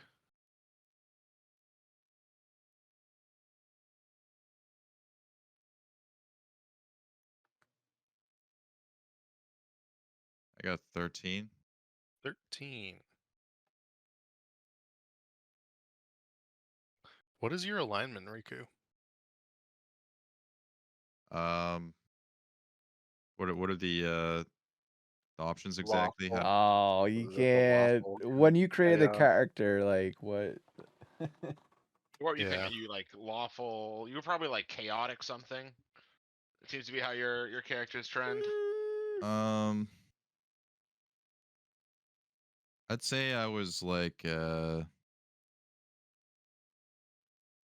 I got 13. 13. What is your alignment, Riku? What are the options exactly? Lawful. Oh, you The can't. lawful When you create the chaos. character, like what? What were you Yeah. thinking? You like lawful? You were probably like chaotic something. It seems to be how your character's trend. I'd say I was like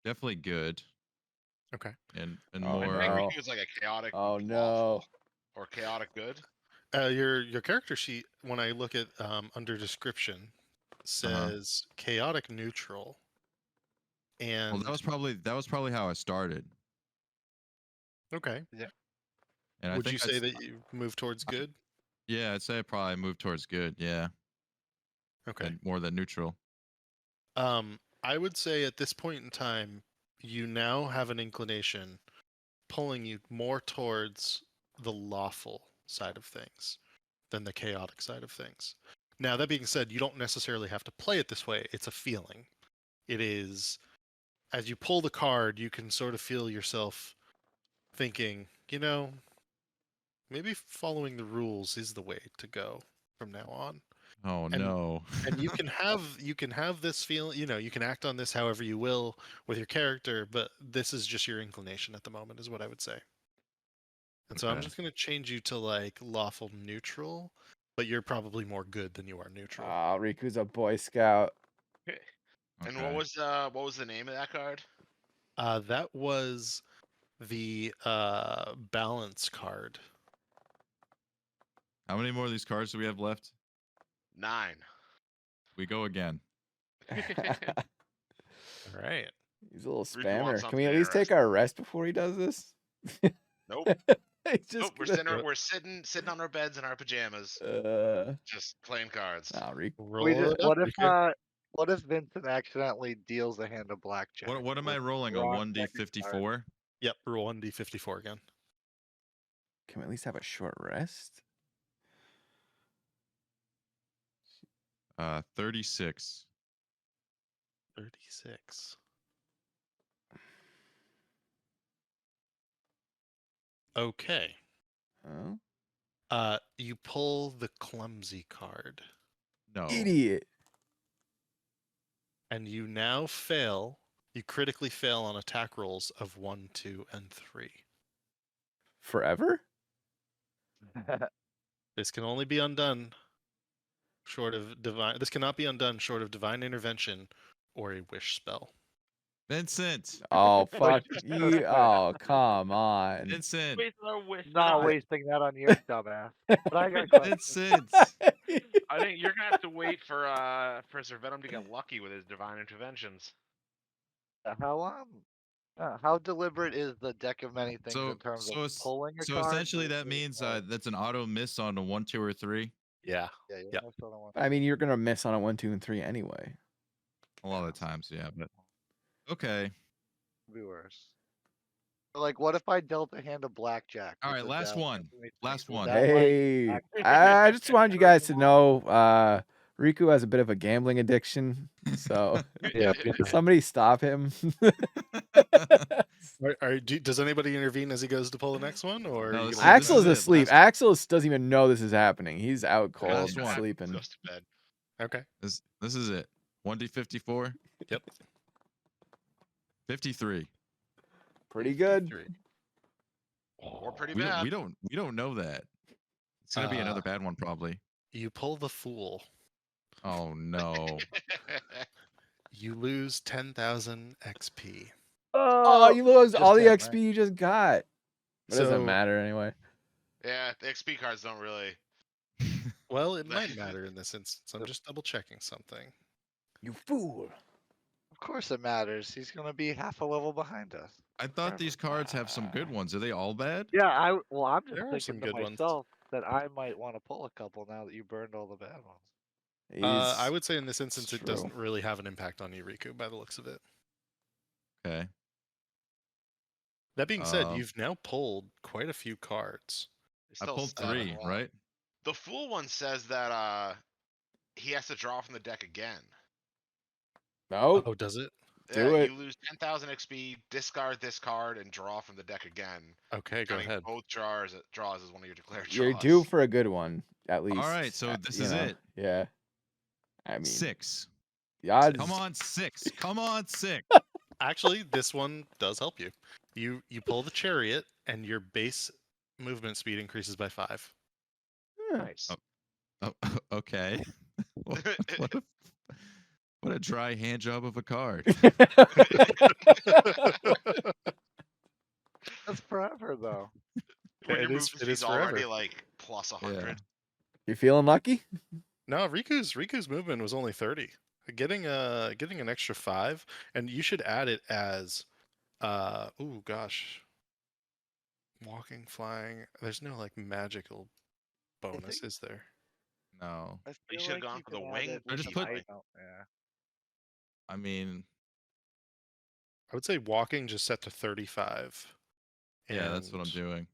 definitely good. Okay. And Oh, more. I think no. Riku was like a chaotic Oh lawful no. or chaotic good. Your character sheet, when I look at under description, says chaotic neutral. And Well, that was probably how I started. okay. And Would I you think say that you move towards good? Yeah, I'd say I probably moved towards good. Yeah, Okay. and more than neutral. I would say at this point in time, you now have an inclination pulling you more towards the lawful side of things than the chaotic side of things. Now, that being said, you don't necessarily have to play it this way. It's a feeling. It is, as you pull the card, you can sort of feel yourself thinking, maybe following the rules is the way to go from now on. Oh And- no. And you can have this feeling, you can act on this however you will with your character, but this is just your inclination at the moment, is what I would say. And so I'm Okay. just going to change you to like lawful neutral, but you're probably more good than you are neutral. Oh, Riku's a Boy Scout. And Okay. what was the name of that card? That was the balance card. How many more of these cards do we have left? 9. We go again. All right. He's a little Riku wants spammer. Can we something at least take interesting. our rest before he does this? Nope. He's just Nope. We're sitting on our beds in our pajamas, gonna. just playing cards. Nah, Riku. Roll We just, it up, Riku. what if Vincent accidentally deals a hand of blackjack? What am I with rolling? A wrong second card? 1d54? Yep, roll 1d54 again. Can we at least have a short rest? 36. 36. Okay. Huh? You pull the clumsy card, No. Idiot. and you now fail You critically fail on attack rolls of 1, 2, and 3. Forever? This can only be undone short of divine. This cannot be undone short of divine intervention or a wish spell. Vincent. Oh fuck just you! wait. Oh come on! Vincent. Waste our wish. Not die. wasting that on your dumbass. But I got questions. Vincent. I think you're gonna have to wait for Sir Venom to get lucky with his divine interventions. How deliberate is the deck of many things in terms of pulling a so card? essentially that versus, means that's an auto miss on a 1, 2, or 3. Yeah. yeah, yeah. that's what I want. I mean, you're gonna miss on a 1, 2, and 3 anyway. A lot of times, yeah. But okay. Could be worse. But, like, what if I dealt a hand of blackjack? All with right, the last down one. many Last things? Would one. that, like, Hey, act- I just wanted you guys to know, Riku has a bit of a gambling addiction, so Yeah, somebody stop him. Does anybody intervene as he goes to pull the next one, or No, are you this gonna is- leave Axel is it, asleep. last- Axel doesn't even know this is happening. He's out cold, Last one. sleeping. Goes to bed. Okay. This is it. 1d54. Yep. 53. Pretty good. 53. Or pretty We bad. don't know that. It's gonna be another bad one probably. You pull the Fool. Oh no. You lose 10,000 XP. Oh, you lose all the 10, XP you just got. It doesn't So- matter anyway. Yeah, the XP cards don't really. Well, it might matter in this instance. I'm just double checking something. You fool. Of course it matters. He's gonna be half a level behind us. I thought these cards have some good ones. Are they all bad? Yeah, I'm just There are some thinking to good ones. myself that I might want to pull a couple now that you burned all the bad ones. I would say in this instance, it true. doesn't really have an impact on you, Riku, by the looks of it. Okay. That being said, Um, you've now pulled quite a few cards. I Still pulled 7 3, left. right? The Fool one says that he has to draw from the deck again. No. Oh, does it? Do it. You lose 10,000 XP, discard this card, and draw from the deck again. Okay, go Counting ahead. both draws as one of your declared draws. You're due for a good one, at least. right, so this you is know, it. Yeah. I mean, 6. the odds. Come on, 6. Come on, 6. Actually, this one does help you. You pull the Chariot, and your base movement speed increases by 5. Nice. Oh, okay. What a dry hand job of a card. That's forever though. When It your is- movement it is speed's already forever. like plus 100. You feeling lucky? No, Riku's movement was only 30. Getting an extra 5, and you should add it as ooh gosh. Walking, flying. There's no like magical bonus, think- is there? No. I You feel should've like gone you for the can add wing it Or with just the put- item, yeah. I mean, I would say walking just set to 35. yeah, that's what I'm and doing.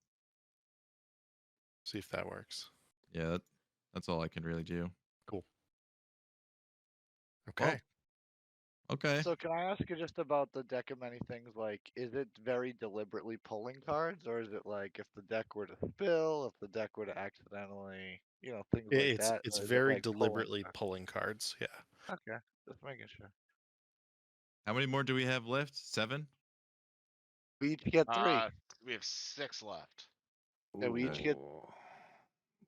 See if that works. Yeah, that's all I can really do. Okay. Okay. So can I ask you just about the deck of many things? Like, is it very deliberately pulling cards, or is it like if the deck were to spill, if the deck were to accidentally, things like it's that? it's or is it, very like, pulling deliberately cards? pulling cards. Yeah. Okay, just making sure. How many more do we have left? 7? We each get 3. We have 6 left. Yeah, we each get. Ooh.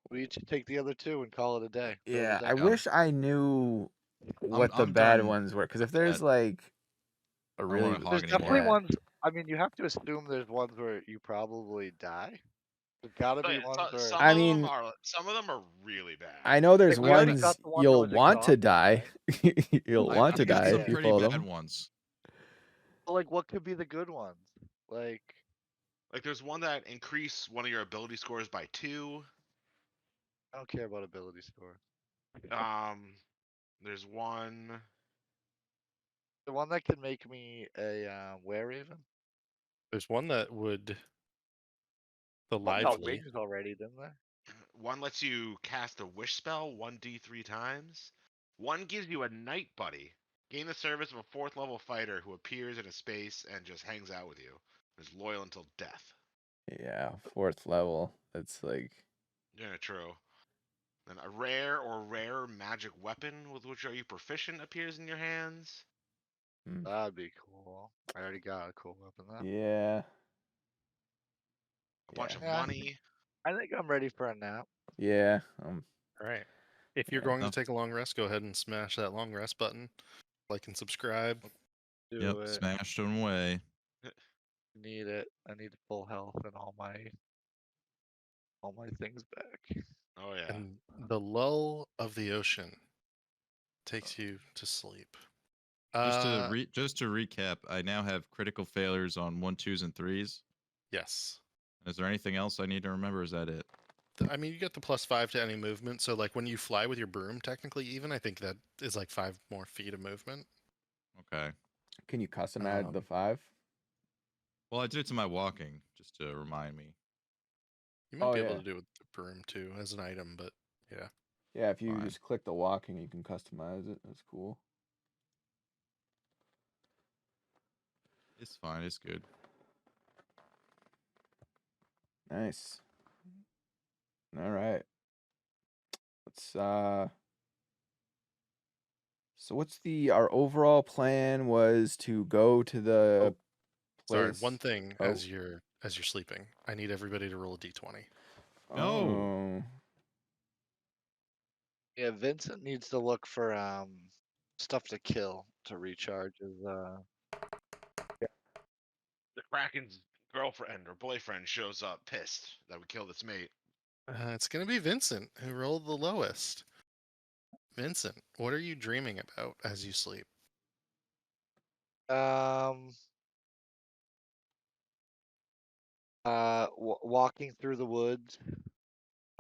We each take the other 2 and call it a day. Throw the Yeah, deck I out. wish I knew what the I'm bad done ones were. Because if with there's that. like a don't really wanna hog There's anymore. definitely yeah. ones. I mean, you have to assume there's ones where you probably die. There's gotta be But ones where. I mean- some of them are really bad. I know there's we already ones got the one that you'll was want to exhausted, die. You'll I want to got die some if you pretty pull bad them. ones. Like, what could be the good ones? Like, Like there's one that increase one of your ability scores by 2. I don't care about ability score. There's one. The one that can make me a were-raven. There's one that would the One got lively. wings already, didn't they? One lets you cast a wish spell 1d3 times. One gives you a night buddy. Gain the service of a 4th level fighter who appears in a space and just hangs out with you. Is loyal until death. Yeah, 4th level. It's like Yeah, true. Then a rare or rare magic weapon with which are you proficient appears in your hands. That'd be cool. I already got a cool weapon though. Yeah. A bunch of Yeah. money. I think I'm ready for a nap. Yeah. All right. If you're Yeah. going No. to take a long rest, go ahead and smash that long rest button. Like and subscribe. Do Yep, it. smashed them away. Need it. I need full health and all my things back. Oh yeah. And the lull of the ocean takes you to sleep. Just to recap, I now have critical failures on 1, 2s, and 3s. Yes. Is there anything else I need to remember? Is that it? I mean, you get the +5 to any movement. So, like when you fly with your broom, technically, even I think that is like 5 more feet of movement. Okay. Can you custom add the 5? Well, I did it to my walking just to remind me. You might Oh, be yeah. able to do it with the broom too as an item, but yeah. Yeah, if you Fine. just click the walking, you can customize it. That's cool. It's fine. It's good. Nice. All right. Let's So what's our overall plan was to go to the Sorry, place. one thing Oh. as you're sleeping, I need everybody to roll a d20. No. Oh. Yeah, Vincent needs to look for stuff to kill to recharge his The Kraken's girlfriend or boyfriend shows up pissed that we killed its mate. It's gonna be Vincent who rolled the lowest. Vincent, what are you dreaming about as you sleep? walking through the woods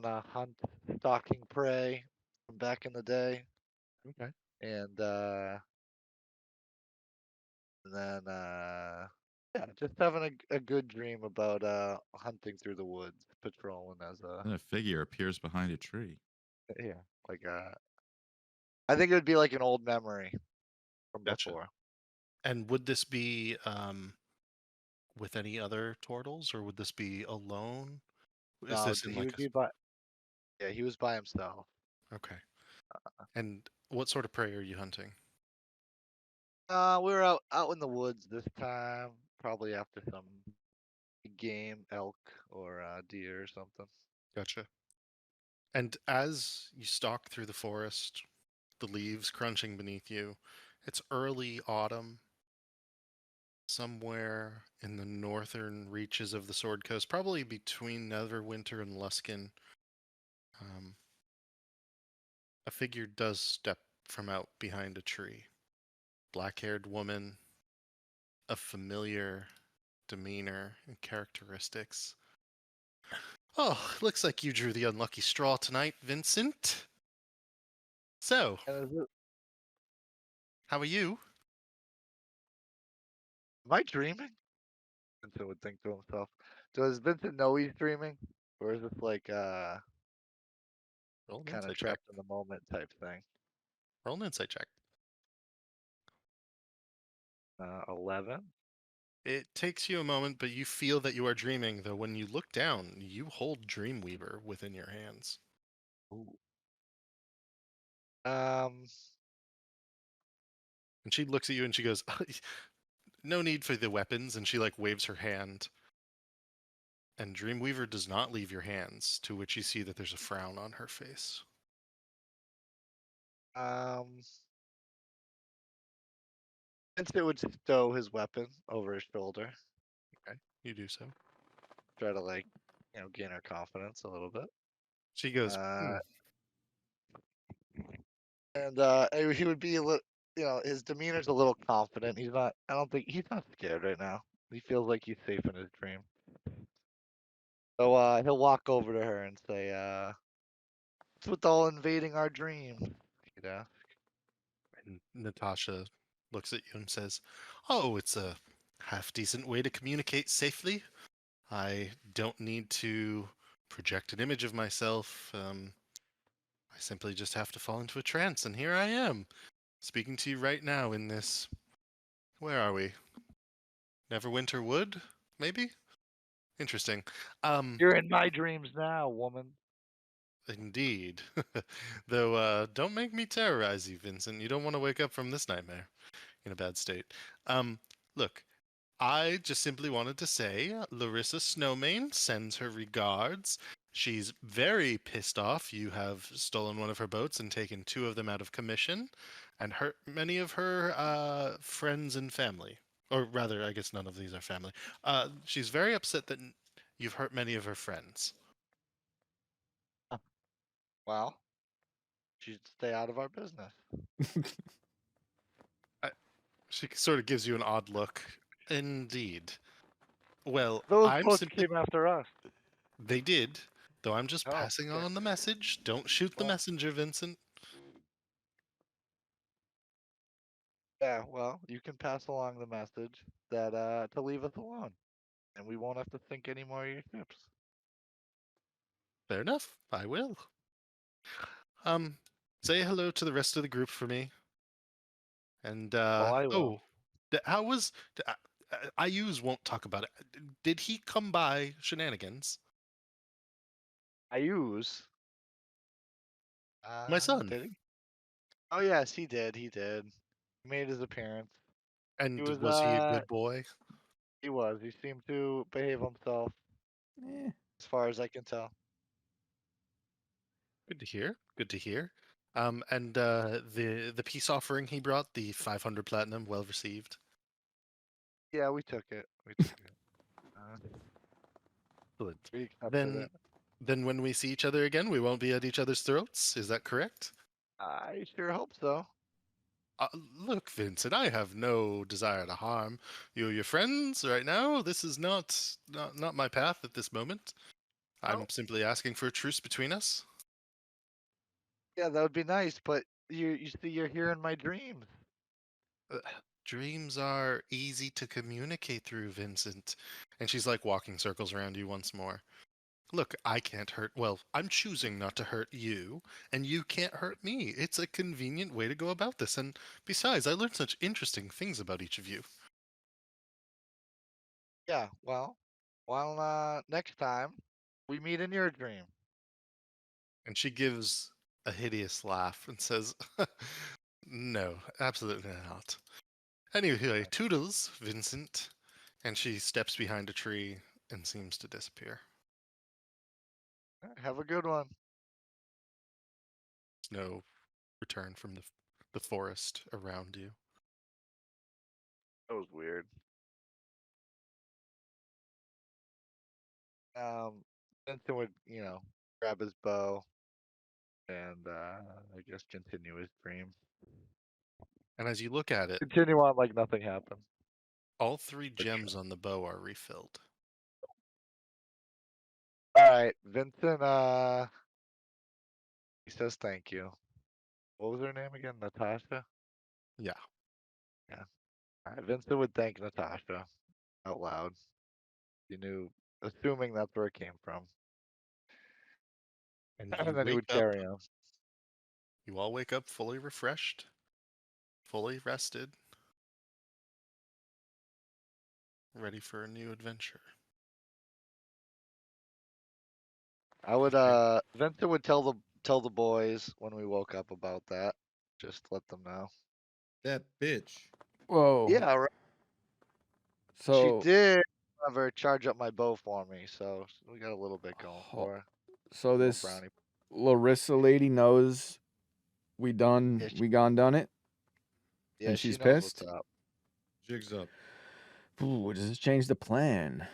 on a hunt, stalking prey from back in the day, Okay. and then yeah, just having a good dream about hunting through the woods, patrolling as a Then a figure appears behind a tree. yeah, like I think it would be like an old memory from Gotcha. before. And would this be with any other turtles, or would this be alone? Is No, this in he like would be by yeah, he was by himself. okay? And what sort of prey are you hunting? We were out in the woods this time, probably after some game, elk or deer or something. Gotcha. And as you stalk through the forest, the leaves crunching beneath you, it's early autumn. Somewhere in the northern reaches of the Sword Coast, probably between Neverwinter and Luskin, a figure does step from out behind a tree. Black-haired woman, of familiar demeanor and characteristics. Oh, looks like you drew the unlucky straw tonight, Vincent. So, And am how are you? I dreaming? Vincent would think to himself. Does Vincent know he's dreaming, or is this like Roll an kind of insight check. trapped in the moment type thing? Roll an insight check. 11. It takes you a moment, but you feel that you are dreaming, though when you look down, you hold Dreamweaver within your hands. Ooh. And she looks at you and she goes, no need for the weapons. And she like waves her hand. And Dreamweaver does not leave your hands, to which you see that there's a frown on her face. Vincent would stow his weapon over his shoulder, Okay, you do so. try to like, gain her confidence a little bit. She goes, And he would be a little, his demeanor's a little confident. He's not. I don't think he's not scared right now. He feels like he's safe in his dream. So he'll walk over to her and say, "What's with all invading our dream?" You know. and Natasha looks at you and says, oh, it's a half-decent way to communicate safely. I don't need to project an image of myself. I simply just have to fall into a trance, and here I am, speaking to you right now in this... Where are we? Neverwinter Wood, maybe? Interesting. You're in my dreams now, woman. Indeed. Though, don't make me terrorize you, Vincent. You don't want to wake up from this nightmare. in a bad state. Look, I just simply wanted to say Larissa Snowmane sends her regards. She's very pissed off you have stolen one of her boats and taken 2 of them out of commission and hurt many of her friends and family. Or rather, I guess none of these are family. She's very upset that you've hurt many of her friends. Well, she'd stay out of our business. She sort of gives you an odd look. Indeed. Well, Those I'm books simply. came after us. They did, though I'm just Oh, passing okay. on the message. Don't shoot the Well- messenger, Vincent. Yeah, well, you can pass along the message that to leave us alone, and we won't have to sink any more of your ships. Fair enough. I will. Say hello to the rest of the group for me. And I will. how was IUs won't talk about it. Did he come by shenanigans? I use. My son. Did he? Oh yes, he did. He did. He made his appearance. And was, was he a good boy? He was. He seemed to behave himself, Eh, as far as I can tell. Good to hear. Good to hear. And the peace offering he brought, the 500 platinum, well received. Yeah, we took it. We took it. Excellent. We accepted it. Then when we see each other again, we won't be at each other's throats. Is that correct? I sure hope so. Look, Vincent, I have no desire to harm you or your friends right now. This is not my path at this moment. I'm Oh. simply asking for a truce between us. Yeah, that would be nice, but you see, you're here in my dreams. Dreams are easy to communicate through, Vincent. And she's like walking circles around you once more. Look, I can't hurt. Well, I'm choosing not to hurt you, and you can't hurt me. It's a convenient way to go about this. And besides, I learned such interesting things about each of you. Yeah, well, next time we meet in your dream. And she gives a hideous laugh and says, No, absolutely not. Anyway, toodles, Vincent. And she steps behind a tree and seems to disappear. Have a good one. There's no return from the forest around you. That was weird. Vincent would, grab his bow and I guess continue his dream. And as you look at it, Continue on like nothing happened. all 3 gems on the bow are refilled. All right, Vincent. He says thank you. What was her name again? Natasha. Yeah. Yeah. All right, Vincent would thank Natasha out loud. He knew, assuming that's where it came from, And and you then he wake would up, carry on. you all wake up fully refreshed, fully rested, ready for a new adventure. I would Vincent would tell the boys when we woke up about that. Just let them know. That bitch. whoa. Yeah, right. She So did, however, charge up my bow for me, so we got a little bit going Ho- for her. so Little this brownie. Larissa lady knows we Yeah, done it, Yeah, and she she's knows pissed. what's up. Jigs up. Ooh, does this change the plan?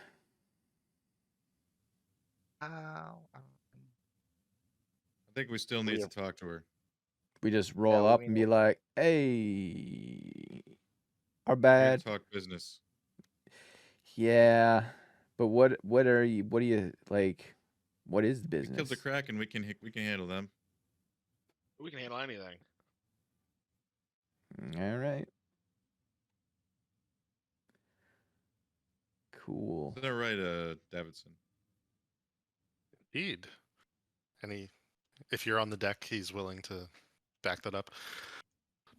I think we still need to talk to her. We just roll we up mean and be it. like, "Hey, our We're here bad." to talk business. Yeah, but what are you? What do you like? What is the We killed business? the Kraken. We can handle them. We can handle anything. All right. Cool. Is that right, Davidson? Indeed. And if you're on the deck, he's willing to back that up.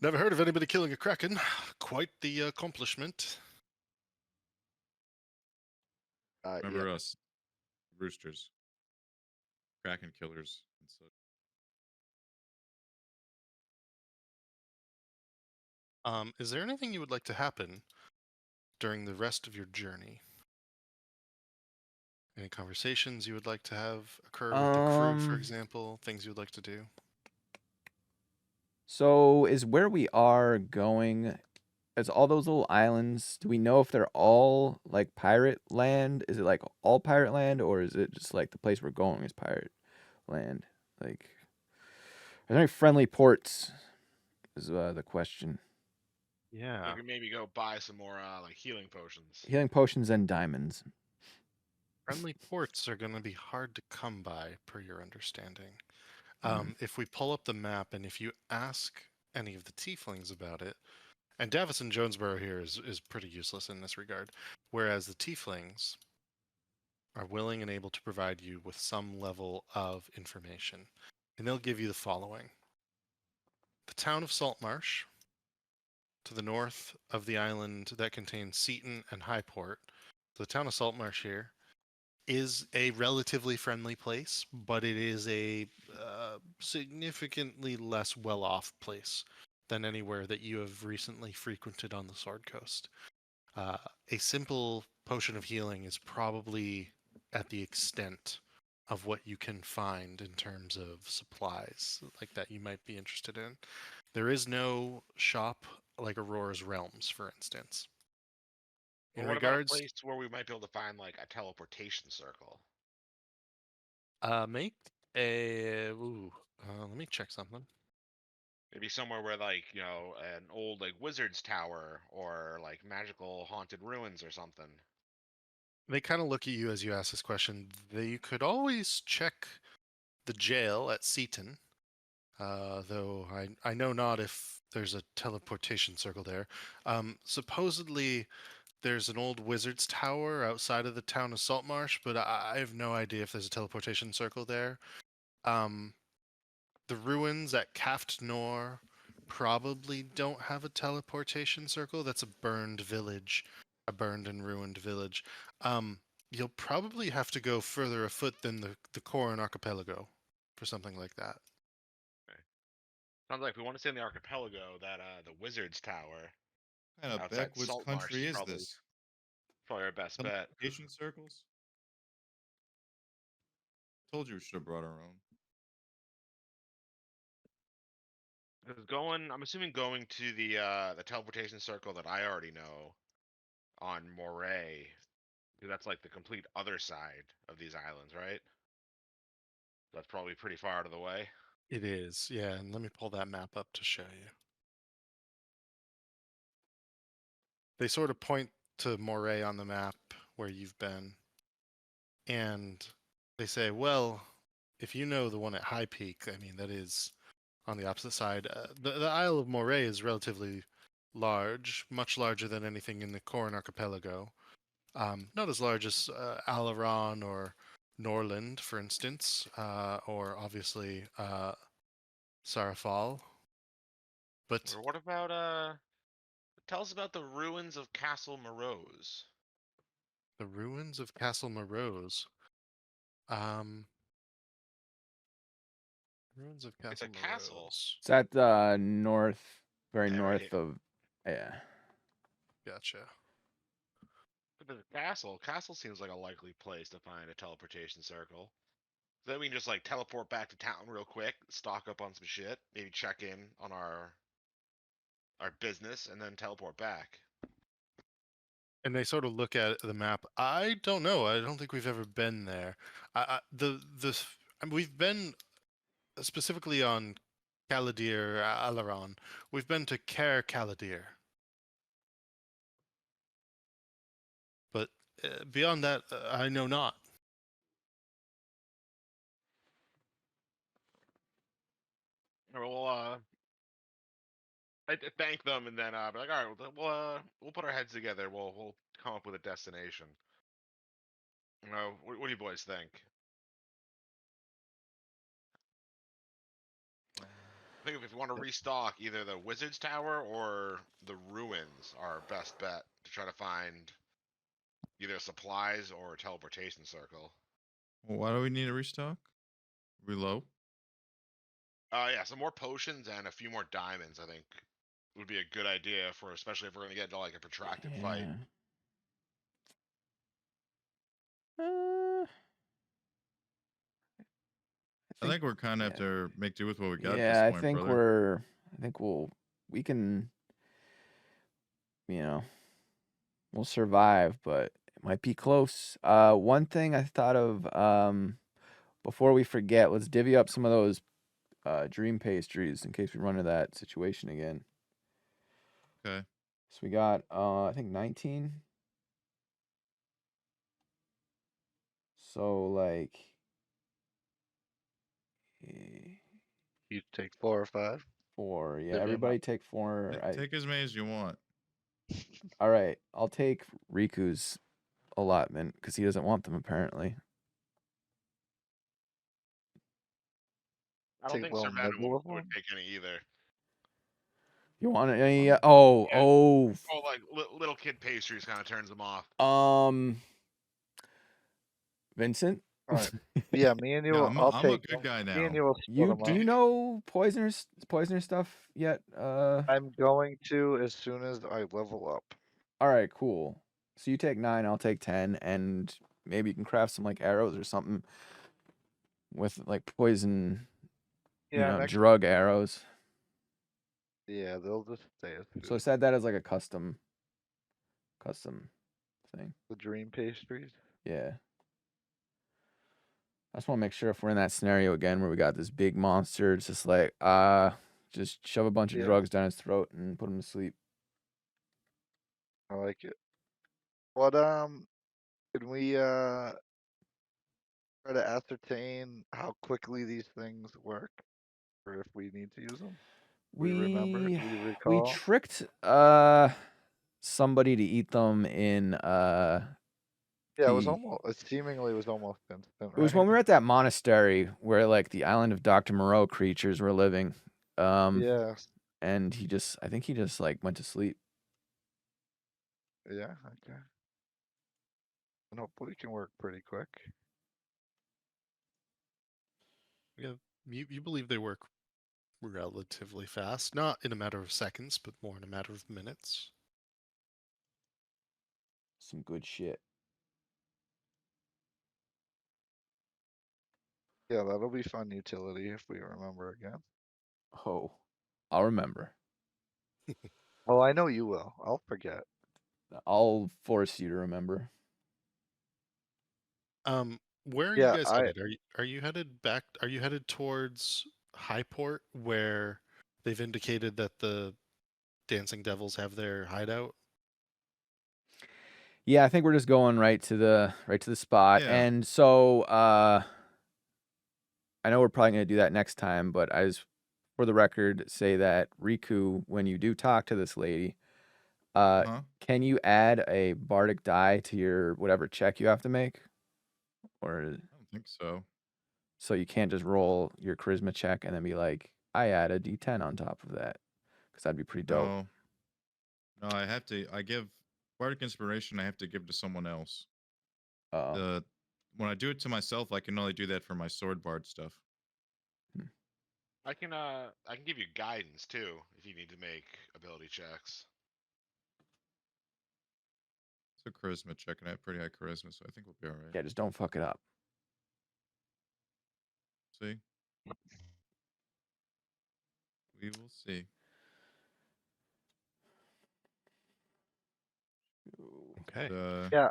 Never heard of anybody killing a kraken. Quite the accomplishment. Remember Yeah. us, roosters, Kraken killers, and such. Is there anything you would like to happen during the rest of your journey? Any conversations you would like to have occur with the crew, for example? Things you would like to do? So is where we are going, is all those little islands, do we know if they're all like pirate land? Is it like all pirate land, or is it just like the place we're going is pirate land? Like, are there any friendly ports? Is the question. Yeah. We can maybe go buy some more like healing potions. Healing potions and diamonds. Friendly ports are going to be hard to come by, per your understanding. Mhm. If we pull up the map and if you ask any of the tieflings about it, and Davison Jonesboro here is pretty useless in this regard, whereas the tieflings are willing and able to provide you with some level of information. And they'll give you the following. The town of Saltmarsh, to the north of the island that contains Seaton and Highport. So the town of Saltmarsh here is a relatively friendly place, but it is a significantly less well-off place than anywhere that you have recently frequented on the Sword Coast. A simple potion of healing is probably at the extent of what you can find in terms of supplies like that you might be interested in. There is no shop like Aurora's Realms, for instance. Well, In what about a regards, place where we might be able to find like a teleportation circle? make a. Let me check something. Maybe somewhere where like, you know, an old like wizard's tower or like magical haunted ruins or something. They kind of look at you as you ask this question. They could always check the jail at Seaton, though I know not if there's a teleportation circle there. Supposedly, there's an old wizard's tower outside of the town of Saltmarsh, but I have no idea if there's a teleportation circle there. The ruins at Kaft Nor probably don't have a teleportation circle. That's a burned village, a burned and ruined village. You'll probably have to go further afoot than the Corin Archipelago for something like that. Sounds like if we want to stay in the archipelago, that the wizard's tower What kind of outside backwoods Saltmarsh country is is probably this? our best bet. Teleportation circles? Told you we should have brought our own. Because I'm assuming going to the teleportation circle that I already know on Moray, because that's like the complete other side of these islands, right? That's probably pretty far out of the way. It is, yeah, and let me pull that map up to show you. They sort of point to Moray on the map where you've been, and they say, well, if you know the one at High Peak, I mean, that is on the opposite side. The Isle of Moray is relatively large, much larger than anything in the Corin Archipelago. Not as large as Alaron or Norland, for instance, or obviously Sarafal. But Or what about tell us about the ruins of Castle Morose. the ruins of Castle Morose. Ruins of It's a Castle castle. Morose. It's at the north, very Yeah, right north here. of, yeah. Gotcha. But the castle seems like a likely place to find a teleportation circle. So then we can just like teleport back to town real quick, stock up on some shit, maybe check in on our business, and then teleport back. And they sort of look at the map. I don't know. I don't think we've ever been there. I mean, we've been specifically on Caladir, Alaron. We've been to Caer Caladir, but beyond that, I know not. Well, I thank them, and then be like, all right, we'll put our heads together. We'll come up with a destination. You know, what do you boys think? I think if we want to restock, either the Wizard's Tower or the ruins are our best bet to try to find either supplies or a teleportation circle. Well, why do we need a restock? We low? Yeah, some more potions and a few more diamonds, I think, would be a good idea for, especially if we're gonna get into like a protracted fight. Uh, I think we're kind of yeah. have to make do with what we got at Yeah, this I point, think brother. we can, we'll survive, but it might be close. One thing I thought of, before we forget, let's divvy up some of those dream pastries in case we run into that situation again. Okay. So we got, I think 19. So like, You take 4 or 5. 4. Yeah, Divvy 'em everybody up. take 4. Take as many as you want. All right, I'll take Riku's allotment because he doesn't want them apparently. I don't Take think little Sir Venom nibble of would them. take any either. You want any? Oh, Yeah. oh. Oh, like little kid pastries kind of turns them off. Vincent. All right. Yeah, me and you. Yeah, I'll I'm a take good them. guy Me and now. you will split You them do up. you know poisoner stuff yet? I'm going to as soon as I level up. All right, cool. So you take 9, I'll take 10, and maybe you can craft some like arrows or something with like poison, Yeah, next. drug arrows. Yeah, they'll just stay as So I food. said that as like a custom thing. The dream pastries. Yeah. I just want to make sure if we're in that scenario again where we got this big monster, it's just like just shove a bunch of Yeah. drugs down his throat and put him to sleep. I like it. What can we try to ascertain how quickly these things work, or if we need to use them? We remember. We We recall. tricked somebody to eat them in Yeah, it was almost. It seemingly was almost instant. it was when we were at that monastery where like the island of Dr. Moreau creatures were living. Yes. And I think he just like went to sleep. Yeah. Okay. And hopefully, it can work pretty quick. Yeah, you believe they work relatively fast, not in a matter of seconds, but more in a matter of minutes. Some good shit. Yeah, that'll be fun utility if we remember again. Oh, I'll remember. Oh, I know you will. I'll forget. I'll force you to remember. Where are Yeah, you guys headed? Are you headed back? Are you headed towards Highport, where they've indicated that the Dancing Devils have their hideout? Yeah, I think we're just going right to the spot. Yeah. And so I know we're probably going to do that next time, but I just, for the record, say that Riku, when you do talk to this lady, can you add a bardic die to your whatever check you have to make? Or I don't think so. So you can't just roll your charisma check and then be like, I add a d10 on top of that, because that'd be pretty dope. No, I give bardic inspiration. I have to give to someone else. Oh. When I do it to myself, I can only do that for my sword bard stuff. I can give you guidance too if you need to make ability checks. It's a charisma check, and I have pretty high charisma, so I think we'll be all right. Yeah, just don't fuck it up. See? We will see. Okay. Yeah.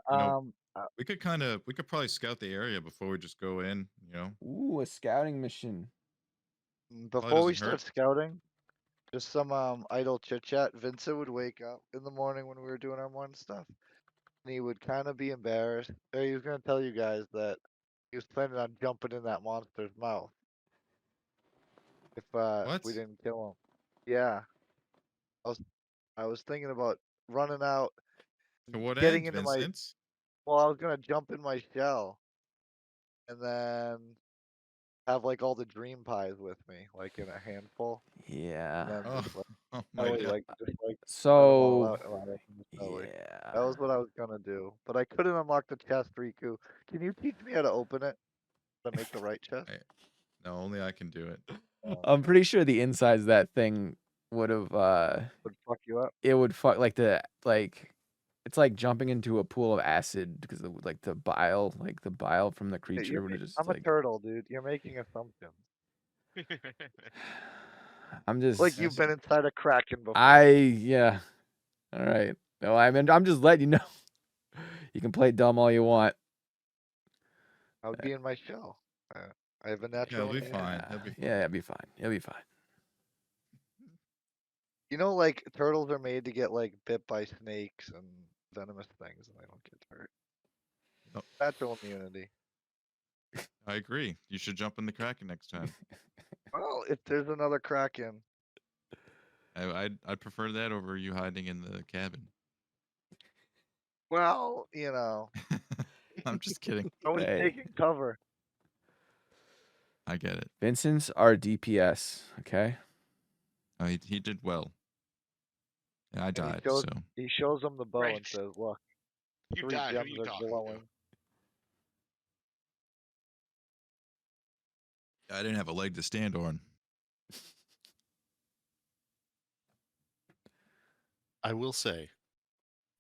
We could probably scout the area before we just go in. Ooh, a scouting mission. Before we doesn't start hurt. scouting, just some idle chit chat. Vincent would wake up in the morning when we were doing our morning stuff, and he would kind of be embarrassed. Or he was gonna tell you guys that he was planning on jumping in that monster's mouth if we didn't kill him. Yeah. I was thinking about running out, To what getting end, into Vincent? Well, I was gonna jump in my shell, and then have like all the dream pies with me, like in a handful. Yeah. And then just like, Oh my God. just like So, let 'em all out and I'll open the belly. yeah. That was what I was gonna do, but I couldn't unlock the chest, Riku. Can you teach me how to open it? To make the right chest? No, only I can do it. I'm pretty sure the insides of that thing would have Would fuck you up. it would fuck it's like jumping into a pool of acid because of like the bile from the Hey, creature would have just I'm a like turtle, dude. You're making assumptions. I'm just Like you've been inside a kraken before. yeah. All right. No, I'm just letting you know. You can play dumb all you want. I would be in my shell. I have a natural. it'll be immunity. fine. He'll be fine. Yeah, it'll be fine. It'll be fine. You know, like turtles are made to get like bit by snakes and venomous things, and they don't get hurt. Yep. Natural immunity. I agree. You should jump in the Kraken next time. Well, if there's another kraken, I'd prefer that over you hiding in the cabin. well, you know, I'm just kidding. always Hey. taking cover. I get it. Vincent's our DPS, okay? Oh, he did well. Yeah, I And died. he shows, So he shows them the bow and Right. says, "Look, You 3 died. Who gems you are talking glowing." to? I didn't have a leg to stand on. I will say,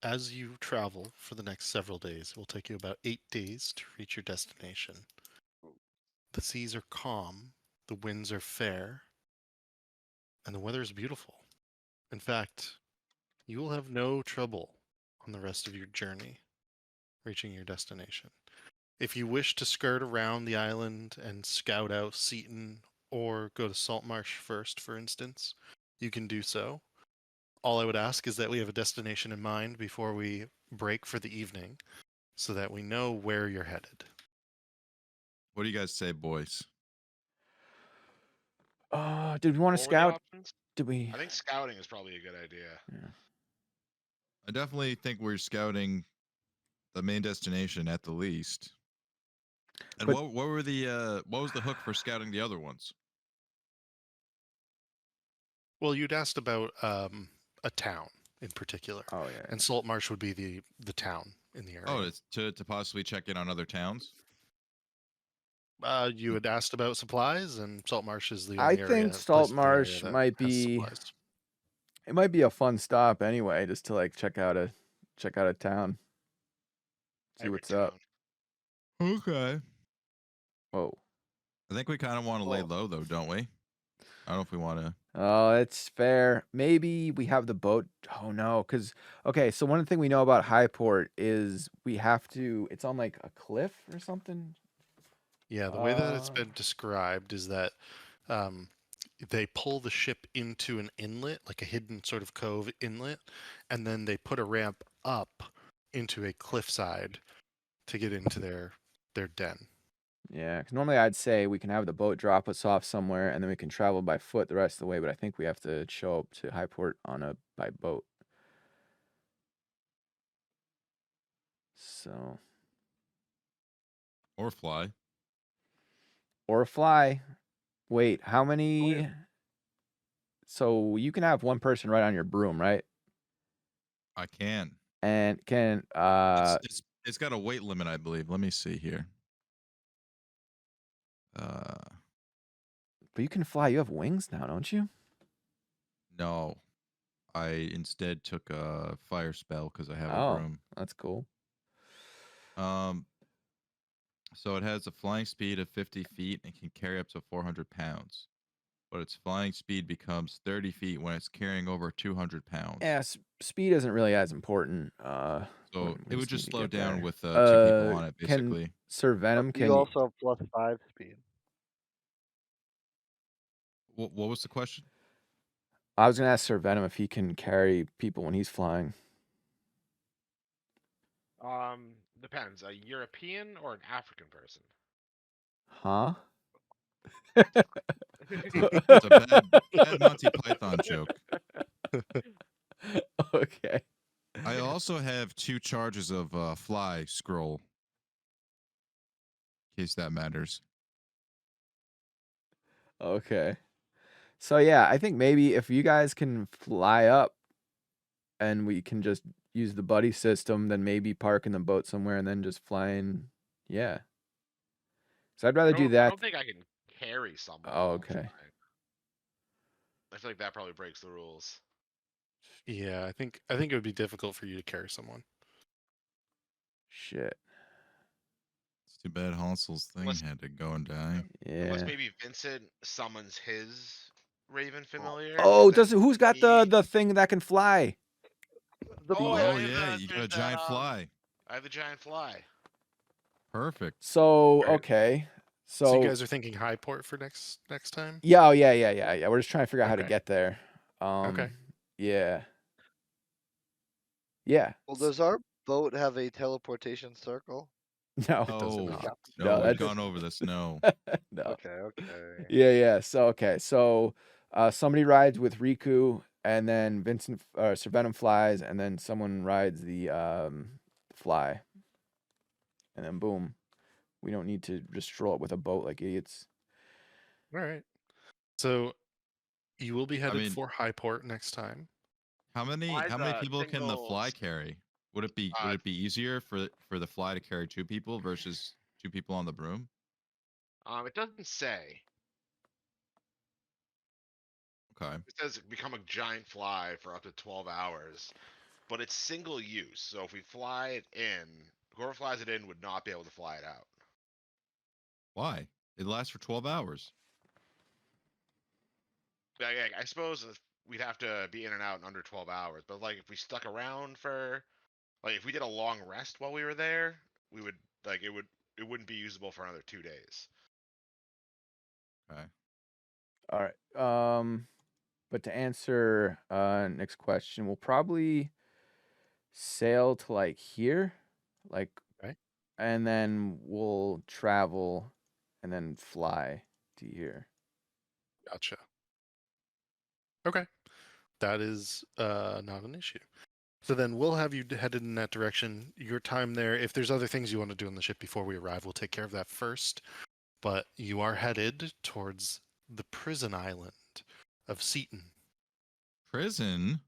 as you travel for the next several days, it will take you about 8 days to reach your destination. The seas are calm, the winds are fair, and the weather is beautiful. In fact, you will have no trouble on the rest of your journey reaching your destination. If you wish to skirt around the island and scout out Seaton or go to Saltmarsh first, for instance, you can do so. All I would ask is that we have a destination in mind before we break for the evening so that we know where you're headed. What do you guys say, boys? Did we want to What were the scout? options? Did we? I think scouting is probably a good idea. Yeah. I definitely think we're scouting the main destination at the least. And But- what were the what was the hook for scouting the other ones? Well, you'd asked about a town in particular, Oh yeah. and Saltmarsh would be the town in the area. Oh, it's to possibly check in on other towns. You had asked about supplies, and Saltmarsh is the I only area, think place in the area Saltmarsh that might has be. supplies. It might be a fun stop anyway, just to like check out a town. See Every what's up. town. Okay. Whoa. I think we kind of want to lay low, though, don't we? I don't know if we want to. Oh, it's fair. Maybe we have the boat. Oh no, because okay. So one thing we know about Highport is we have to. It's on like a cliff or something. Yeah, the way that it's been described is that they pull the ship into an inlet, like a hidden sort of cove inlet, and then they put a ramp up into a cliffside to get into their den. Yeah, because normally I'd say we can have the boat drop us off somewhere, and then we can travel by foot the rest of the way. But I think we have to show up to Highport by boat. So Or fly. or fly. Wait, how many? So you can have one person right on your broom, right? I can. And can It's got a weight limit, I believe. Let me see here. but you can fly. You have wings now, don't you? No. I instead took a fire spell because I have a Oh, broom. that's cool. So it has a flying speed of 50 feet and can carry up to 400 pounds. But its flying speed becomes 30 feet when it's carrying over 200 pounds. Yeah, speed isn't really as important. So it would just slow down there. with 2 people on it, Can basically. Sir Venom You also have +5 speed. What was the question? I was gonna ask Sir Venom if he can carry people when he's flying. Depends. A European or an African person? Huh? It's a bad Monty Python joke. Okay. I also have 2 charges of fly scroll. In case that matters. Okay. So yeah, I think maybe if you guys can fly up and we can just use the buddy system, then maybe park in the boat somewhere and then just fly in. Yeah. So I'd rather do I that. don't think I can carry someone. Oh, while okay. flying. I feel like that probably breaks the rules. Yeah, I think it would be difficult for you to carry someone. Shit. It's too bad Hansel's thing Unless- had to go and die. Unless Yeah. maybe Vincent summons his Raven familiar. Oh, and then does who's got the he- the thing that can fly? The Oh, bee. yeah, Oh yeah, yeah, there's you got a that, giant fly. I have the giant fly. Perfect. So Alright. okay. So So, you guys are thinking Highport for next time? yeah, oh yeah. We're just trying to figure out how to Okay. get there. Yeah. Yeah. Well, does our boat have a teleportation circle? No. It does Oh not. No, no, we've that's- gone over this. No. No. Okay. Yeah. So okay. So somebody rides with Riku, and then Vincent Sir Venom flies, and then someone rides the fly. And then boom. We don't need to just stroll up with a boat like idiots. All right. So you will be headed mean- for Highport next time. How many Fly's a people can the fly single carry? Would it be easier for the fly to carry 2 people versus 2 people on the broom? It doesn't say. Okay. It says become a giant fly for up to 12 hours, but it's single use. So if we fly it in, whoever flies it in would not be able to fly it out. Why? It lasts for 12 hours. I suppose we'd have to be in and out in under 12 hours, but like if we stuck around for, like if we did a long rest while we were there, we would like it wouldn't be usable for another 2 days. Okay. All right. But to answer next question, we'll probably sail to like here, like, Okay. and then we'll travel and then fly to here. Gotcha. Okay. That is not an issue. So then we'll have you headed in that direction. Your time there, if there's other things you want to do on the ship before we arrive, we'll take care of that first. But you are headed towards the prison island of Seaton. Prison?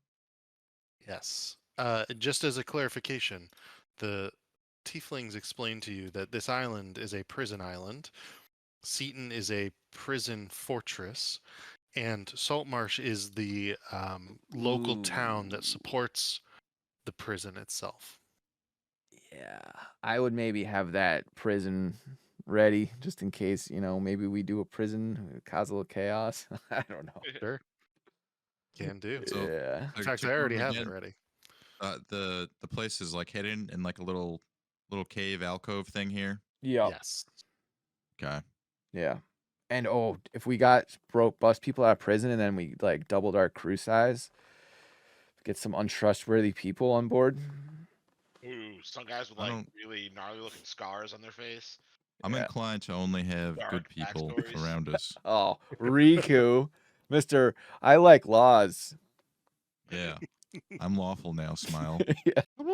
Yes. Just as a clarification, the tieflings explained to you that this island is a prison island. Seaton is a prison fortress, and Saltmarsh is the local town that supports the prison itself. Yeah, I would maybe have that prison ready just in case, maybe we do a prison, cause a little chaos. I don't know. Sure. Can do. So- Yeah. In To fact, I already confirm have it again, ready. The place is like hidden in like a little cave alcove thing here. Yeah. Yes. Okay. Yeah. And if we got bust people out of prison and then we like doubled our crew size, get some untrustworthy people on board. Ooh, some guys with I like don't- really gnarly looking scars on their face. I'm Yeah. inclined to only have Dark good people backstories. around us. Oh, Riku, I like laws. Yeah. I'm lawful now, Smile. Yeah. What